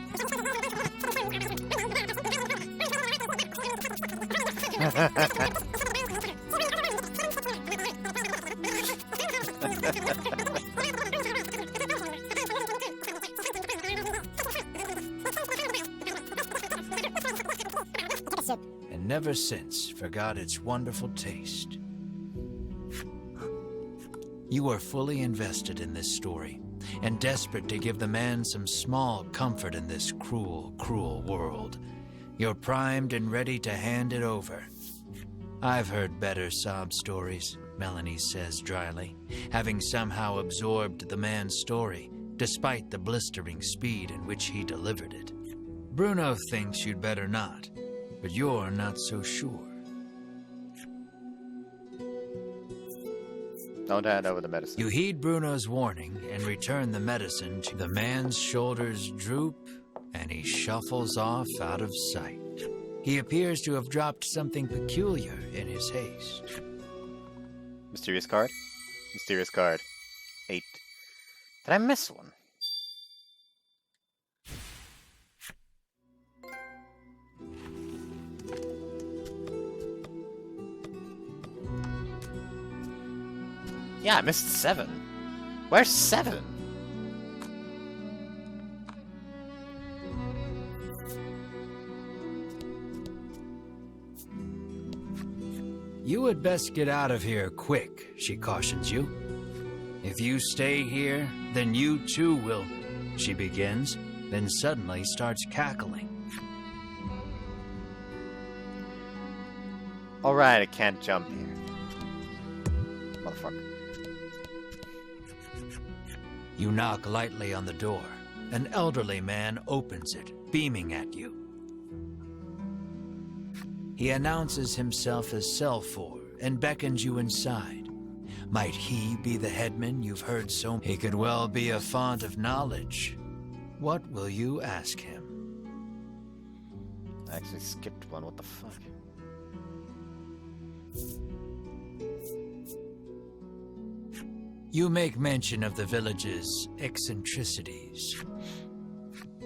[SPEAKER 2] And never since forgot its wonderful taste. You are fully invested in this story, and desperate to give the man some small comfort in this cruel, cruel world. You're primed and ready to hand it over. I've heard better sob stories, Melanie says dryly, having somehow absorbed the man's story, despite the blistering speed in which he delivered it. Bruno thinks you'd better not, but you're not so sure.
[SPEAKER 1] Don't hand over the medicine.
[SPEAKER 2] You heed Bruno's warning and return the medicine to the man's shoulders droop, and he shuffles off out of sight. He appears to have dropped something peculiar in his haste.
[SPEAKER 1] Mysterious card? Mysterious card. 8. Did I miss one? Yeah, I missed 7. Where's 7?
[SPEAKER 2] You had best get out of here quick, she cautions you. If you stay here, then you too will, she begins, then suddenly starts cackling.
[SPEAKER 1] Alright, I can't jump here. Motherfucker.
[SPEAKER 2] You knock lightly on the door. An elderly man opens it, beaming at you. He announces himself as Selfor and beckons you inside. Might he be the headman you've heard so? He could well be a font of knowledge. What will you ask him?
[SPEAKER 1] I actually skipped one, what the fuck?
[SPEAKER 2] You make mention of the village's eccentricities.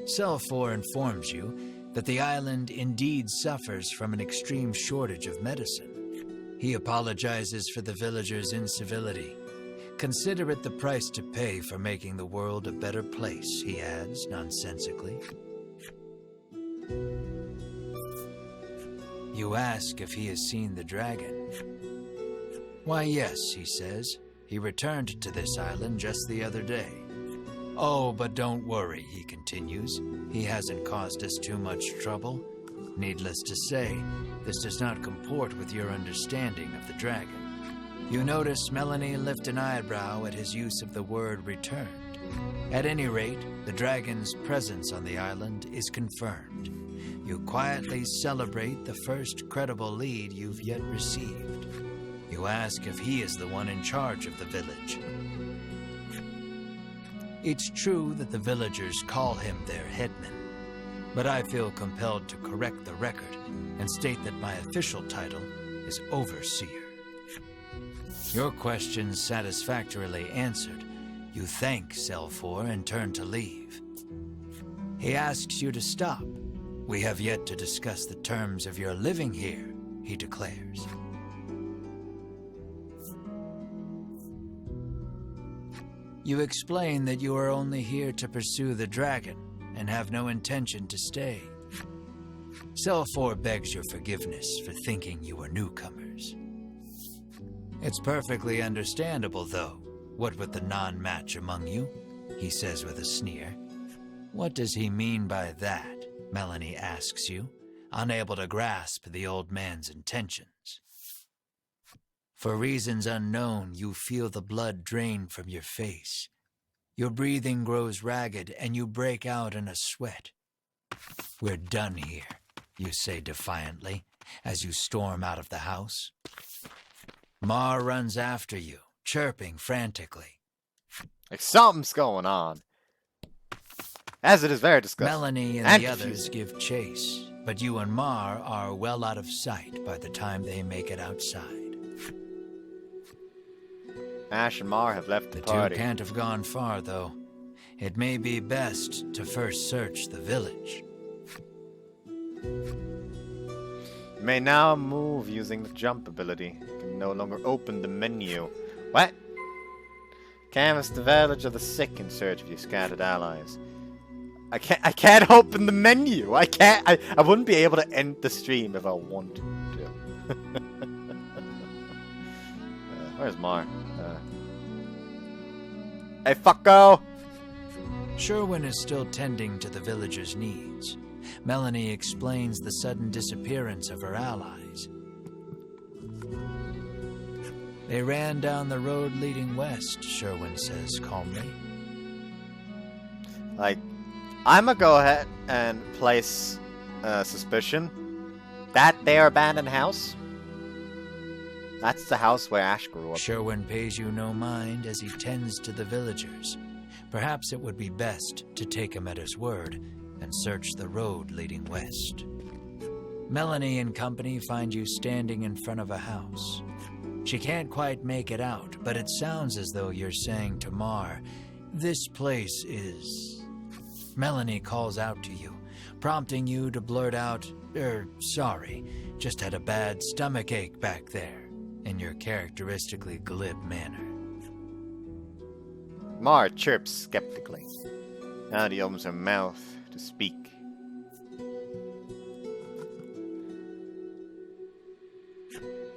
[SPEAKER 2] Selfor informs you that the island indeed suffers from an extreme shortage of medicine. He apologizes for the villagers' incivility, Consider it the price to pay for making the world a better place, he adds nonsensically. You ask if he has seen the dragon. Why, yes, he says. He returned to this island just the other day. Oh, but don't worry, he continues. He hasn't caused us too much trouble. Needless to say, this does not comport with your understanding of the dragon. You notice Melanie lift an eyebrow at his use of the word returned. At any rate, the dragon's presence on the island is confirmed. You quietly celebrate the first credible lead you've yet received. You ask if he is the one in charge of the village. It's true that the villagers call him their headman, but I feel compelled to correct the record and state that my official title is overseer. Your questions satisfactorily answered, you thank Selfor and turn to leave. He asks you to stop. We have yet to discuss the terms of your living here, he declares. You explain that you are only here to pursue the dragon and have no intention to stay. Selfor begs your forgiveness for thinking you were newcomers. It's perfectly understandable, though, what with the non-match among you, he says with a sneer. What does he mean by that? Melanie asks you, unable to grasp the old man's intentions. For reasons unknown, you feel the blood drain from your face. Your breathing grows ragged, and you break out in a sweat. We're done here, you say defiantly, as you storm out of the house. Mar runs after you, chirping frantically.
[SPEAKER 1] Like something's going on. As it is very disgusting.
[SPEAKER 2] Melanie and the others give chase, but you and Mar are well out of sight by the time they make it outside.
[SPEAKER 1] Ash and Mar have left the party.
[SPEAKER 2] The two can't have gone far, though. It may be best to first search the village.
[SPEAKER 1] You may now move using the jump ability. You can no longer open the menu. What? Canvass the village of the sick in search of your scattered allies. I can't open the menu. I wouldn't be able to end the stream if I wanted to. Where's Mar? Hey, fucko!
[SPEAKER 2] Sherwin is still tending to the villagers' needs. Melanie explains the sudden disappearance of her allies. They ran down the road leading west, Sherwin says calmly.
[SPEAKER 1] Like, I'm gonna go ahead and place suspicion that their abandoned house. That's the house where Ash grew up.
[SPEAKER 2] Sherwin pays you no mind as he tends to the villagers. Perhaps it would be best to take him at his word and search the road leading west. Melanie and company find you standing in front of a house. She can't quite make it out, but it sounds as though you're saying to Mar, "This place is..." Melanie calls out to you, prompting you to blurt out, "Sorry, just had a bad stomachache back there," in your characteristically glib manner.
[SPEAKER 1] Mar chirps skeptically. Now he opens her mouth to speak.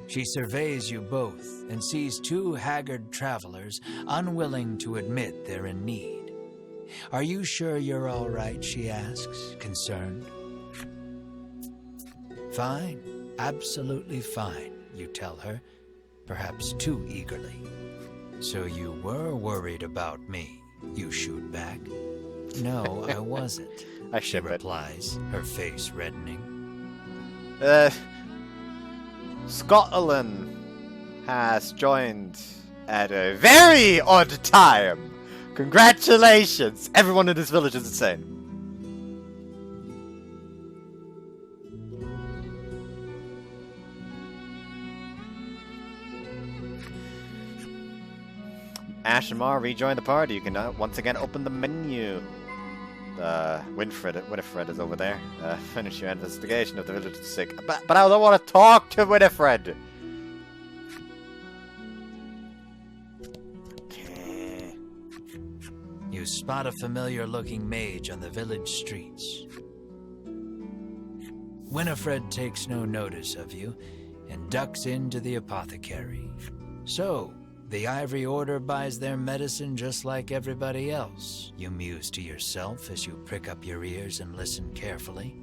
[SPEAKER 2] She surveys you both and sees two haggard travelers unwilling to admit they're in need. "Are you sure you're all right?" she asks, concerned. "Fine, absolutely fine," you tell her, perhaps too eagerly. "So you were worried about me," you shoot back. "No, I wasn't," she replies, her face reddening.
[SPEAKER 1] Scotland has joined at a very odd time. Congratulations! Everyone in this village is insane. Ash and Mar rejoin the party. You can once again open the menu. Winifred is over there. Finish your investigation of the village of the sick. But I don't want to talk to Winifred!
[SPEAKER 2] you spot a familiar-looking mage on the village streets. Winifred takes no notice of you and ducks into the apothecary. So, the Ivory Order buys their medicine just like everybody else, you muse to yourself as you prick up your ears and listen carefully.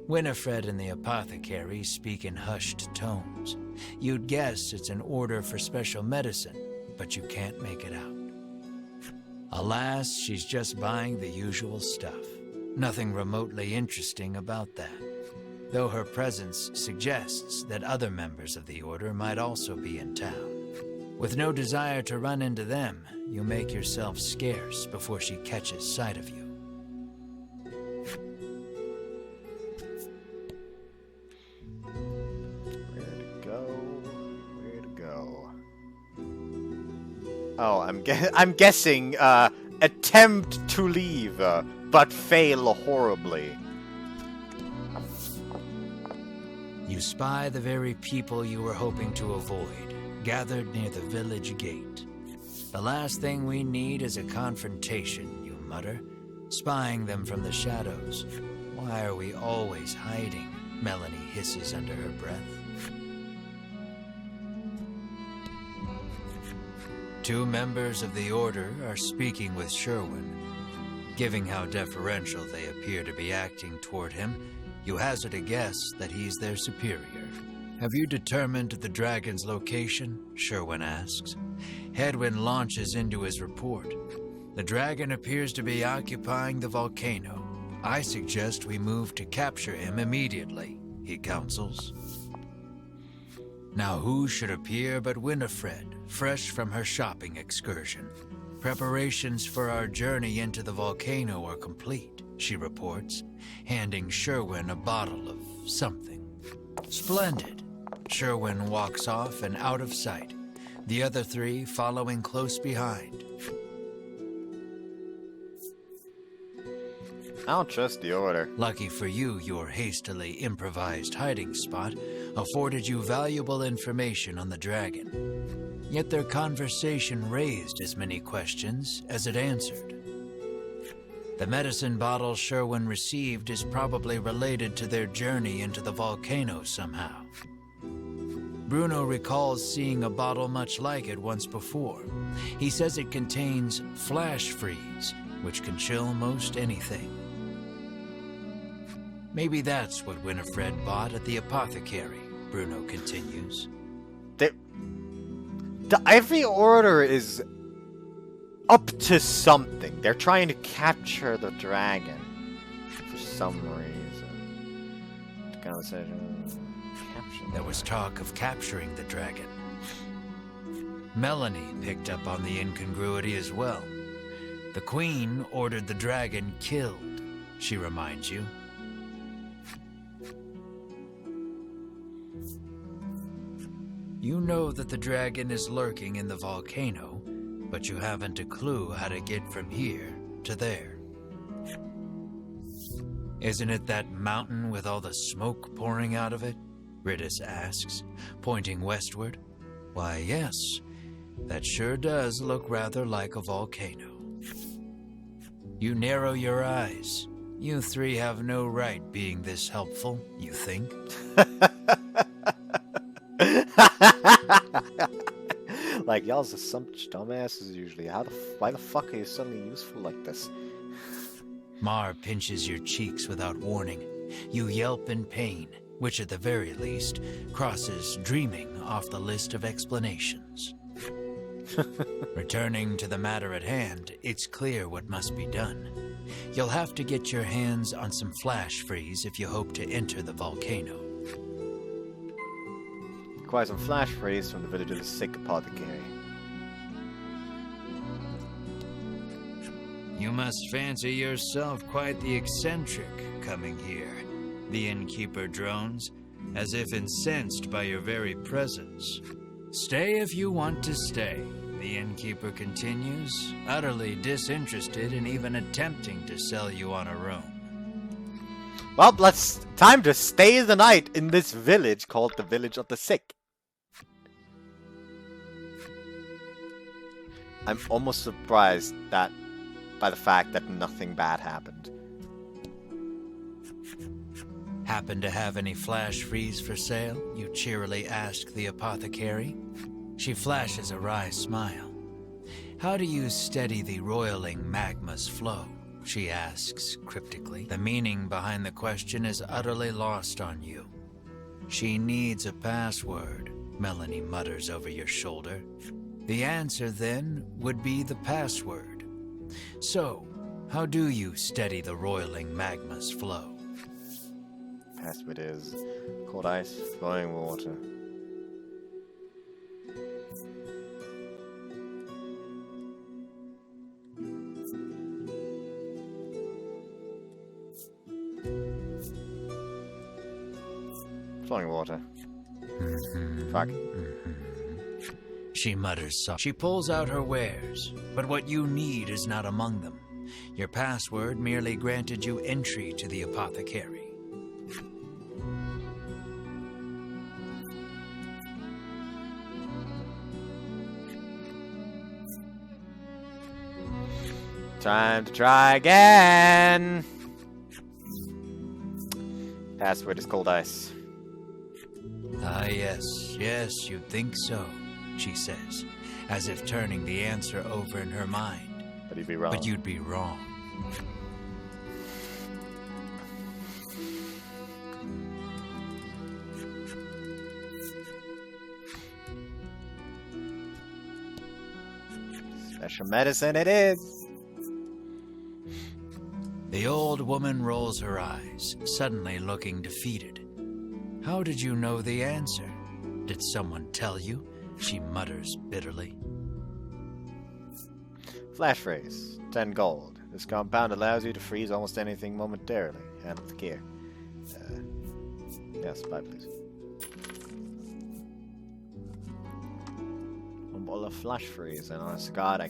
[SPEAKER 2] Winifred and the apothecary speak in hushed tones. You'd guess it's an order for special medicine, but you can't make it out. Alas, she's just buying the usual stuff. Nothing remotely interesting about that, though her presence suggests that other members of the order might also be in town. With no desire to run into them, you make yourself scarce before she catches sight of you.
[SPEAKER 1] Where to go? Oh, I'm guessing, attempt to leave, but fail horribly.
[SPEAKER 2] You spy the very people you were hoping to avoid, gathered near the village gate. The last thing we need is a confrontation, you mutter, spying them from the shadows. Why are we always hiding? Melanie hisses under her breath. Two members of the Order are speaking with Sherwin. Given how deferential they appear to be acting toward him, you hazard a guess that he's their superior. Have you determined the dragon's location? Sherwin asks. Hedwin launches into his report. The dragon appears to be occupying the volcano. I suggest we move to capture him immediately, he counsels. Now who should appear but Winifred, fresh from her shopping excursion. Preparations for our journey into the volcano are complete, she reports, handing Sherwin a bottle of something. Splendid. Sherwin walks off and out of sight, the other three following close behind.
[SPEAKER 1] I don't trust the Order.
[SPEAKER 2] Lucky for you, your hastily improvised hiding spot afforded you valuable information on the dragon. Yet their conversation raised as many questions as it answered. The medicine bottle Sherwin received is probably related to their journey into the volcano somehow. Bruno recalls seeing a bottle much like it once before. He says it contains flash freeze, which can chill most anything. Maybe that's what Winifred bought at the apothecary, Bruno continues.
[SPEAKER 1] The Ivory Order is up to something. They're trying to capture the dragon for some reason.
[SPEAKER 2] There was talk of capturing the dragon. Melanie picked up on the incongruity as well. The Queen ordered the dragon killed, she reminds you. You know that the dragon is lurking in the volcano, but you haven't a clue how to get from here to there. Isn't it that mountain with all the smoke pouring out of it? Ridis asks, pointing westward. Why, yes, that sure does look rather like a volcano. You narrow your eyes. You three have no right being this helpful, you think?
[SPEAKER 1] Like, y'all's are some dumbasses usually. Why the fuck are you suddenly useful like this?
[SPEAKER 2] Mar pinches your cheeks without warning. You yelp in pain, which at the very least crosses dreaming off the list of explanations. Returning to the matter at hand, it's clear what must be done. You'll have to get your hands on some flash freeze if you hope to enter the volcano.
[SPEAKER 1] Acquire some flash freeze from the village of the sick apothecary.
[SPEAKER 2] You must fancy yourself quite the eccentric coming here, the innkeeper drones, as if incensed by your very presence. Stay if you want to stay, the innkeeper continues, utterly disinterested in even attempting to sell you on a room.
[SPEAKER 1] Well, time to stay the night in this village called the Village of the Sick. I'm almost surprised that by the fact that nothing bad happened.
[SPEAKER 2] Happen to have any flash freeze for sale? You cheerily ask the apothecary. She flashes a wry smile. How do you steady the roiling magma's flow? She asks cryptically. The meaning behind the question is utterly lost on you. She needs a password, Melanie mutters over your shoulder. The answer, then, would be the password. So, how do you steady the roiling magma's flow?
[SPEAKER 1] Password is cold ice, flowing water. Flowing water. Fuck.
[SPEAKER 2] She mutters softly. She pulls out her wares, but what you need is not among them. Your password merely granted you entry to the apothecary.
[SPEAKER 1] Time to try again! Password is cold ice.
[SPEAKER 2] Ah, yes, you think so, she says, as if turning the answer over in her mind.
[SPEAKER 1] But you'd be wrong.
[SPEAKER 2] But you'd be wrong.
[SPEAKER 1] Special medicine it is!
[SPEAKER 2] The old woman rolls her eyes, suddenly looking defeated. How did you know the answer? Did someone tell you? She mutters bitterly.
[SPEAKER 1] Flash phrase, 10 gold. This compound allows you to freeze almost anything momentarily. Handle with care. Yes, buy please. One bottle of flash freeze, and honest to God, I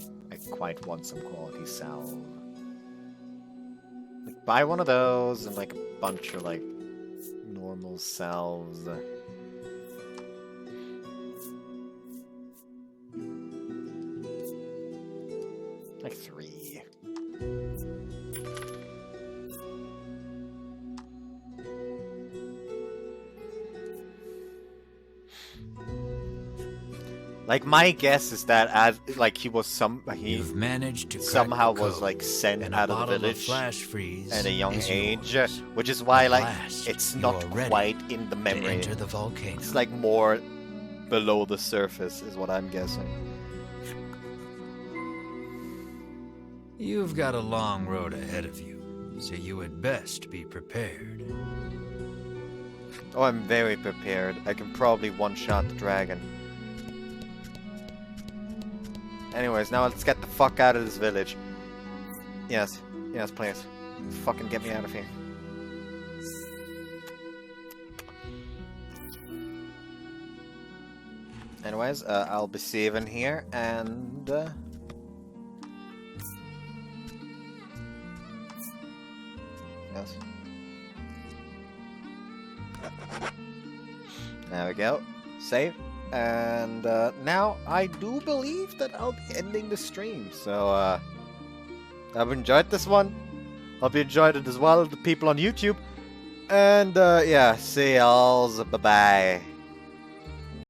[SPEAKER 1] quite want some quality salve. Like, buy one of those and like a bunch of like normal salves. Like 3. Like my guess is that as like
[SPEAKER 2] You've managed to
[SPEAKER 1] somehow
[SPEAKER 2] crack the
[SPEAKER 1] was
[SPEAKER 2] code,
[SPEAKER 1] like sent
[SPEAKER 2] and
[SPEAKER 1] out
[SPEAKER 2] a
[SPEAKER 1] of the
[SPEAKER 2] bottle
[SPEAKER 1] village
[SPEAKER 2] flash freeze
[SPEAKER 1] at a young
[SPEAKER 2] is
[SPEAKER 1] age,
[SPEAKER 2] yours.
[SPEAKER 1] which is why
[SPEAKER 2] At
[SPEAKER 1] like
[SPEAKER 2] last,
[SPEAKER 1] it's
[SPEAKER 2] you
[SPEAKER 1] not
[SPEAKER 2] are ready
[SPEAKER 1] quite in the
[SPEAKER 2] to
[SPEAKER 1] memory.
[SPEAKER 2] enter the volcano.
[SPEAKER 1] It's like more below the surface is what I'm guessing.
[SPEAKER 2] You've got a long road ahead of you, so you had best be prepared.
[SPEAKER 1] Oh, I'm very prepared. I can probably one-shot the dragon. Anyways, now let's get the fuck out of this village. Yes, please. Fucking get me out of here. Anyways, I'll be saving here, and yes. There we go. Save. And now I do believe that I'll be ending the stream. So I've enjoyed this one. Hope you enjoyed it as well, the people on YouTube. And yeah, see y'all. Bye bye.